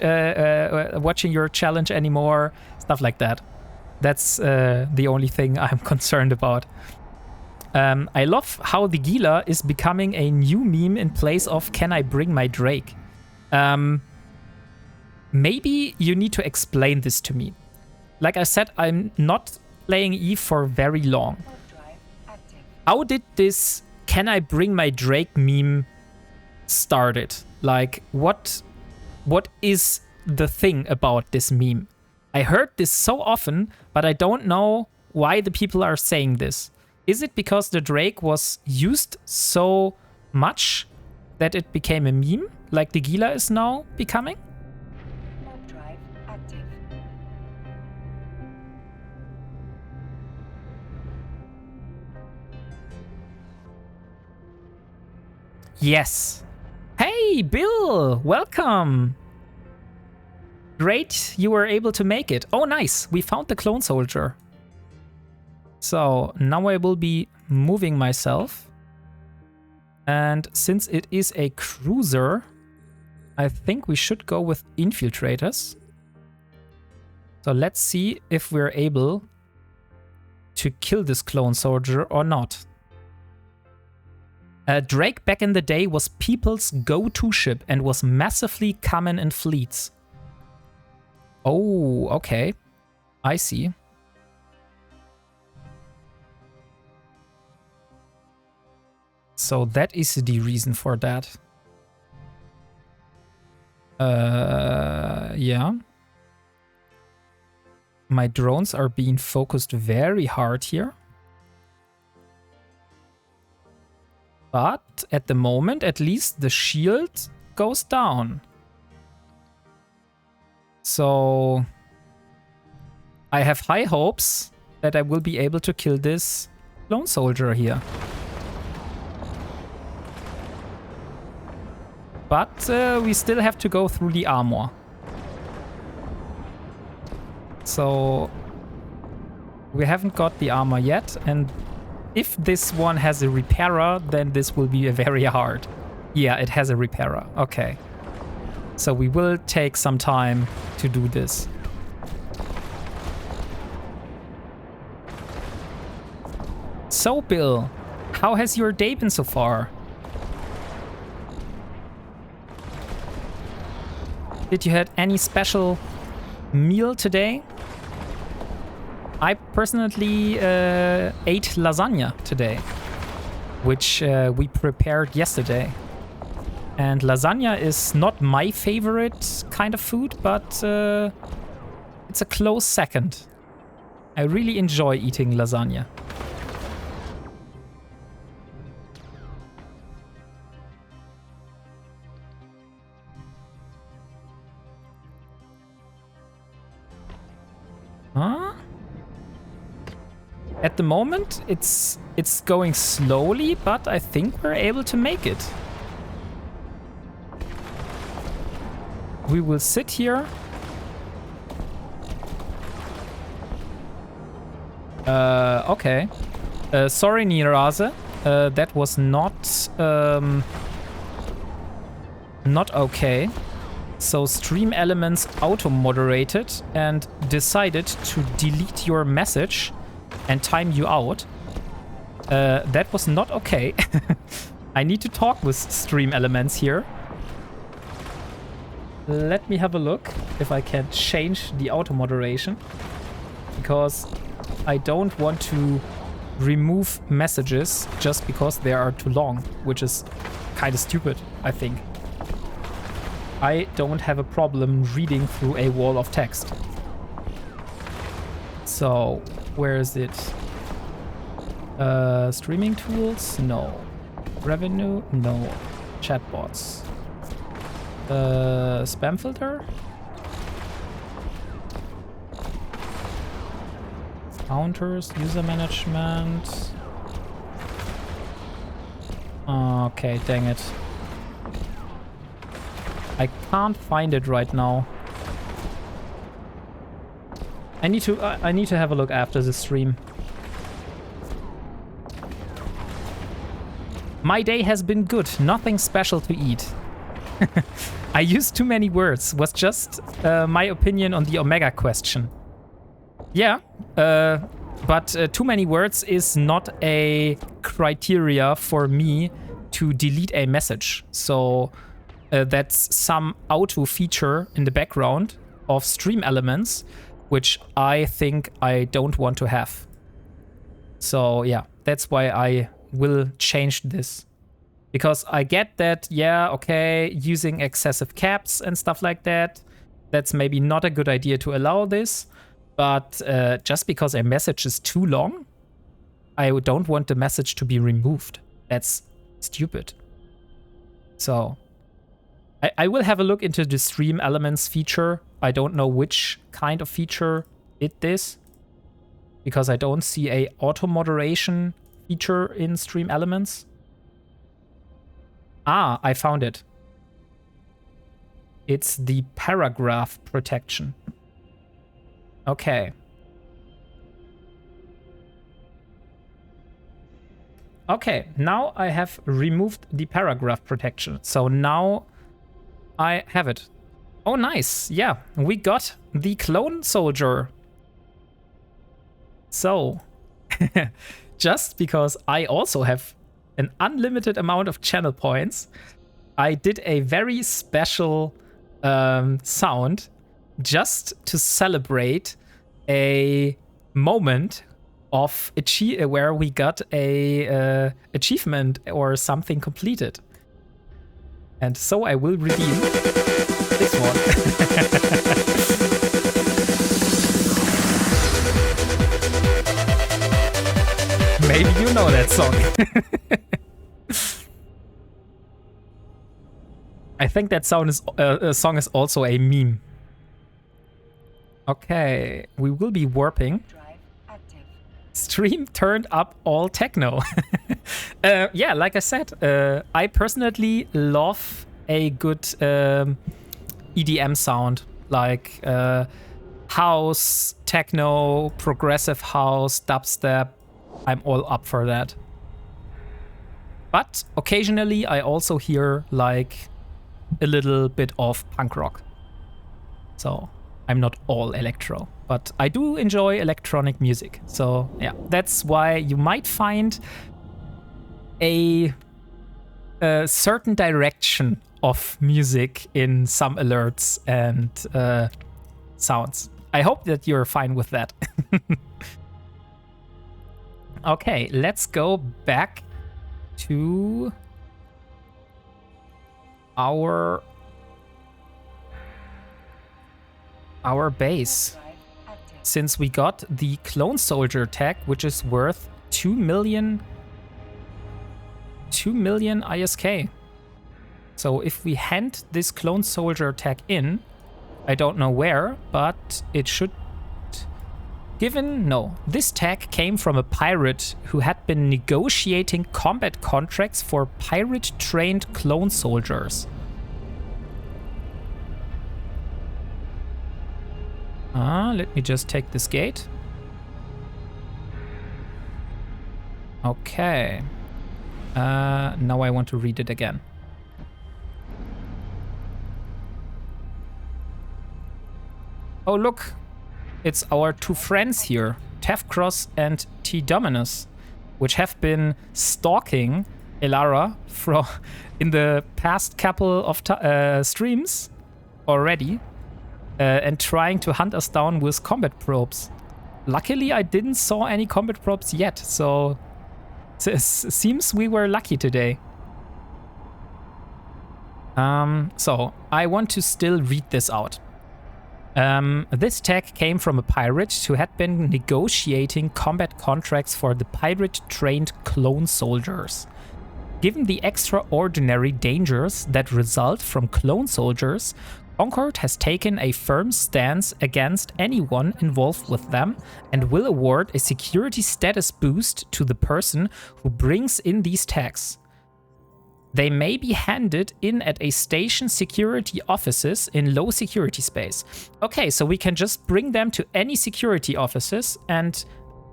Speaker 1: watching your challenge anymore, stuff like that. That's the only thing I'm concerned about. I love how the Gila is becoming a new meme in place of, can I bring my Drake? Maybe you need to explain this to me. Like I said, I'm not playing Eve for very long. How did this "can I bring my Drake" meme started? Like, what is the thing about this meme? I heard this so often, but I don't know why the people are saying this. Is it because the Drake was used so much that it became a meme, like the Gila is now becoming?
Speaker 2: Warp drive active.
Speaker 1: Yes. Hey, Bill, welcome. Great, you were able to make it. Oh, nice. We found the clone soldier. So now I will be moving myself. And since it is a cruiser, I think we should go with infiltrators. So let's see if we're able to kill this clone soldier or not. Drake back in the day was people's go-to ship and was massively common in fleets. Oh, okay. I see. So that is the reason for that. Yeah. My drones are being focused very hard here. But at the moment, at least, the shield goes down. So I have high hopes that I will be able to kill this clone soldier here. But we still have to go through the armor. So we haven't got the armor yet, and if this one has a repairer, then this will be a very hard. Yeah, it has a repairer. Okay. So we will take some time to do this. So, Bill, how has your day been so far? Did you have any special meal today? I personally ate lasagna today, which we prepared yesterday. And lasagna is not my favorite kind of food, but it's a close second. I really enjoy eating lasagna. Huh? At the moment, it's going slowly, but I think we're able to make it. We will sit here. Okay. Sorry, Nirase. That was not okay. So Stream Elements auto-moderated and decided to delete your message and time you out. That was not okay. I need to talk with Stream Elements here. Let me have a look if I can change the auto moderation, because I don't want to remove messages just because they are too long, which is kind of stupid, I think. I don't have a problem reading through a wall of text. So, where is it? Streaming tools? No. Revenue? No. Chatbots. Spam filter? Counters, user management. Okay, dang it. I can't find it right now. I need to have a look after the stream. My day has been good. Nothing special to eat. I used too many words. Was just my opinion on the Omega question. Yeah, but too many words is not a criteria for me to delete a message. So that's some auto feature in the background of stream elements, which I think I don't want to have. So yeah, that's why I will change this. Because I get that, yeah, okay, using excessive caps and stuff like that, that's maybe not a good idea to allow this. But just because a message is too long, I don't want the message to be removed. That's stupid. So I will have a look into the stream elements feature. I don't know which kind of feature did this, because I don't see a auto moderation feature in stream elements. Ah, I found it. It's the paragraph protection. Okay. Okay, now I have removed the paragraph protection. So now I have it. Oh, nice. Yeah, we got the clone soldier. So, just because I also have an unlimited amount of channel points, I did a very special sound just to celebrate a moment of where we got a achievement or something completed. And so I will redeem this one. Maybe you know that song. I think that song is also a meme. Okay, we will be warping. Stream turned up all techno. Yeah, like I said, I personally love a good EDM sound, like house, techno, progressive house, dubstep. I'm all up for that. But occasionally I also hear like a little bit of punk rock. So I'm not all electro, but I do enjoy electronic music. So yeah, that's why you might find a certain direction of music in some alerts and sounds. I hope that you're fine with that. Okay, let's go back to our base. Since we got the clone soldier tag, which is worth 2 million ISK. So if we hand this clone soldier tag in, I don't know where, but it should... this tag came from a pirate who had been negotiating combat contracts for pirate-trained clone soldiers. Let me just take this gate. Okay. Now I want to read it again. Oh, look. It's our two friends here, Tefcross and T. Dominus, which have been stalking Elara in the past couple of streams already, and trying to hunt us down with combat probes. Luckily, I didn't saw any combat probes yet, so it seems we were lucky today. So I want to still read this out. This tag came from a pirate who had been negotiating combat contracts for the pirate-trained clone soldiers. Given the extraordinary dangers that result from clone soldiers, Concord has taken a firm stance against anyone involved with them and will award a security status boost to the person who brings in these tags. They may be handed in at a station security offices in low security space. Okay, so we can just bring them to any security offices and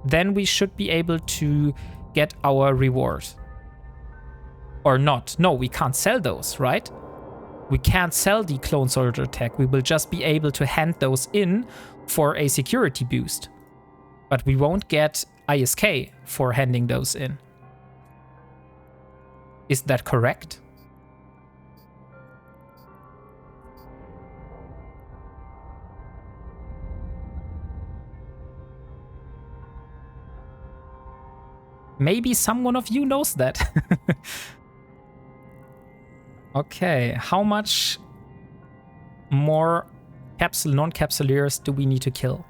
Speaker 1: then we should be able to get our reward. Or not. No, we can't sell those, right? We can't sell the clone soldier tag. We will just be able to hand those in for a security boost. But we won't get ISK for handing those in. . Is that correct? Maybe someone of you knows that. Okay, how much more non-capsuleers do we need to kill?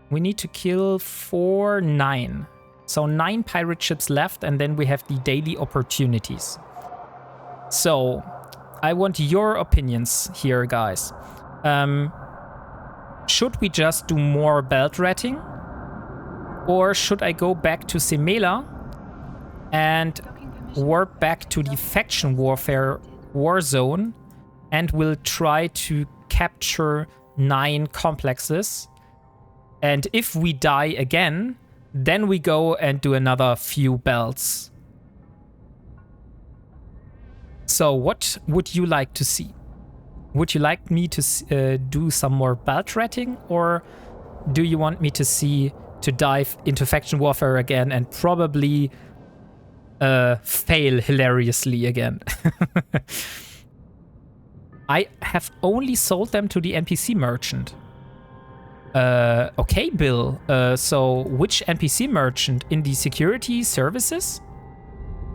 Speaker 1: We need to kill 9. So 9 pirate ships left, and then we have the daily opportunities. So I want your opinions here, guys. Should we just do more belt ratting? Or should I go back to Semela and warp back to the faction warfare war zone and will try to capture 9 complexes? And if we die again, then we go and do another few belts. So what would you like to see? Would you like me to do some more belt ratting, or do you want me to dive into faction warfare again and probably fail hilariously again? I have only sold them to the NPC merchant. Okay, Bill. So which NPC merchant? In the security services?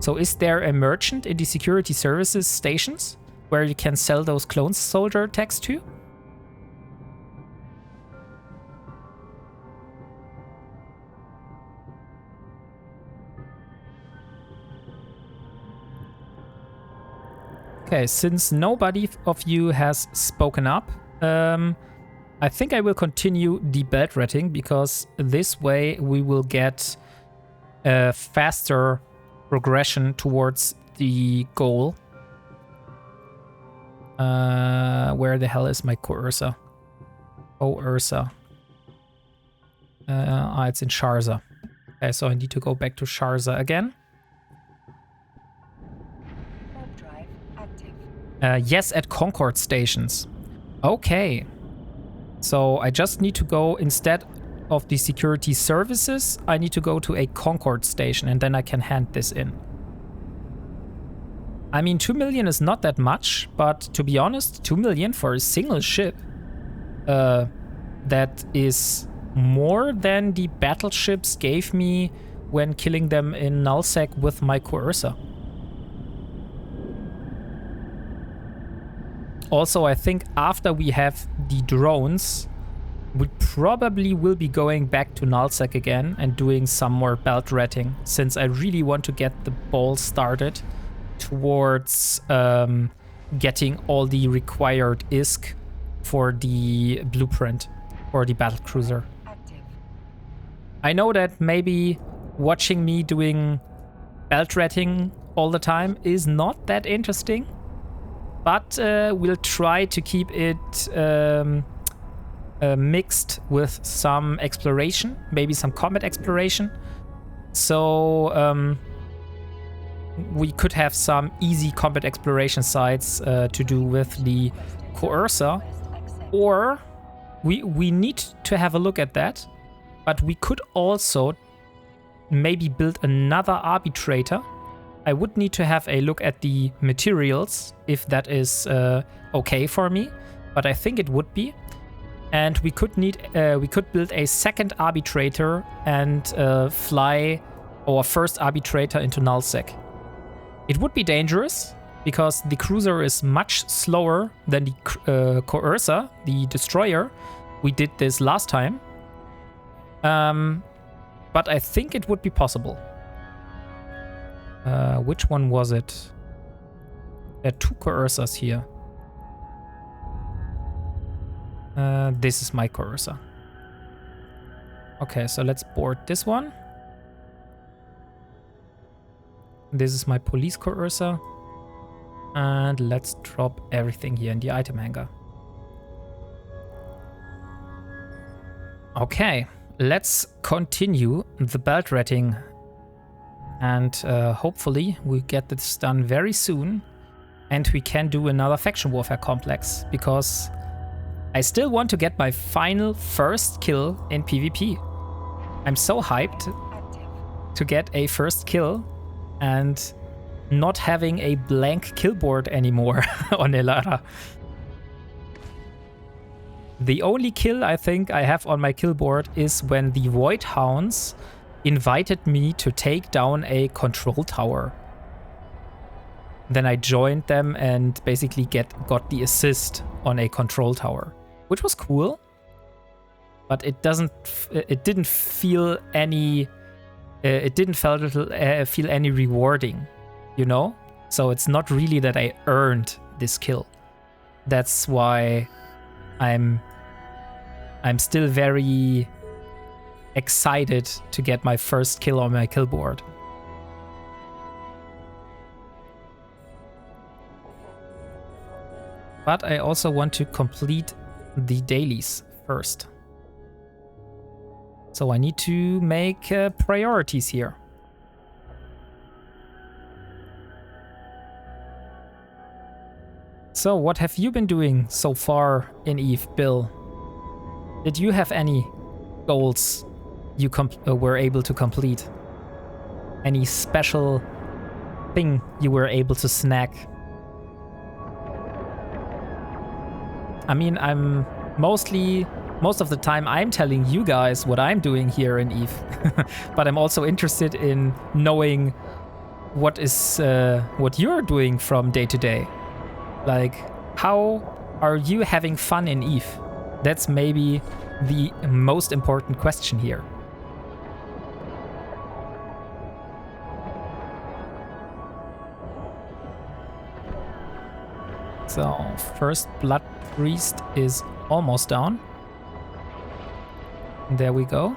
Speaker 1: So is there a merchant in the security services stations where you can sell those clone soldier tags to? Okay, since nobody of you has spoken up, I think I will continue the belt ratting, because this way we will get a faster progression towards the goal. Where the hell is my Ursa? Oh, Ursa. It's in Sharza. Okay, so I need to go back to Sharza again.
Speaker 2: Warp drive active.
Speaker 1: Yes, at Concord stations. Okay. So I just need to go, instead of the security services, I need to go to a Concord station, and then I can hand this in. I mean, 2 million is not that much, but to be honest, 2 million for a single ship, that is more than the battleships gave me when killing them in Nullsec with my Ursa. Also, I think after we have the drones, we probably will be going back to Nullsec again and doing some more belt ratting, since I really want to get the ball started towards getting all the required ISK for the blueprint for the battlecruiser.
Speaker 2: Active.
Speaker 1: I know that maybe watching me doing belt ratting all the time is not that interesting, but we'll try to keep it mixed with some exploration, maybe some combat exploration. So we could have some easy combat exploration sites to do with the Ursa, or we need to have a look at that, but we could also maybe build another arbitrator. I would need to have a look at the materials, if that is okay for me, but I think it would be. And we could build a second arbitrator and fly our first arbitrator into Nullsec. It would be dangerous, because the cruiser is much slower than the Ursa, the destroyer. We did this last time. But I think it would be possible. Which one was it? There are 2 Ursas here. This is my Ursa. Okay, so let's board this one. This is my police Ursa. And let's drop everything here in the item hangar. Okay, let's continue the belt ratting. And hopefully we get this done very soon. And we can do another faction warfare complex, because I still want to get my final first kill in PvP. I'm so hyped to get a first kill and not having a blank kill board anymore on Elara. The only kill I think I have on my kill board is when the Void Hounds invited me to take down a control tower. Then I joined them and basically got the assist on a control tower, which was cool. But it didn't feel any feel any rewarding, you know? So it's not really that I earned this kill. That's why I'm still very excited to get my first kill on my kill board. But I also want to complete the dailies first. So I need to make priorities here. So what have you been doing so far in Eve, Bill? Did you have any goals you were able to complete? Any special thing you were able to snag? I mean, most of the time I'm telling you guys what I'm doing here in Eve, but I'm also interested in knowing what you're doing from day to day. Like, how are you having fun in Eve? That's maybe the most important question here. So, first Blood Priest is almost down. There we go.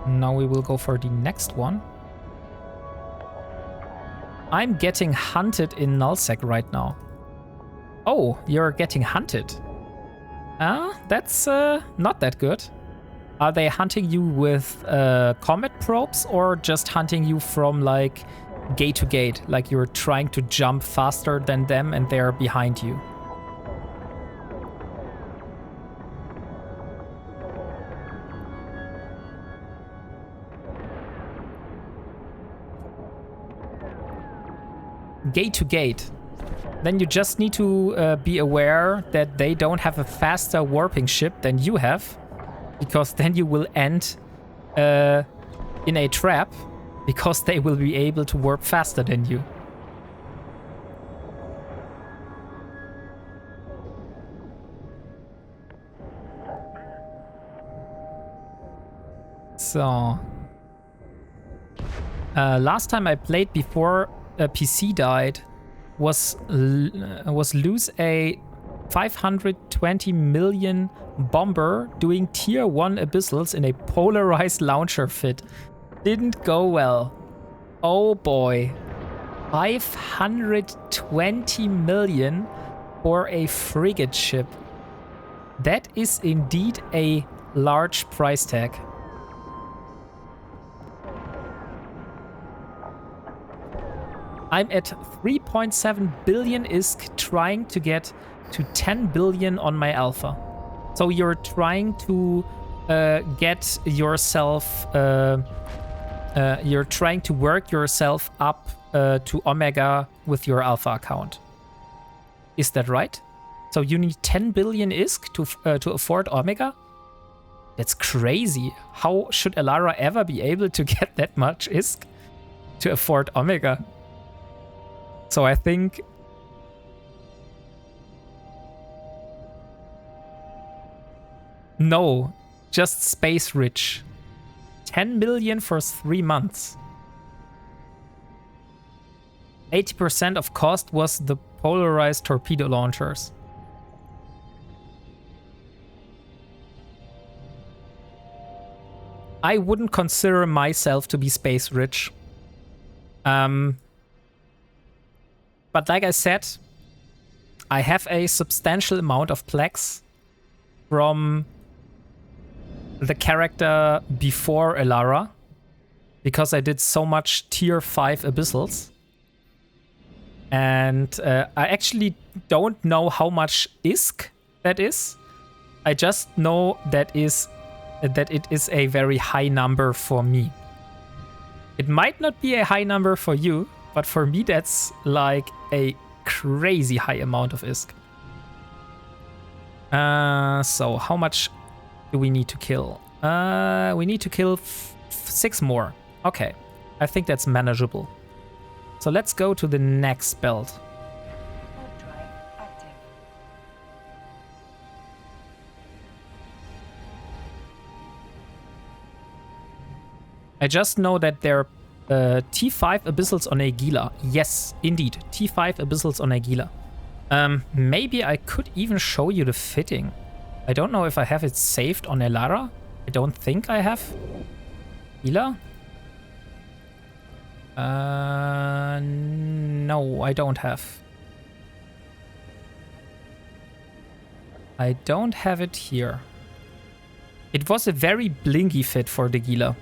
Speaker 1: Now we will go for the next one. I'm getting hunted in Nullsec right now. Oh, you're getting hunted. That's not that good. Are they hunting you with combat probes or just hunting you from like gate to gate? Like you're trying to jump faster than them and they're behind you? Gate to gate. Then you just need to be aware that they don't have a faster warping ship than you have, because then you will end in a trap, because they will be able to warp faster than you. So last time I played before a PC died was lose a 520 million bomber doing tier 1 abyssals in a polarized launcher fit. Didn't go well. Oh boy. 520 million for a frigate ship. That is indeed a large price tag. I'm at 3.7 billion ISK, trying to get to 10 billion on my alpha. So you're trying to get yourself, you're trying to work yourself up to Omega with your alpha account. Is that right? So you need 10 billion ISK to afford Omega? That's crazy. How should Elara ever be able to get that much ISK to afford Omega? So I think no, just space rich. 10 million for 3 months. 80% of cost was the polarized torpedo launchers. I wouldn't consider myself to be space rich. But like I said, I have a substantial amount of plaques from the character before Elara, because I did so much tier 5 abyssals. And I actually don't know how much ISK that is. I just know that it is a very high number for me. It might not be a high number for you, but for me that's like a crazy high amount of ISK. So how much do we need to kill? We need to kill 6 more. Okay, I think that's manageable. So let's go to the next belt.
Speaker 2: Warp drive active.
Speaker 1: I just know that there are T5 abyssals on Aegila. Yes, indeed, T5 abyssals on Aegila. Maybe I could even show you the fitting. I don't know if I have it saved on Elara. I don't think I have. Aegila? No, I don't have. I don't have it here. It was a very blinky fit for the Gila.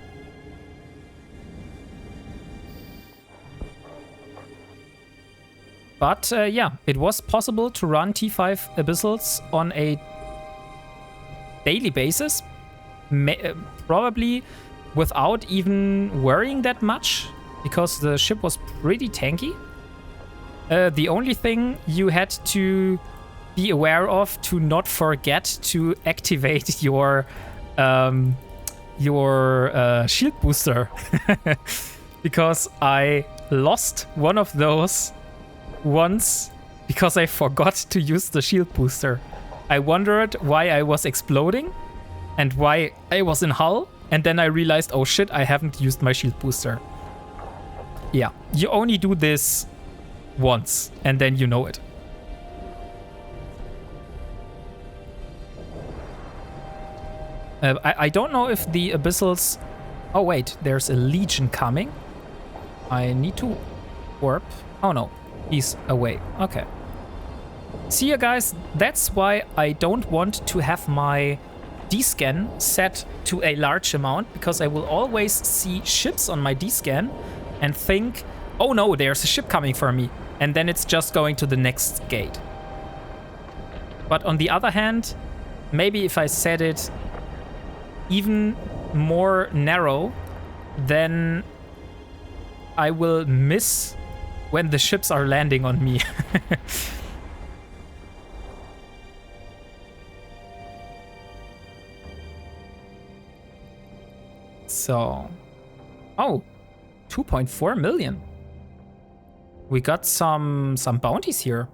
Speaker 1: But yeah, it was possible to run T5 abyssals on a daily basis. Probably without even worrying that much, because the ship was pretty tanky. The only thing you had to be aware of to not forget to activate your shield booster. Because I lost one of those once because I forgot to use the shield booster. I wondered why I was exploding and why I was in hull, and then I realized, oh shit, I haven't used my shield booster. Yeah, you only do this once and then you know it. I don't know if the abyssals... Oh wait, there's a legion coming. I need to warp. Oh no, he's away. Okay. See ya guys, that's why I don't want to have my D-scan set to a large amount, because I will always see ships on my D-scan and think, oh no, there's a ship coming for me. And then it's just going to the next gate. But on the other hand, maybe if I set it even more narrow, then I will miss when the ships are landing on me. So, oh, 2.4 million. We got some bounties here.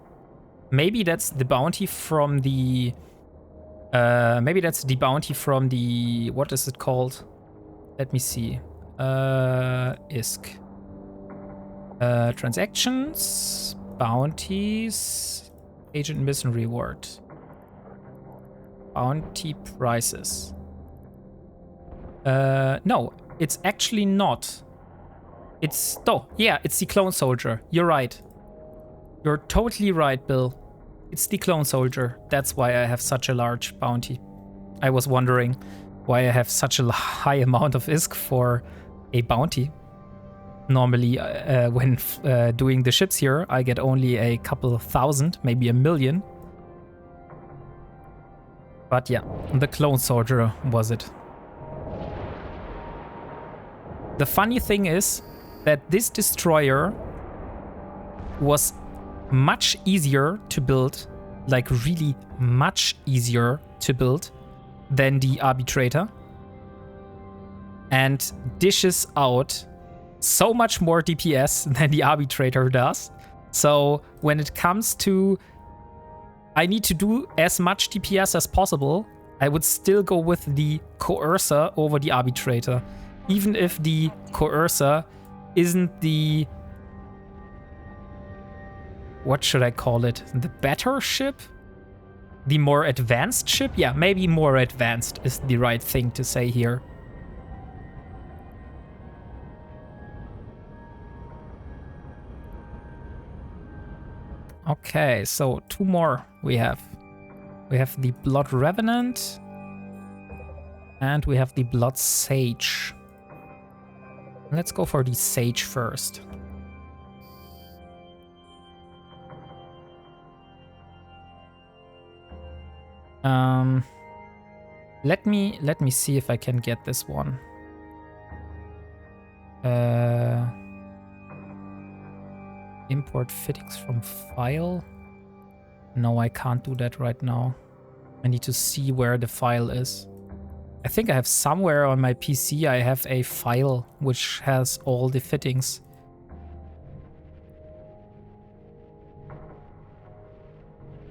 Speaker 1: Maybe that's the bounty from the what is it called? Let me see. ISK. Transactions, bounties, agent mission reward. Bounty prices. No, it's actually not. It's, oh, yeah, it's the clone soldier. You're right. You're totally right, Bill. It's the clone soldier. That's why I have such a large bounty. I was wondering why I have such a high amount of ISK for a bounty. Normally, when doing the ships here, I get only a couple of thousand, maybe a million. But yeah, the clone soldier was it. The funny thing is that this destroyer was much easier to build, like really much easier to build than the arbitrator, and dishes out so much more DPS than the arbitrator does. So when it comes to I need to do as much DPS as possible, I would still go with the coercer over the arbitrator, even if the coercer isn't the, what should I call it? The better ship? The more advanced ship? Yeah, maybe more advanced is the right thing to say here. Okay, so 2 more we have. We have the Blood Revenant and we have the Blood Sage. Let's go for the Sage first. Let me see if I can get this one. Import fittings from file. No, I can't do that right now. I need to see where the file is. I think I have somewhere on my PC, I have a file which has all the fittings.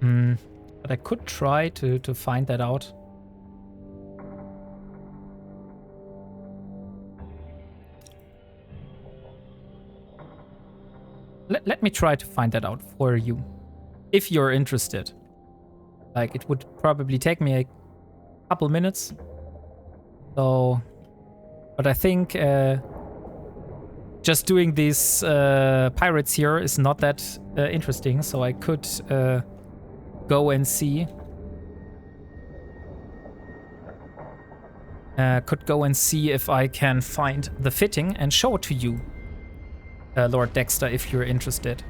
Speaker 1: But I could try to find that out. Let me try to find that out for you, if you're interested. Like, it would probably take me a couple minutes. So, but I think just doing these pirates here is not that interesting. So I could go and see. Could go and see if I can find the fitting and show it to you, Lord Dexter, if you're interested.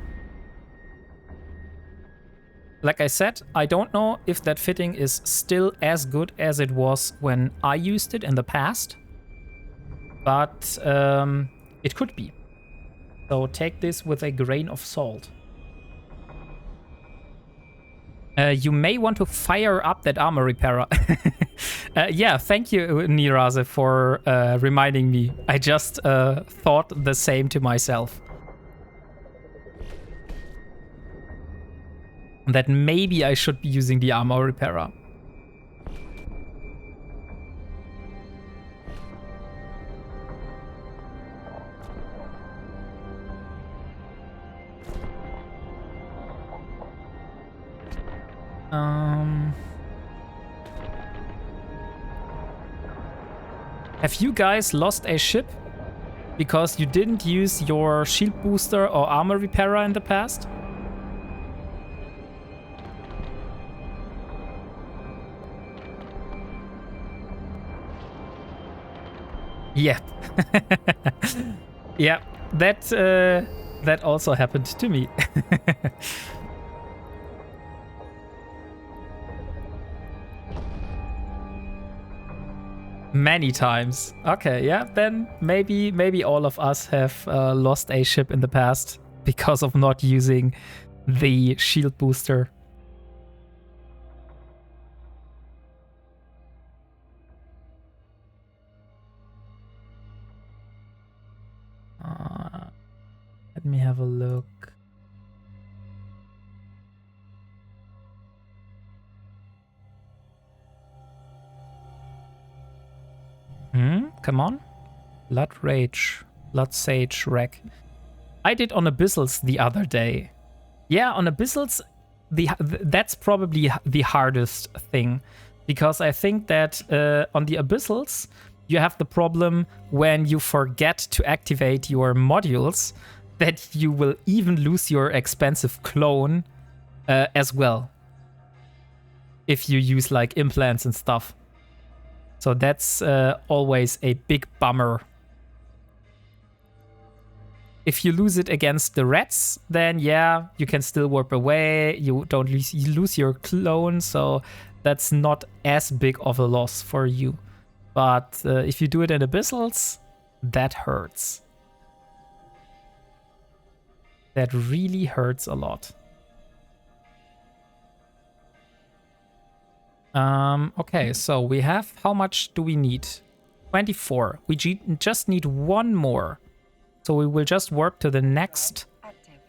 Speaker 1: Like I said, I don't know if that fitting is still as good as it was when I used it in the past, but it could be. So take this with a grain of salt. You may want to fire up that armor repairer. Yeah, thank you, Niraze, for reminding me. I just thought the same to myself. That maybe I should be using the armor repairer. Have you guys lost a ship because you didn't use your shield booster or armor repairer in the past? Yeah. Yeah, that also happened to me. Many times. Okay, yeah, then maybe all of us have lost a ship in the past because of not using the shield booster. Let me have a look. Come on. Blood Rage. Blood Sage Wreck. I did on Abyssals the other day. Yeah, on Abyssals, that's probably the hardest thing. Because I think that on the Abyssals, you have the problem when you forget to activate your modules that you will even lose your expensive clone as well. If you use like implants and stuff. So that's always a big bummer. If you lose it against the rats, then yeah, you can still warp away. You don't lose your clone, so that's not as big of a loss for you. But if you do it in Abyssals, that hurts. That really hurts a lot. Okay, so we have, how much do we need? 24. We just need one more. So we will just warp to the next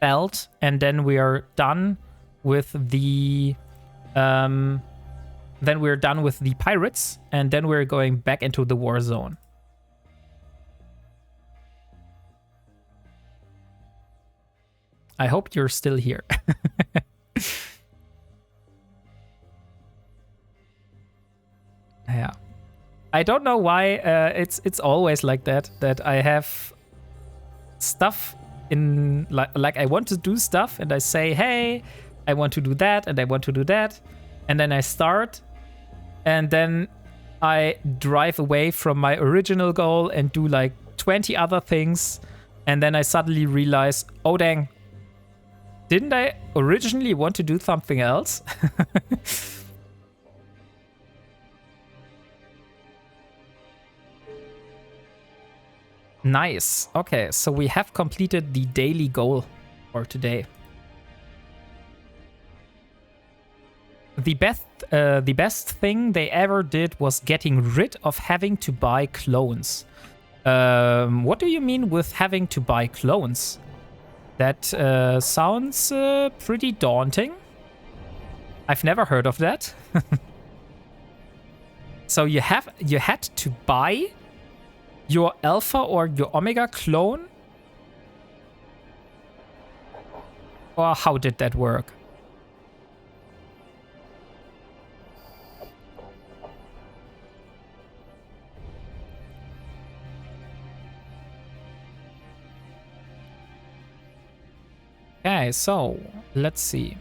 Speaker 1: belt, and then we are done with the pirates, and then we're going back into the war zone. I hope you're still here. Yeah. I don't know why it's always like that I have stuff in like I want to do stuff and I say, hey, I want to do that and I want to do that, and then I start and then I drive away from my original goal and do like 20 other things, and then I suddenly realize, oh dang, didn't I originally want to do something else? Nice. Okay, so we have completed the daily goal for today. the best thing they ever did was getting rid of having to buy clones. What do you mean with having to buy clones? That sounds pretty daunting. I've never heard of that. So you had to buy your alpha or your omega clone? Or how did that work? Okay, so let's see.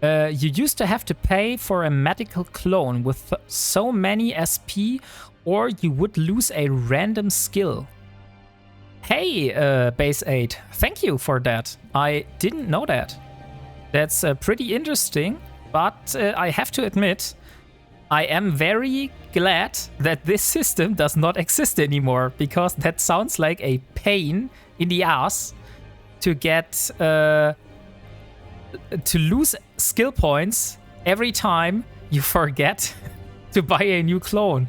Speaker 1: You used to have to pay for a medical clone with so many SP, or you would lose a random skill. Hey, Base 8, thank you for that. I didn't know that. That's pretty interesting, but I have to admit, I am very glad that this system does not exist anymore, because that sounds like a pain in the ass to get to lose skill points every time you forget to buy a new clone.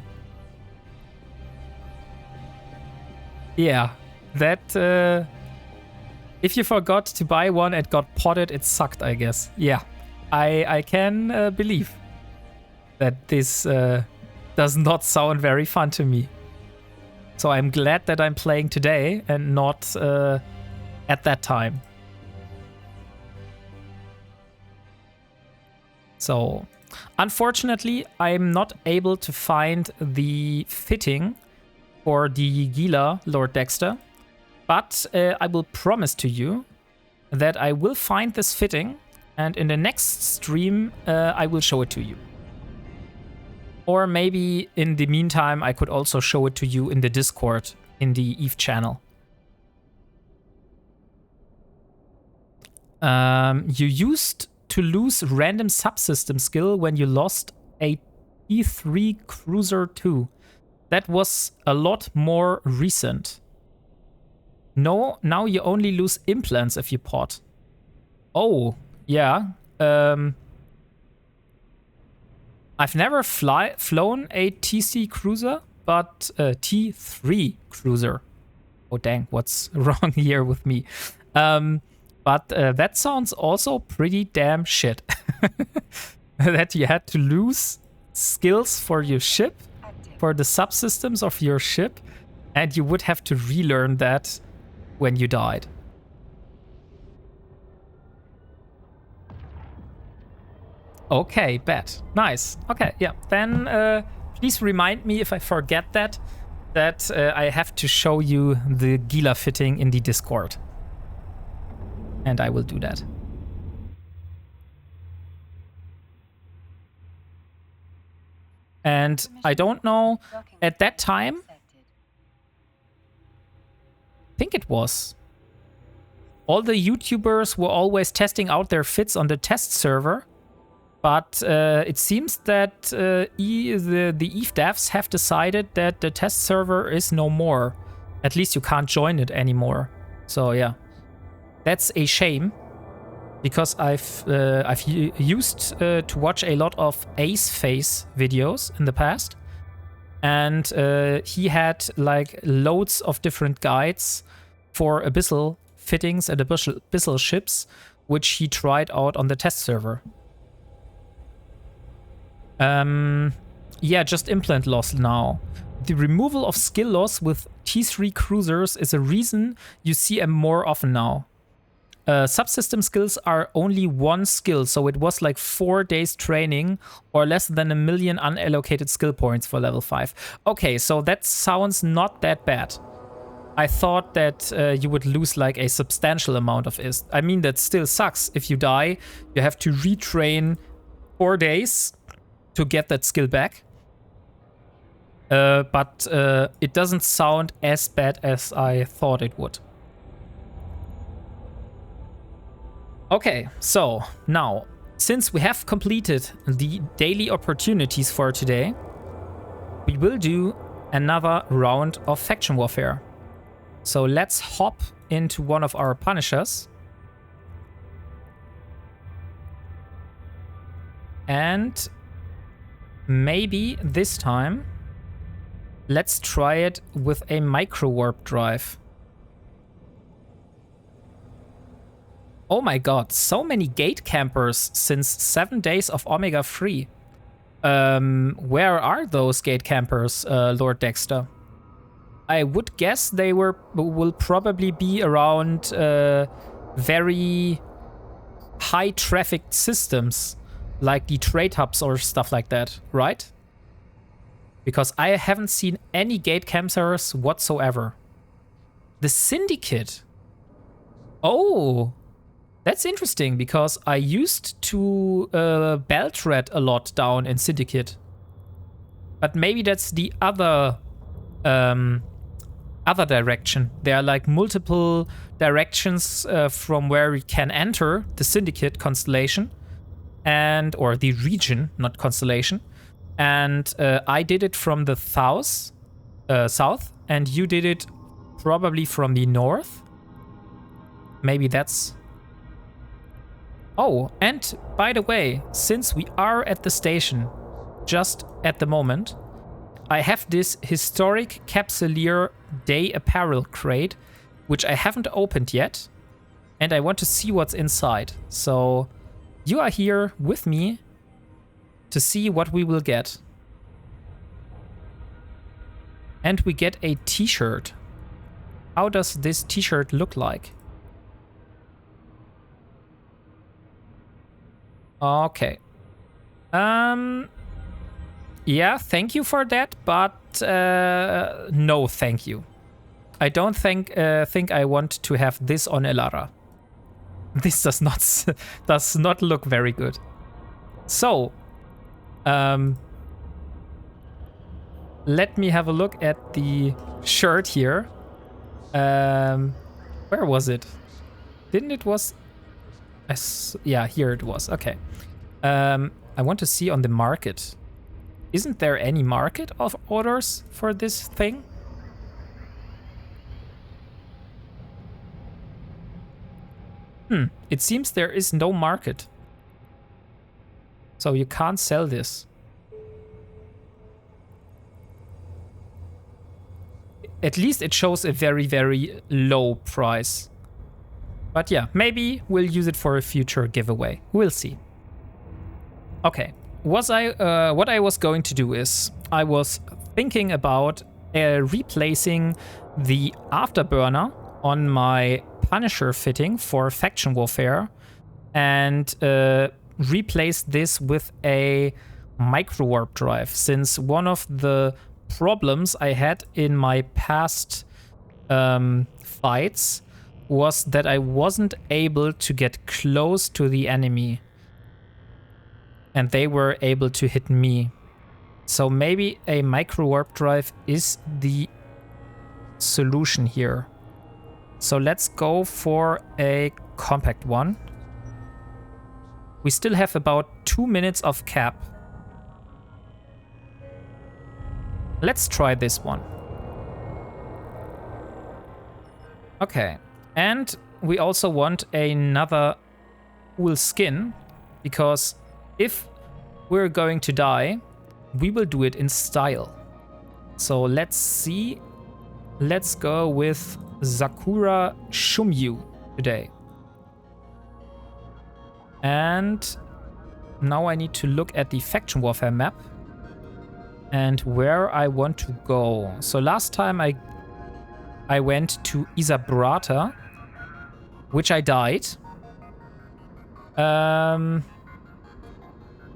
Speaker 1: Yeah, that if you forgot to buy one and got potted, it sucked, I guess. Yeah, I can believe that this does not sound very fun to me. So I'm glad that I'm playing today and not at that time. So, unfortunately, I'm not able to find the fitting for the Gila Lord Dexter, but I will promise to you that I will find this fitting, and in the next stream I will show it to you. Or maybe in the meantime I could also show it to you in the Discord, in the EVE channel. You used to lose random subsystem skill when you lost a T3 Cruiser 2. That was a lot more recent. No, now you only lose implants if you pot. Oh, yeah. I've never flown a TC Cruiser, but a T3 Cruiser. Oh dang, what's wrong here with me? But that sounds also pretty damn shit. That you had to lose skills for your ship, for the subsystems of your ship, and you would have to relearn that when you died. Okay, bet. Nice. Okay, yeah. Then please remind me if I forget that I have to show you the Gila fitting in the Discord. And I will do that. And I don't know, at that time, I think it was, all the YouTubers were always testing out their fits on the test server. But it seems that the EVE devs have decided that the test server is no more. At least you can't join it anymore. So yeah. That's a shame, because I've used to watch a lot of Ace Face videos in the past, and he had like loads of different guides for Abyssal fittings and Abyssal ships, which he tried out on the test server. Yeah, just implant loss now. The removal of skill loss with T3 cruisers is a reason you see them more often now. Subsystem skills are only one skill, so it was like 4 days training or less than 1 million unallocated skill points for level 5. Okay, so that sounds not that bad. I thought that you would lose like a substantial amount of it. I mean, that still sucks. If you die, you have to retrain 4 days to get that skill back. But it doesn't sound as bad as I thought it would. Okay, so now, since we have completed the daily opportunities for today, we will do another round of faction warfare. So let's hop into one of our punishers. And maybe this time, let's try it with a micro warp drive. Oh my god, so many gate campers since 7 days of Omega 3. Where are those gate campers, Lord Dexter? I would guess they will probably be around very high trafficked systems, like the trade hubs or stuff like that, right? Because I haven't seen any gate campers whatsoever. The Syndicate. Oh, that's interesting, because I used to belt red a lot down in Syndicate. But maybe that's the other direction. There are like multiple directions from where we can enter the Syndicate constellation, or the region, not constellation. And I did it from the south, and you did it probably from the north. Maybe that's... Oh, and by the way, since we are at the station, just at the moment, I have this historic Capsuleer Day apparel crate, which I haven't opened yet, and I want to see what's inside. So you are here with me to see what we will get. And we get a t-shirt. How does this t-shirt look like? Okay. Yeah, thank you for that, but no thank you. I don't think I want to have this on Elara. This does not look very good. So, let me have a look at the shirt here. Where was it? Didn't it was... yeah, here it was. Okay. I want to see on the market. Isn't there any market of orders for this thing? It seems there is no market. So you can't sell this. At least it shows a very, very low price. But yeah, maybe we'll use it for a future giveaway. We'll see. Okay. What I was going to do is I was thinking about replacing the afterburner on my Punisher fitting for faction warfare and replace this with a micro warp drive, since one of the problems I had in my past fights was that I wasn't able to get close to the enemy and they were able to hit me. So maybe a micro warp drive is the solution here. So let's go for a compact one. We still have about 2 minutes of cap. Let's try this one. Okay, and we also want another cool skin, because if we're going to die, we will do it in style. So let's see. Let's go with Sakura Shumyu today. And now I need to look at the faction warfare map and where I want to go. So last time I went to Isabrata, which I died.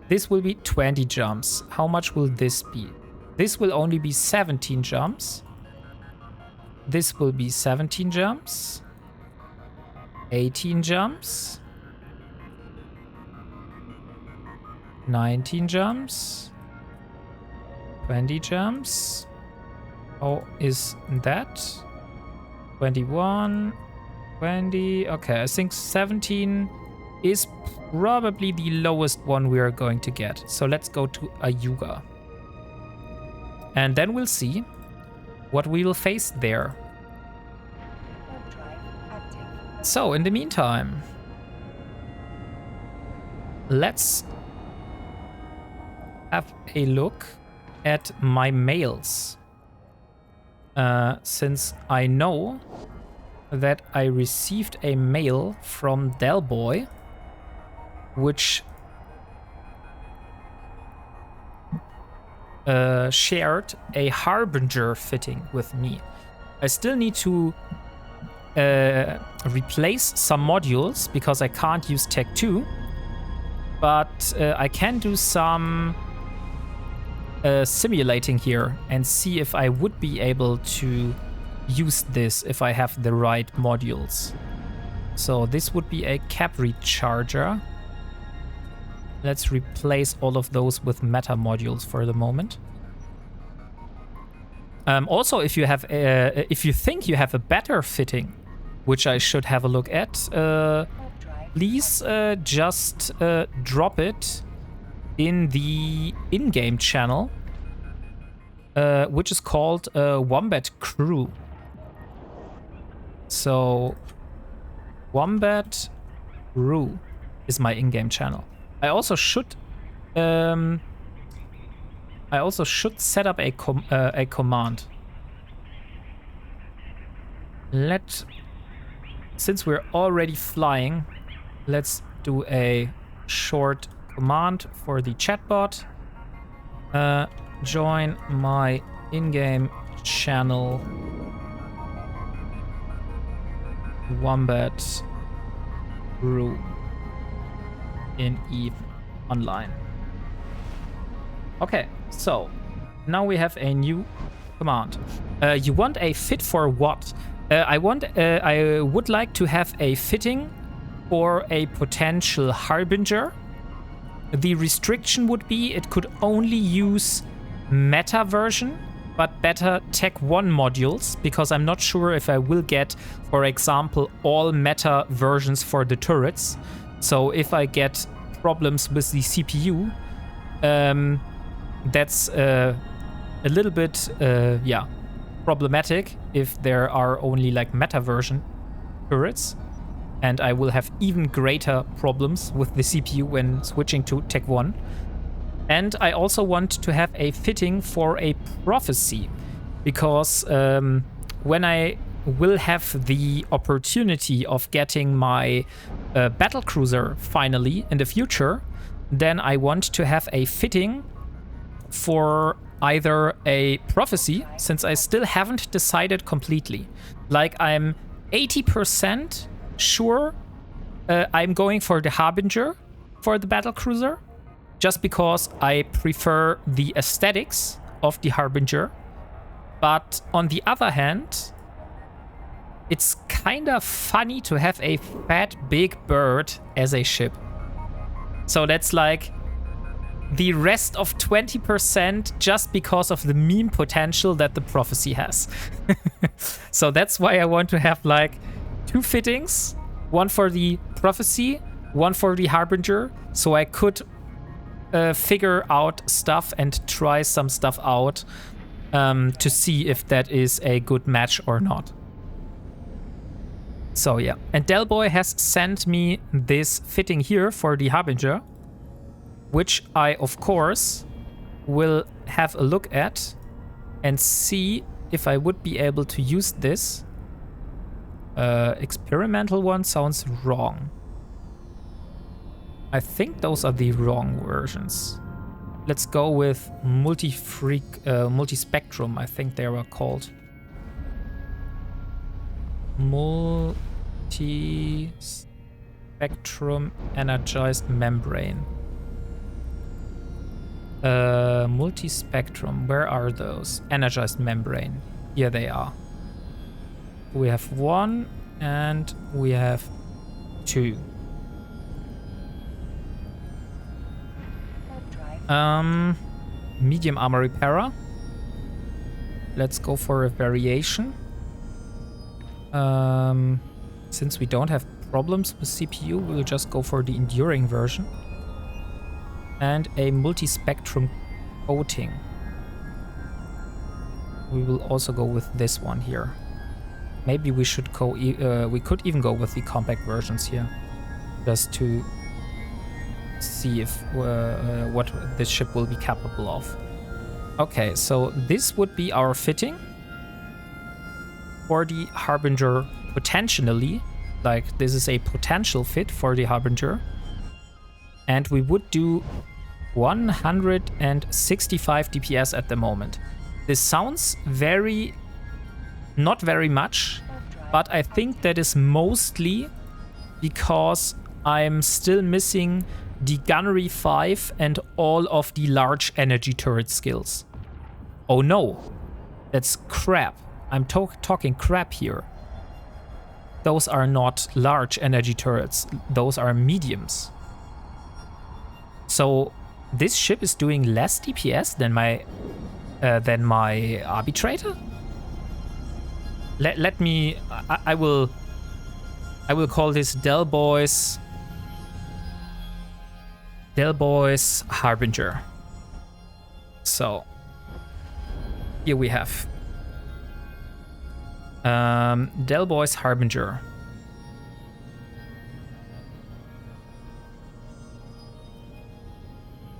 Speaker 1: This will be 20 jumps. How much will this be? This will only be 17 jumps. This will be 17 jumps. 18 jumps. 19 jumps. 20 jumps. Oh, is that? 21. 20. Okay, I think 17 is probably the lowest one we are going to get. So let's go to Ayuga. And then we'll see what we will face there. So in the meantime, let's have a look at my mails. Since I know that I received a mail from Delboy, which shared a Harbinger fitting with me. I still need to replace some modules because I can't use Tech 2, but I can do some simulating here and see if I would be able to use this if I have the right modules. So this would be a cap recharger. Let's replace all of those with meta modules for the moment. Also, if you have, if you think you have a better fitting, which I should have a look at, please just drop it in the in-game channel, which is called Wombat Crew. So, Wombat Crew is my in-game channel. I also should set up a command. Since we're already flying, let's do a short command for the chatbot. Join my in-game channel, Wombat Crew in EVE Online. Okay, so now we have a new command. You want a fit for what? I would like to have a fitting for a potential Harbinger. The restriction would be it could only use meta version, but better Tech 1 modules, because I'm not sure if I will get, for example, all meta versions for the turrets. So if I get problems with the CPU, that's a little bit, problematic if there are only like meta version turrets. And I will have even greater problems with the CPU when switching to Tech 1. And I also want to have a fitting for a prophecy, because when I will have the opportunity of getting my battlecruiser finally in the future, then I want to have a fitting for either a prophecy, since I still haven't decided completely. Like, I'm 80% sure I'm going for the Harbinger for the battlecruiser, just because I prefer the aesthetics of the Harbinger. But on the other hand, it's kind of funny to have a fat big bird as a ship. So that's like the rest of 20% just because of the meme potential that the prophecy has. So that's why I want to have like 2 fittings, one for the prophecy, one for the Harbinger, so I could figure out stuff and try some stuff out to see if that is a good match or not. So yeah, and Delboy has sent me this fitting here for the Harbinger, which I, of course, will have a look at and see if I would be able to use this. Experimental one sounds wrong. I think those are the wrong versions. Let's go with multi-spectrum, I think they were called. Multi-spectrum energized membrane. Multi-spectrum, where are those? Energized membrane. Here they are. We have 1 and we have 2. Medium armor repairer. Let's go for a variation. Since we don't have problems with CPU, we'll just go for the enduring version. And a multi-spectrum coating. We will also go with this one here. Maybe we should we could even go with the compact versions here, just to see if what this ship will be capable of. Okay, so this would be our fitting for the Harbinger potentially. Like, this is a potential fit for the Harbinger. And we would do 165 DPS at the moment. This sounds not very much, but I think that is mostly because I'm still missing the Gunnery 5 and all of the large energy turret skills. Oh no, that's crap. I'm talking crap here. Those are not large energy turrets, those are mediums. So this ship is doing less DPS than my arbitrator? Let me I will call this Del Boy's Harbinger. So here we have Del Boy's Harbinger.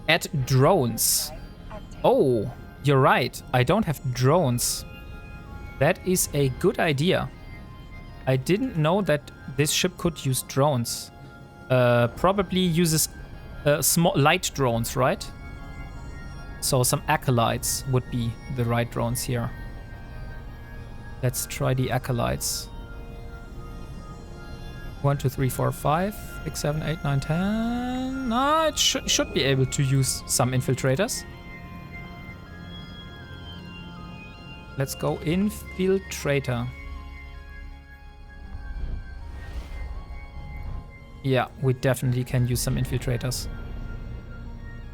Speaker 1: Add drones. Oh, you're right. I don't have drones. That is a good idea. I didn't know that this ship could use drones. Probably uses small light drones, right? So some acolytes would be the right drones here. Let's try the acolytes. 1, 2, 3, 4, 5, 6, 7, 8, 9, 10. No, it should be able to use some infiltrators. Let's go infiltrator. Yeah, we definitely can use some infiltrators.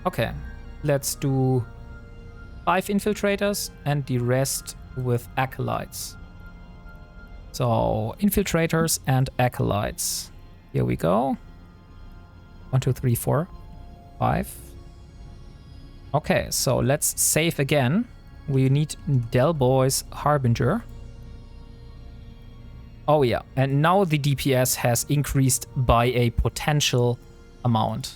Speaker 1: Okay, let's do 5 infiltrators and the rest with acolytes. So infiltrators and acolytes. Here we go. 1, 2, 3, 4, 5. Okay, so let's save again. We need Del Boy's Harbinger. Oh yeah, and now the DPS has increased by a potential amount.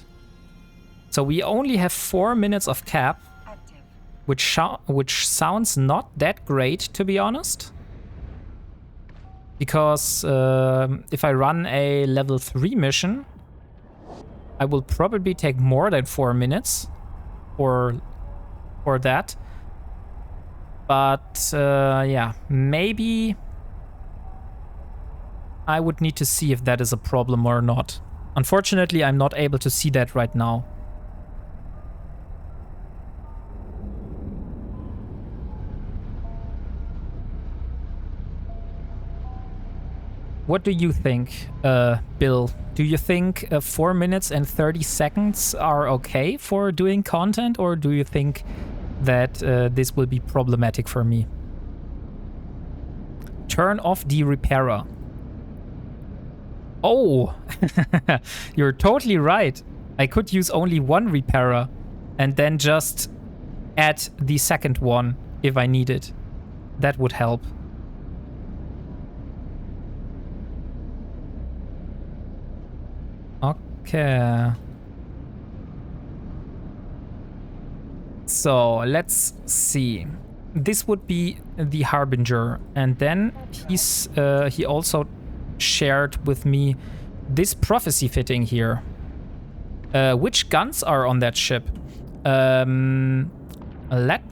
Speaker 1: So we only have 4 minutes of cap, which sounds not that great, to be honest. Because if I run a level 3 mission, I will probably take more than 4 minutes for that. But yeah, maybe I would need to see if that is a problem or not. Unfortunately, I'm not able to see that right now. What do you think, Bill? Do you think 4 minutes and 30 seconds are okay for doing content, or do you think that this will be problematic for me? Turn off the repairer. Oh, you're totally right. I could use only one repairer and then just add the second one if I need it. That would help. Okay. So let's see. This would be the Harbinger, and then he also shared with me this prophecy fitting here. Which guns are on that ship? Let me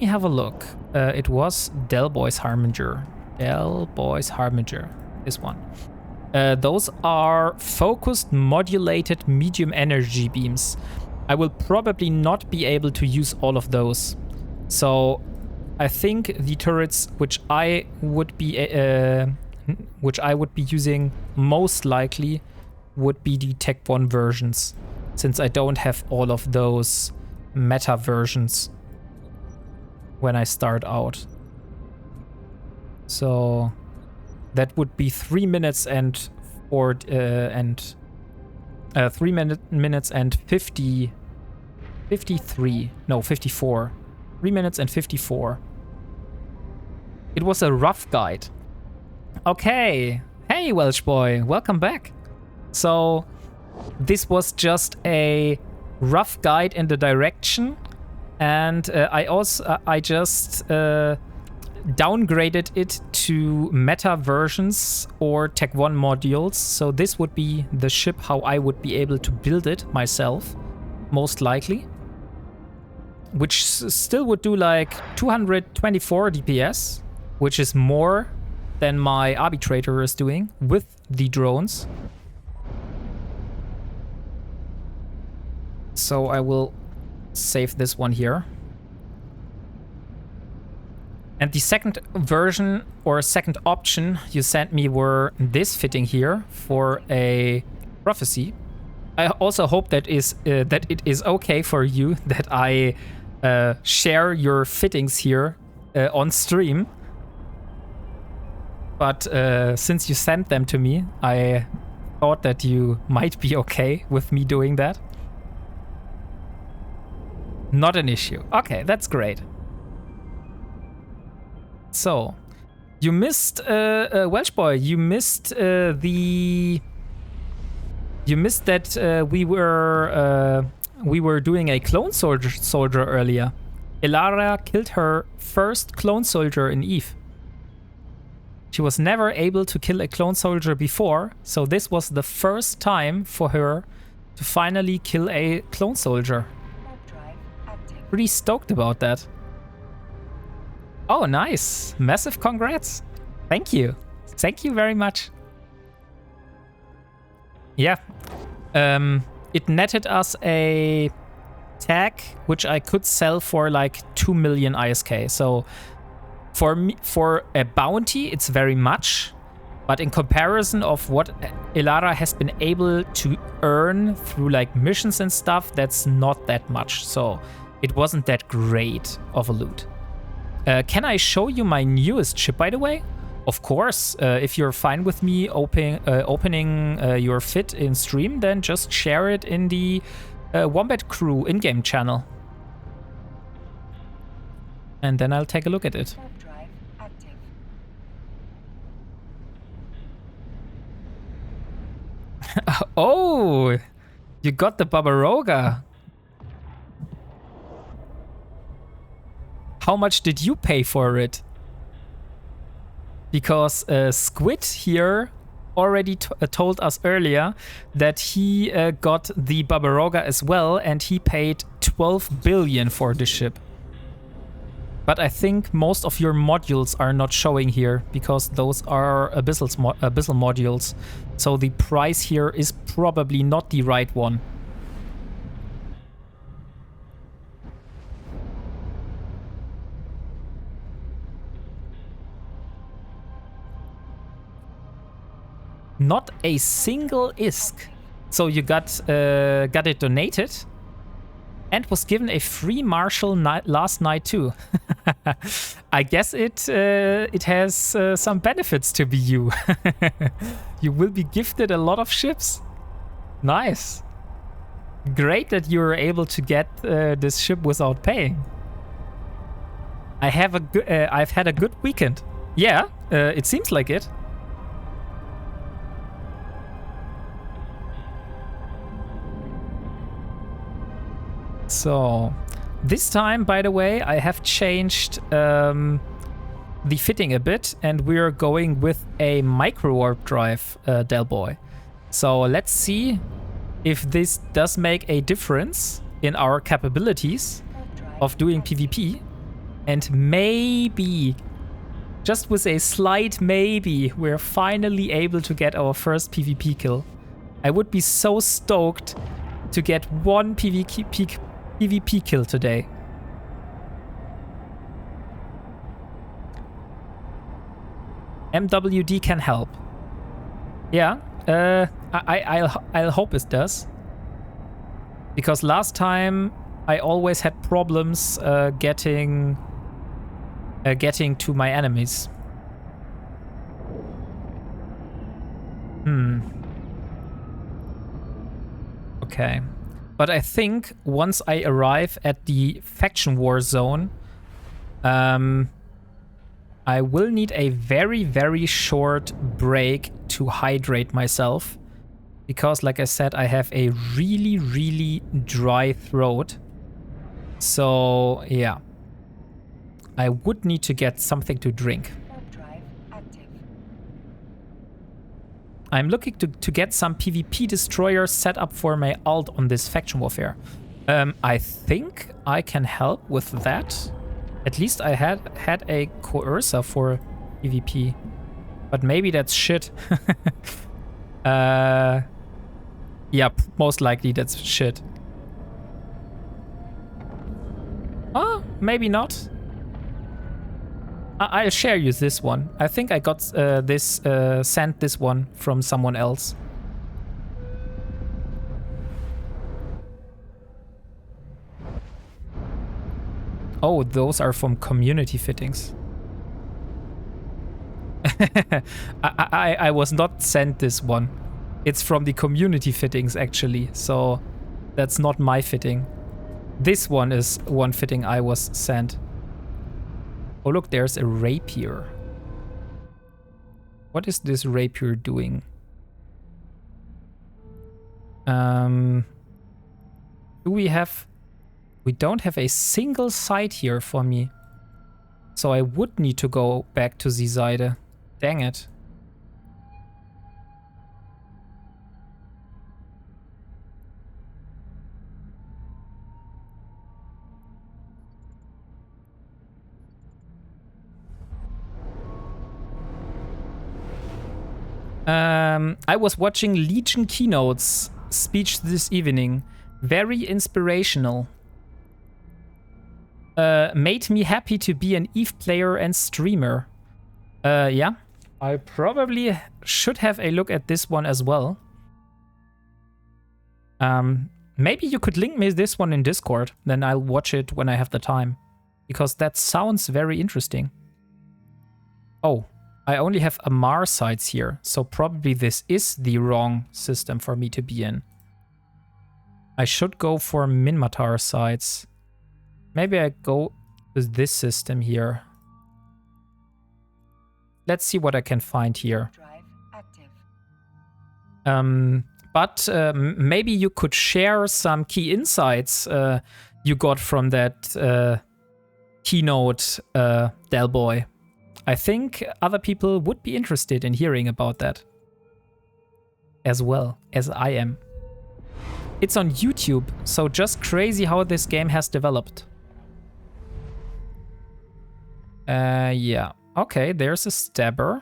Speaker 1: have a look. It was Del Boy's Harbinger. Del Boy's Harbinger. This one. Those are focused modulated medium energy beams. I will probably not be able to use all of those. So I think the turrets which I would be using most likely would be the Tech 1 versions, since I don't have all of those meta versions when I start out. So that would be 3 minutes and 3 minutes and 54. 3 minutes and 54. It was a rough guide. Okay. Hey, Welsh boy, welcome back. So this was just a rough guide in the direction, and I just downgraded it to meta versions or Tech 1 modules. So this would be the ship how I would be able to build it myself, most likely. Which still would do like 224 DPS, which is more than my arbitrator is doing with the drones. So I will save this one here. And the second version or second option you sent me were this fitting here for a prophecy. I also hope that it is okay for you that I share your fittings here on stream. But since you sent them to me, I thought that you might be okay with me doing that. Not an issue. Okay, that's great. So, you missed, Welsh boy, you missed that we were doing a clone soldier earlier. Ilara killed her first clone soldier in EVE. She was never able to kill a clone soldier before, so this was the first time for her to finally kill a clone soldier. Pretty stoked about that. Oh, nice. Massive congrats. Thank you. Thank you very much. Yeah. It netted us a tag, which I could sell for like 2 million ISK. So for me, for a bounty, it's very much. But in comparison of what Ilara has been able to earn through like missions and stuff, that's not that much. So it wasn't that great of a loot. Can I show you my newest ship, by the way? Of course. If you're fine with me opening your fit in stream, then just share it in the Wombat Crew in-game channel. And then I'll take a look at it. Oh, you got the Barbaroga. How much did you pay for it? Because Squid here already told us earlier that he got the Barbaroga as well, and he paid 12 billion for the ship. But I think most of your modules are not showing here because those are abyssal modules. So the price here is probably not the right one. Not a single ISK. So you got it donated and was given a free marshal last night too. I guess it has some benefits to be you. You will be gifted a lot of ships. Nice. Great that you were able to get this ship without paying. I've had a good weekend. Yeah, it seems like it. So, this time, by the way, I have changed the fitting a bit, and we're going with a micro warp drive, Del Boy. So let's see if this does make a difference in our capabilities of doing PvP. And maybe, just with a slight maybe, we're finally able to get our first PvP kill. I would be so stoked to get one PvP kill today. MWD can help. Yeah, I'll hope it does. Because last time I always had problems getting to my enemies. Okay. But I think once I arrive at the faction war zone, I will need a very, very short break to hydrate myself because like I said, I have a really, really dry throat. So yeah, I would need to get something to drink.
Speaker 2: Warp drive active.
Speaker 1: I'm looking to get some PvP destroyers set up for my alt on this faction warfare. I think I can help with that. At least I had a coercer for PvP. But maybe that's shit. Yeah, most likely that's shit. Oh, maybe not. I'll share you this one. I think I got sent this one from someone else. Oh, those are from community fittings. I was not sent this one. It's from the community fittings actually, so that's not my fitting. This one is one fitting I was sent. Oh look, there's a rapier. What is this rapier doing? Do we have... We don't have a single site here for me. So I would need to go back to the Seite. Dang it. I was watching Legion Keynote's speech this evening. Very inspirational. Made me happy to be an EVE player and streamer. Yeah. I probably should have a look at this one as well. Maybe you could link me this one in Discord, then I'll watch it when I have the time. Because that sounds very interesting. Oh, I only have Amar sites here, so probably this is the wrong system for me to be in. I should go for Minmatar sites. Maybe I go with this system here. Let's see what I can find here.
Speaker 2: Drive active.
Speaker 1: But maybe you could share some key insights you got from that keynote, Delboy. I think other people would be interested in hearing about that. As well as I am. It's on YouTube, so just crazy how this game has developed. Yeah. Okay, there's a stabber.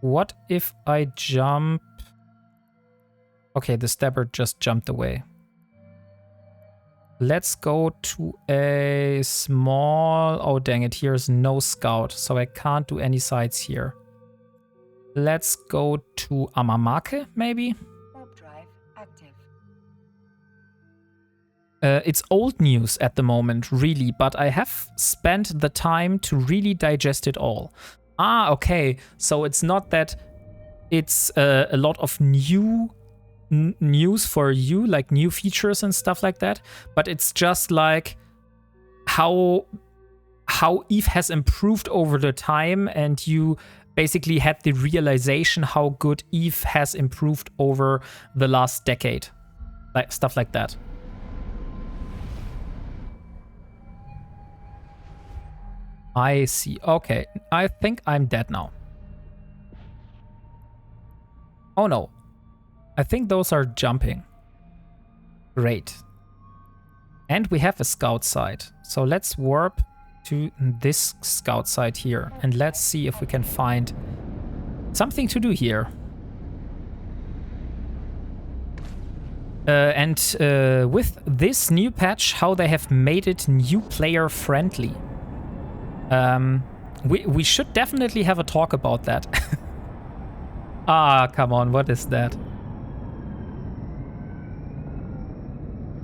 Speaker 1: What if I jump... Okay, the stabber just jumped away. Let's go to a small... Oh, dang it, here's no scout, so I can't do any sides here. Let's go to Amamake, maybe?
Speaker 2: Warp drive active.
Speaker 1: It's old news at the moment, really, but I have spent the time to really digest it all. Ah, okay, so it's not that it's a lot of new news for you, like new features and stuff like that, but it's just like how EVE has improved over the time, and you basically had the realization how good EVE has improved over the last decade, like stuff like that. I see. Okay, I think I'm dead now. Oh no. I think those are jumping. Great. And we have a scout site. So let's warp to this scout site here. And let's see if we can find something to do here. With this new patch, how they have made it new player friendly. We should definitely have a talk about that. Ah, come on, what is that?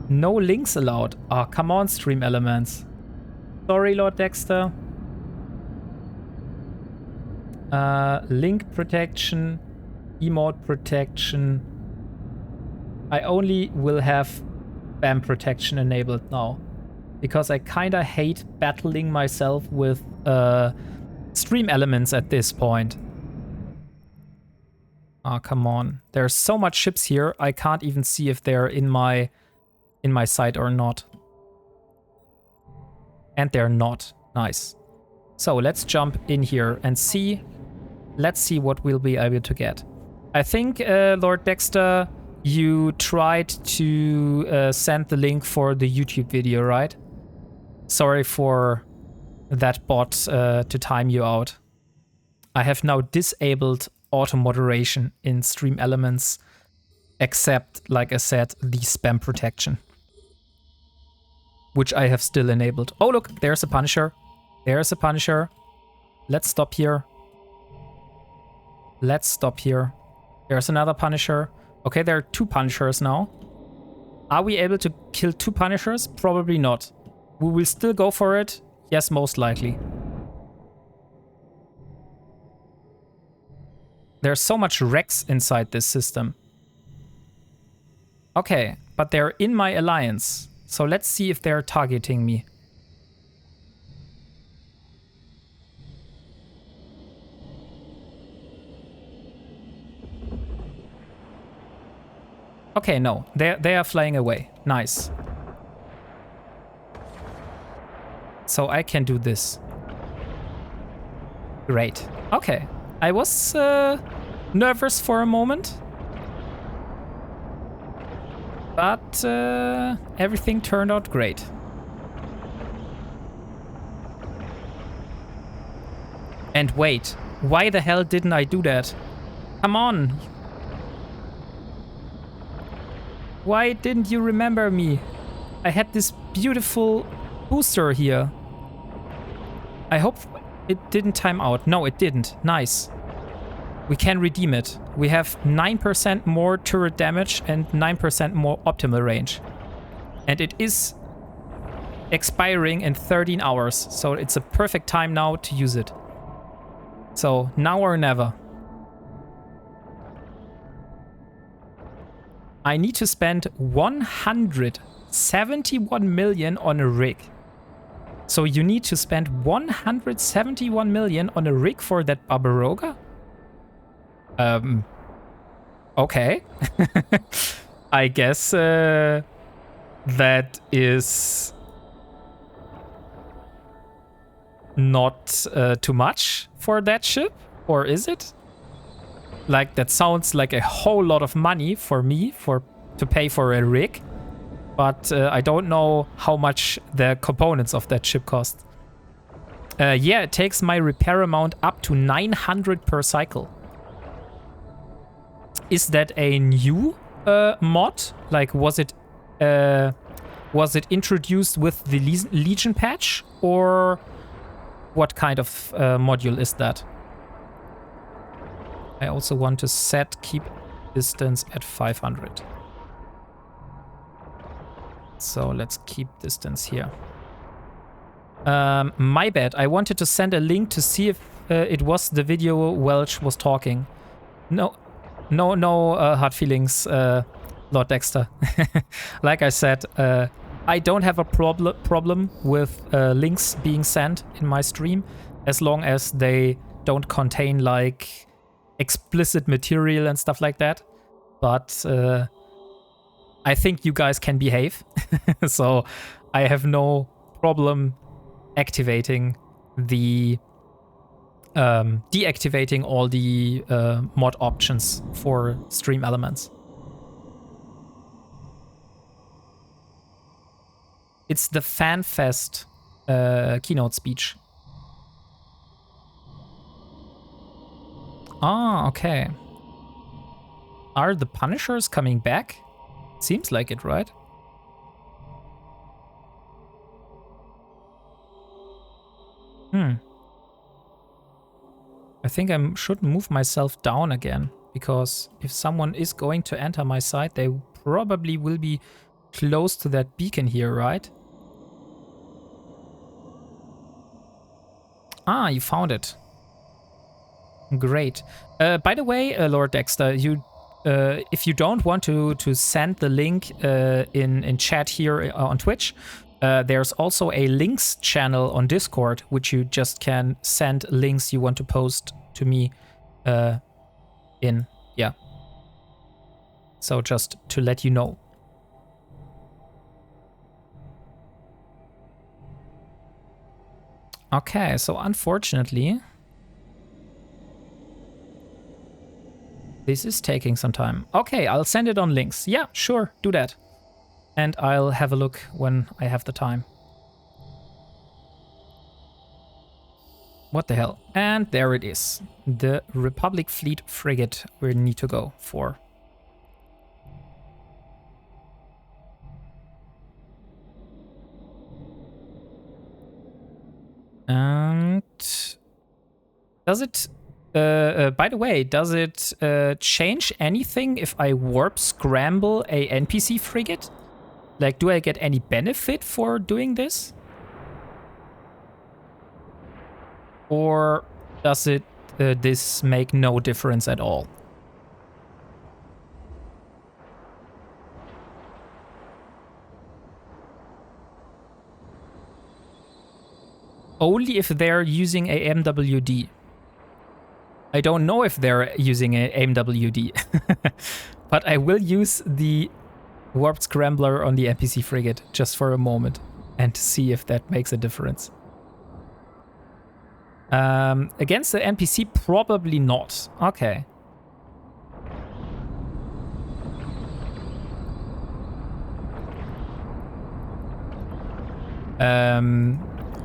Speaker 1: No links allowed. Ah, come on, Stream Elements. Sorry, Lord Dexter. Link protection, emote protection. I only will have spam protection enabled now, because I kinda hate battling myself with Stream Elements at this point. Oh, come on. There's so much ships here, I can't even see if they're in my sight or not. And they're not. Nice. So let's jump in here and see. Let's see what we'll be able to get. I think, Lord Dexter, you tried to send the link for the YouTube video, right? Sorry for that bot to time you out. I have now disabled auto moderation in Stream Elements, except, like I said, the spam protection, which I have still enabled. Oh, look, there's a Punisher. There's a Punisher. Let's stop here. Let's stop here. There's another Punisher. Okay, there are 2 Punishers now. Are we able to kill 2 Punishers? Probably not. We will still go for it. Yes, most likely. There's so much Rex inside this system. Okay, but they're in my alliance. So let's see if they're targeting me. Okay, no, they are flying away. Nice. So I can do this. Great. Okay. I was nervous for a moment. But everything turned out great. And wait, why the hell didn't I do that? Come on. Why didn't you remember me? I had this beautiful booster here. I hope it didn't time out. No, it didn't. Nice. We can redeem it. We have 9% more turret damage and 9% more optimal range. And it is expiring in 13 hours. So it's a perfect time now to use it. So now or never. I need to spend 171 million on a rig. So you need to spend 171 million on a rig for that Barbaroga? Okay. I guess that is not too much for that ship, or is it? Like, that sounds like a whole lot of money for me to pay for a rig, but I don't know how much the components of that ship cost. Yeah, it takes my repair amount up to 900 per cycle. Is that a new mod? Like, was it introduced with the Legion patch, or what kind of module is that? I also want to set keep distance at 500. So let's keep distance here. My bad. I wanted to send a link to see if it was the video Welch was talking. No, hard feelings, Lord Dexter. Like I said, I don't have a problem with links being sent in my stream, as long as they don't contain, like, explicit material and stuff like that. But I think you guys can behave. So I have no problem activating the deactivating all the mod options for stream elements. It's the FanFest keynote speech. Ah, okay. Are the Punishers coming back? Seems like it, right? I think I should move myself down again, because if someone is going to enter my site, they probably will be close to that beacon here, right? Ah, you found it. Great. By the way, Lord Dexter, you, if you don't want to send the link in chat here on Twitch, there's also a links channel on Discord, which you just can send links you want to post to me in. Yeah. So just to let you know. Okay, so unfortunately, this is taking some time. Okay, I'll send it on links. Yeah, sure, do that. And I'll have a look when I have the time. What the hell? And there it is. The Republic Fleet frigate we need to go for. And does it, by the way, does it change anything if I warp scramble a NPC frigate? Like, do I get any benefit for doing this? Or does it this make no difference at all? Only if they're using a MWD. I don't know if they're using a MWD, but I will use the warp scrambler on the NPC frigate just for a moment and see if that makes a difference. Against the NPC, probably not. Okay.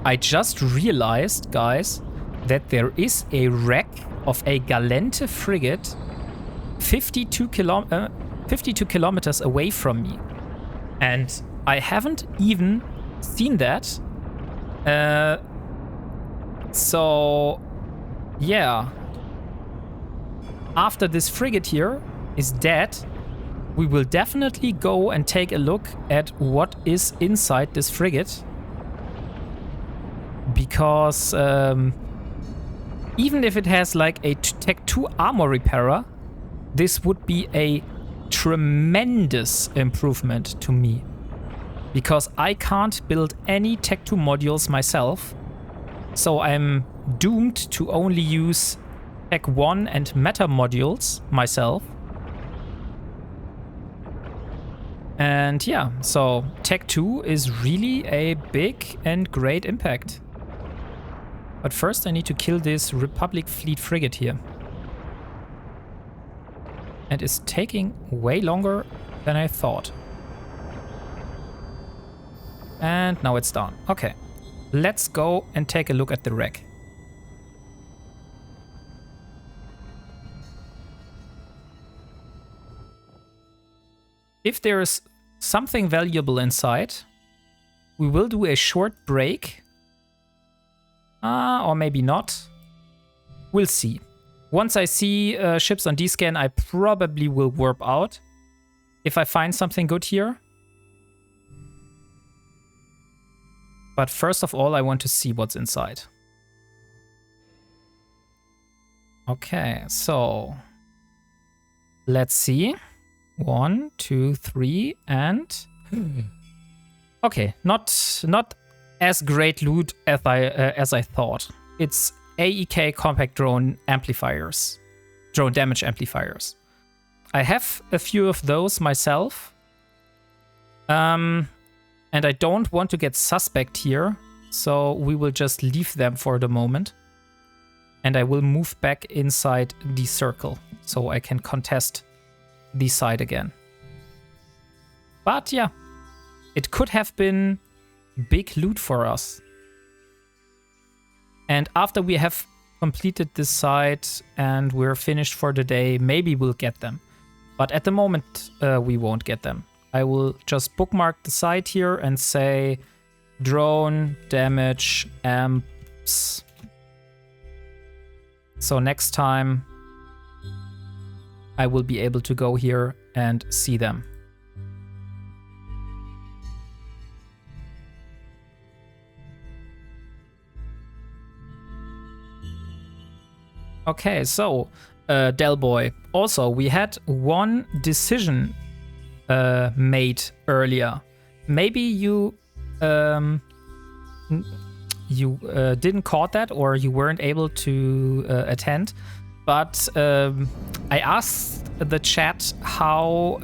Speaker 1: I just realized, guys, that there is a wreck of a Galente frigate 52 kilometers away from me. And I haven't even seen that. So, yeah. After this frigate here is dead, we will definitely go and take a look at what is inside this frigate. Because even if it has like a Tech 2 armor repairer, this would be a tremendous improvement to me. Because I can't build any Tech 2 modules myself. So I'm doomed to only use Tech 1 and Meta modules myself. And yeah, so Tech 2 is really a big and great impact. But first I need to kill this Republic Fleet frigate here. And it's taking way longer than I thought. And now it's done. Okay. Let's go and take a look at the wreck. If there is something valuable inside, we will do a short break. Or maybe not. We'll see. Once I see ships on D-scan, I probably will warp out. If I find something good here. But first of all, I want to see what's inside. Okay, so let's see. 1, 2, 3, and okay, not as great loot as I thought. It's AEK compact drone amplifiers, drone damage amplifiers. I have a few of those myself. And I don't want to get suspect here, so we will just leave them for the moment. And I will move back inside the circle, so I can contest the side again. But yeah, it could have been big loot for us. And after we have completed this side and we're finished for the day, maybe we'll get them. But at the moment, we won't get them. I will just bookmark the site here and say drone damage amps. So next time I will be able to go here and see them. Okay, so Del Boy. Also, we had one decision made earlier. Maybe you didn't caught that, or you weren't able to attend. But I asked the chat how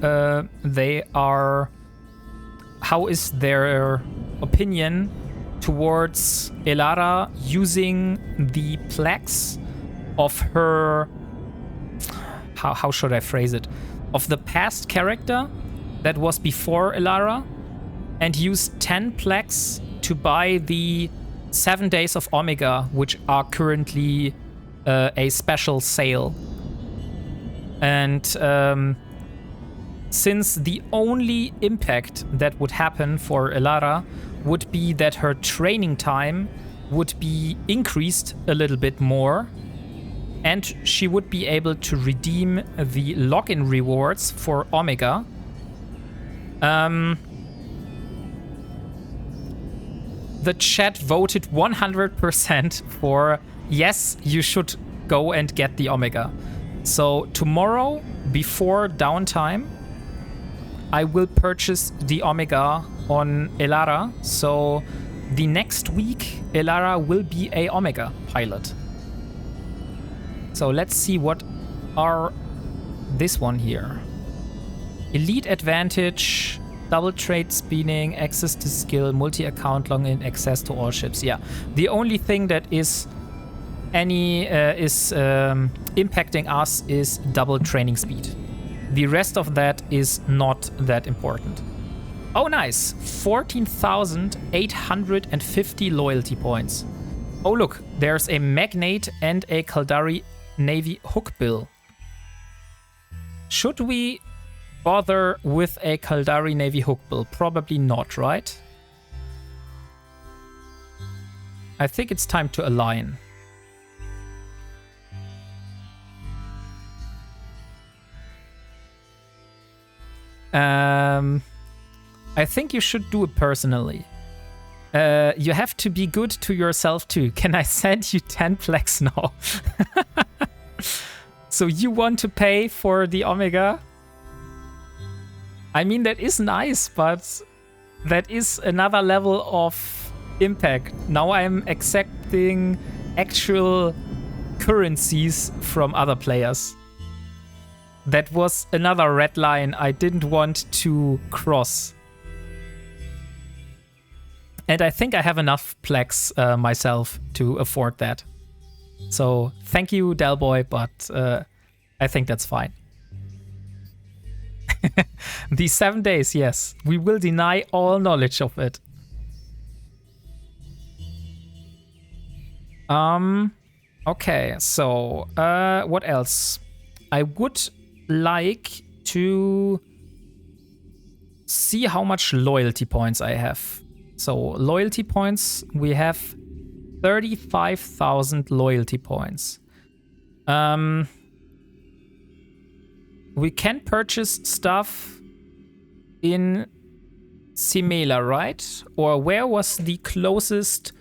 Speaker 1: how is their opinion towards Elara using the plaques of her, how should I phrase it, of the past character that was before Elara, and use 10 plaques to buy the 7 days of Omega, which are currently a special sale. And since the only impact that would happen for Elara would be that her training time would be increased a little bit more, and she would be able to redeem the login rewards for Omega. The chat voted 100% for yes, you should go and get the Omega. So tomorrow, before downtime, I will purchase the Omega on Elara. So the next week, Elara will be a Omega pilot. So let's see what are this one here. Elite advantage, double trade speeding, access to skill, multi-account login, access to all ships. Yeah, the only thing that is impacting us is double training speed. The rest of that is not that important. Oh, nice. 14,850 loyalty points. Oh, look, there's a Magnate and a Caldari Navy hook bill. Should we bother with a Caldari Navy hook bill? Probably not, right? I think it's time to align. I think you should do it personally. You have to be good to yourself too. Can I send you 10 plaques now? So you want to pay for the Omega? I mean, that is nice, but that is another level of impact. Now I'm accepting actual currencies from other players. That was another red line I didn't want to cross. And I think I have enough plaques myself to afford that. So thank you, Delboy, but I think that's fine. The 7 days, yes. We will deny all knowledge of it. Okay, so what else? I would like to see how much loyalty points I have. So loyalty points, we have 35,000 loyalty points. We can purchase stuff in Simela, right? Or where was the closest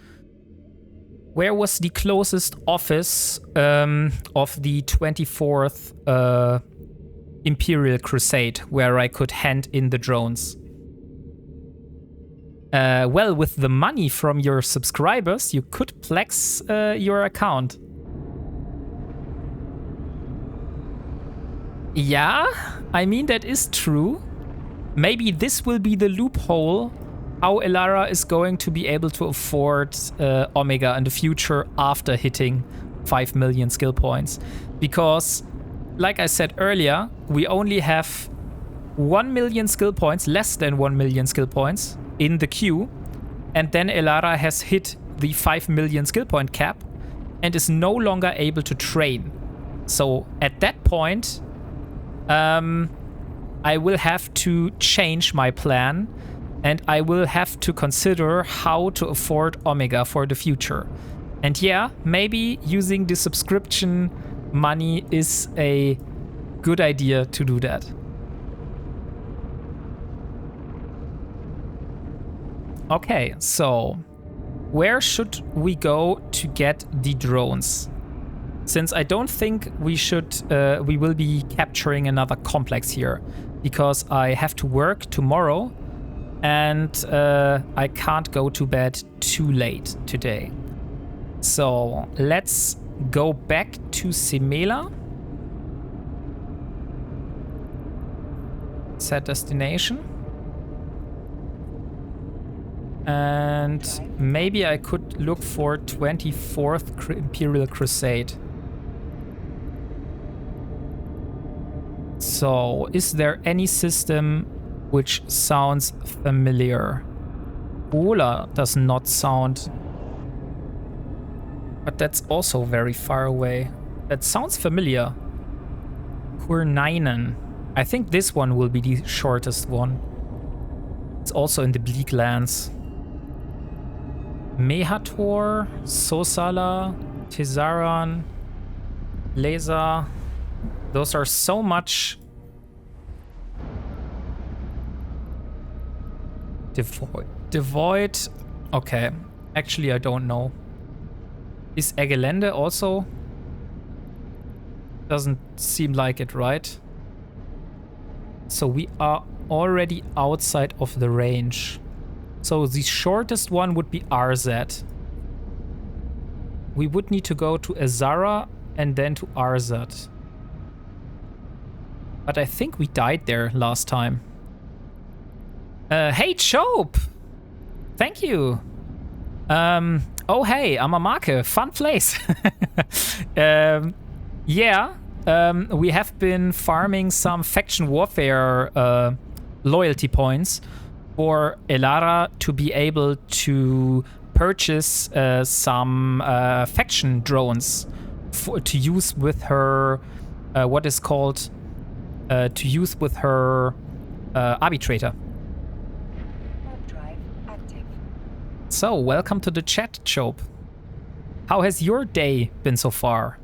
Speaker 1: office of the 24th Imperial Crusade where I could hand in the drones? Well, with the money from your subscribers, you could plex your account. Yeah, I mean, that is true. Maybe this will be the loophole how Elara is going to be able to afford Omega in the future after hitting 5 million skill points. Because, like I said earlier, we only have 1 million skill points, less than 1 million skill points in the queue. And then Elara has hit the 5 million skill point cap and is no longer able to train. So at that point, I will have to change my plan, and I will have to consider how to afford Omega for the future. And yeah, maybe using the subscription money is a good idea to do that. Okay, so where should we go to get the drones? Since I don't think we will be capturing another complex here, because I have to work tomorrow and I can't go to bed too late today. So let's go back to Semela. Set destination. And maybe I could look for 24th Imperial Crusade. So, is there any system which sounds familiar? Ola does not sound... But that's also very far away. That sounds familiar. Kurnainen. I think this one will be the shortest one. It's also in the Bleak Lands. Mehator, Sosala, Tezaran, Leza. Those are so much... Devoid. Okay. Actually, I don't know. Is Egelende also? Doesn't seem like it, right? So we are already outside of the range. So the shortest one would be RZ. We would need to go to Azara and then to RZ. But I think we died there last time. Hey, Chope! Thank you. Oh, hey, Amamake. Fun place. Yeah. We have been farming some faction warfare loyalty points for Elara to be able to purchase some faction drones to use with her what is called to use with her arbitrator. So, welcome to the chat, Chope. How has your day been so far?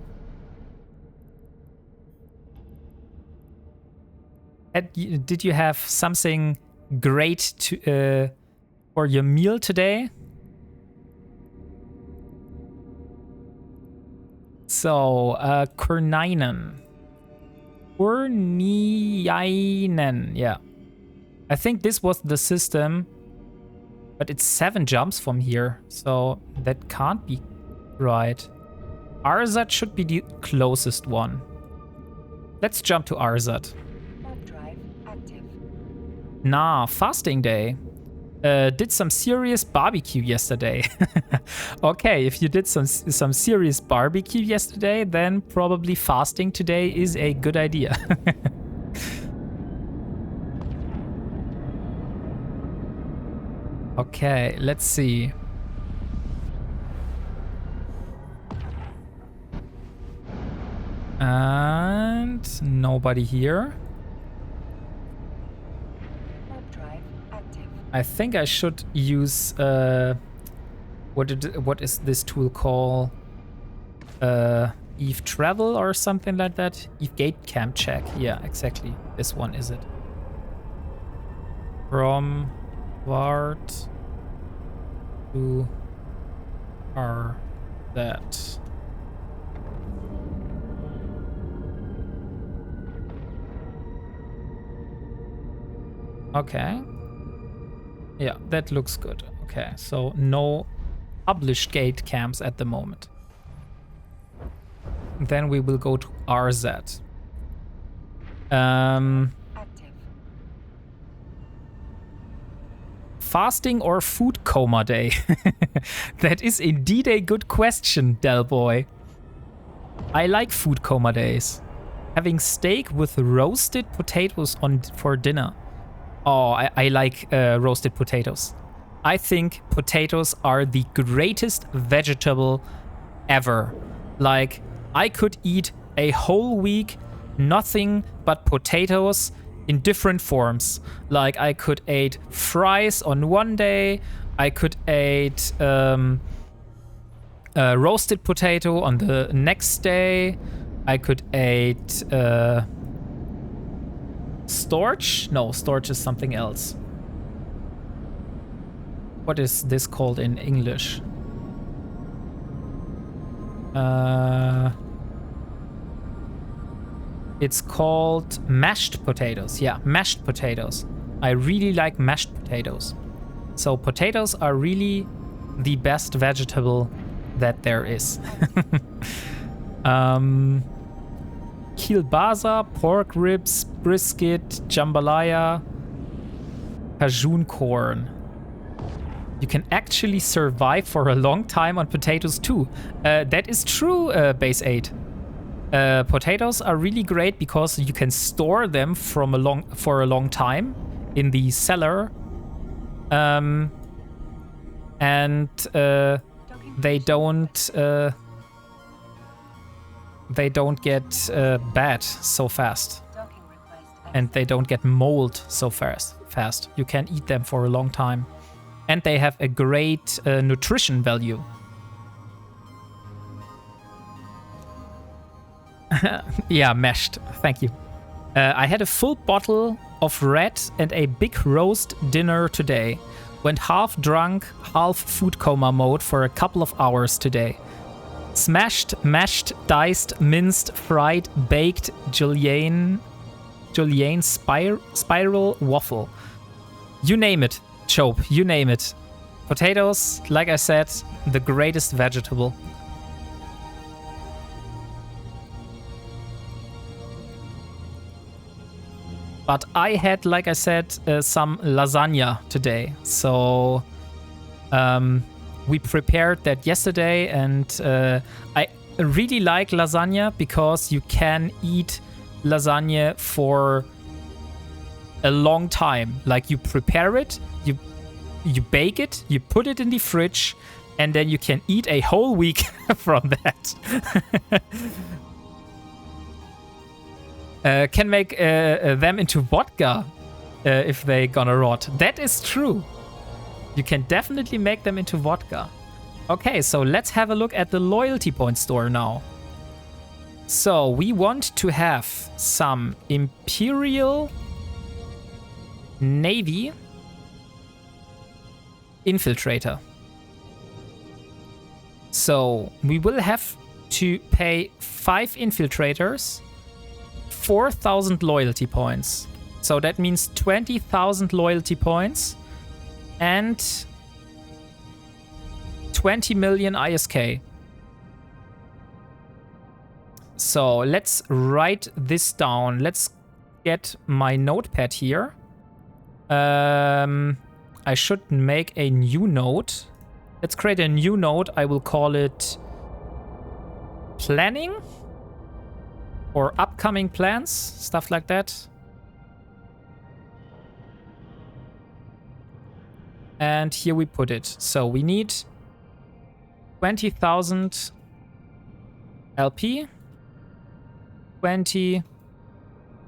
Speaker 1: Did you have something great to for your meal today? So, Kurnainen. Yeah. I think this was the system, but it's 7 jumps from here, so that can't be right. Arzat should be the closest one. Let's jump to Arzat. Nah, fasting day. Did some serious barbecue yesterday. Okay, if you did some serious barbecue yesterday, then probably fasting today is a good idea. Okay, let's see. And nobody here. I think I should use what is this tool called? Eve Travel or something like that? Eve Gate Camp check. Yeah, exactly. This one is it. From Wart to that. Okay. Yeah, that looks good. Okay, so no published gate camps at the moment. Then we will go to RZ. Fasting or food coma day? That is indeed a good question, Del Boy. I like food coma days. Having steak with roasted potatoes for dinner. Oh, I like roasted potatoes. I think potatoes are the greatest vegetable ever. Like, I could eat a whole week nothing but potatoes in different forms. Like, I could eat fries on one day. I could eat roasted potato on the next day. I could eat... storch? No, storch is something else. What is this called in English? It's called mashed potatoes. Yeah, mashed potatoes. I really like mashed potatoes. So potatoes are really the best vegetable that there is. Kielbasa, pork ribs, brisket, jambalaya, Cajun corn. You can actually survive for a long time on potatoes too. That is true, Base 8. Potatoes are really great because you can store them for a long time in the cellar. And they don't get bad so fast. And they don't get mold so fast. You can eat them for a long time. And they have a great nutrition value. Yeah, mashed. Thank you. I had a full bottle of red and a big roast dinner today. Went half drunk, half food coma mode for a couple of hours today. Smashed, mashed, diced, minced, fried, baked, julienne spiral waffle. You name it, Chope, you name it. Potatoes, like I said, the greatest vegetable. But I had, like I said, some lasagna today. So we prepared that yesterday, and I really like lasagna because you can eat lasagna for a long time. Like, you prepare it, you bake it, you put it in the fridge, and then you can eat a whole week from that. Can make them into vodka if they gonna rot. That is true. You can definitely make them into vodka. Okay, so let's have a look at the loyalty point store now. So we want to have some Imperial Navy Infiltrator. So we will have to pay 5 infiltrators, 4,000 loyalty points. So that means 20,000 loyalty points and 20 million ISK. So let's write this down. Let's get my notepad here. I should make a new note. Let's create a new note. I will call it planning or upcoming plans, stuff like that. And here we put it. So we need 20,000 LP, 20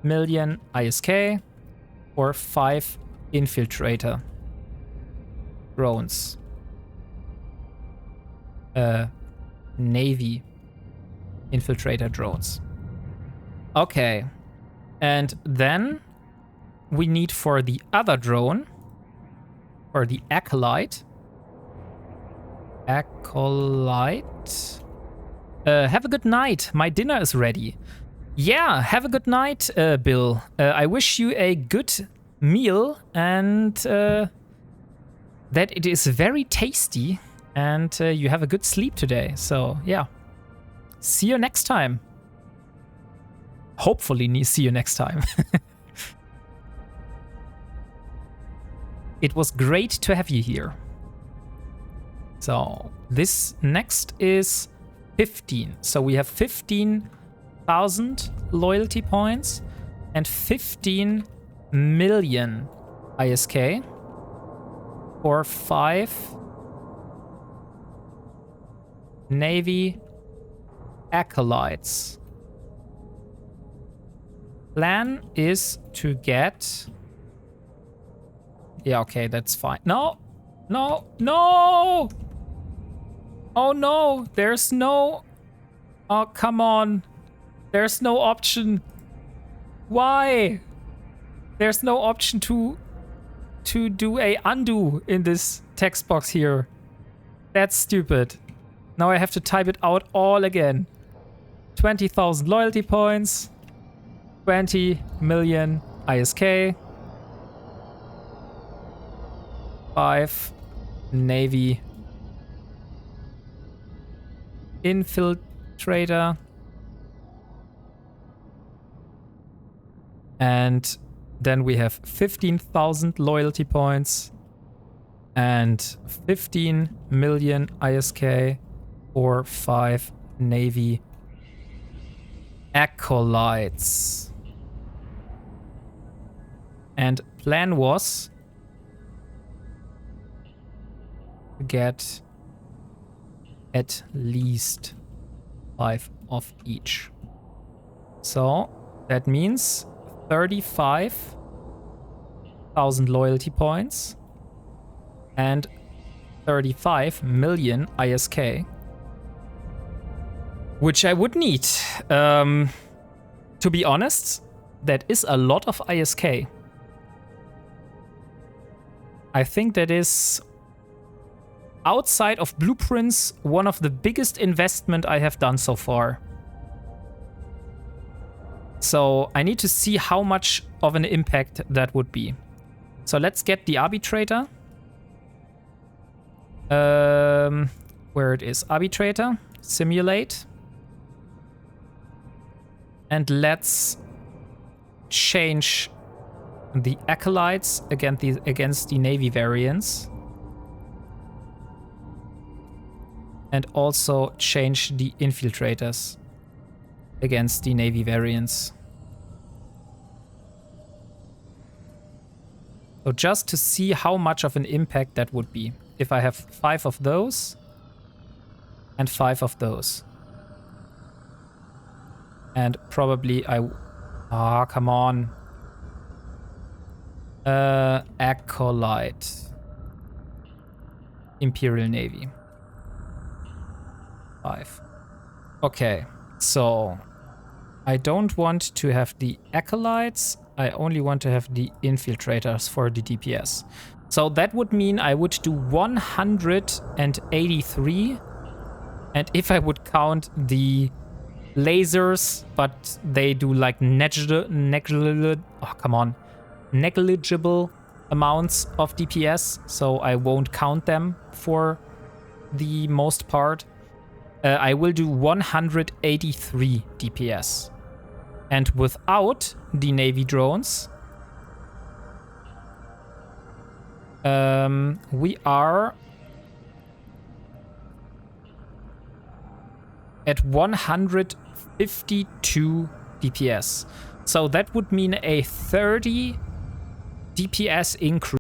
Speaker 1: million ISK, or 5 infiltrator drones. Navy infiltrator drones. Okay. And then we need for the other drone, or the acolyte. Acolyte. Have a good night. My dinner is ready. Yeah, have a good night, Bill. I wish you a good meal and that it is very tasty and you have a good sleep today. So, yeah. See you next time. Hopefully, see you next time. It was great to have you here. So, this next is 15. So, we have 15,000 loyalty points and 15 million ISK for 5 Navy acolytes. Plan is to get... Yeah, okay, that's fine. No! No! No! Oh no! There's no... Oh, come on. There's no option. Why? There's no option to do a undo in this text box here. That's stupid. Now I have to type it out all again. 20,000 loyalty points. 20 million ISK. 5 Navy infiltrator And then we have 15,000 loyalty points and 15 million ISK for 5 Navy acolytes. And plan was to get at least 5 of each. So that means 35,000 loyalty points and 35 million ISK, which I would need. To be honest, that is a lot of ISK. I think that is, outside of blueprints, one of the biggest investment I have done so far. So I need to see how much of an impact that would be. So let's get the arbitrator. Where it is, arbitrator, simulate. And let's change the acolytes against the Navy variants. And also change the infiltrators against the Navy variants. So just to see how much of an impact that would be if I have 5 of those and 5 of those. And probably come on. Acolyte. Imperial Navy. 5. Okay, so I don't want to have the acolytes. I only want to have the infiltrators for the DPS. So that would mean I would do 183. And if I would count the lasers, but they do like negligible amounts of DPS, so I won't count them for the most part. I will do 183 DPS. And without the Navy drones, we are at 152 DPS. So that would mean a 30 DPS increase.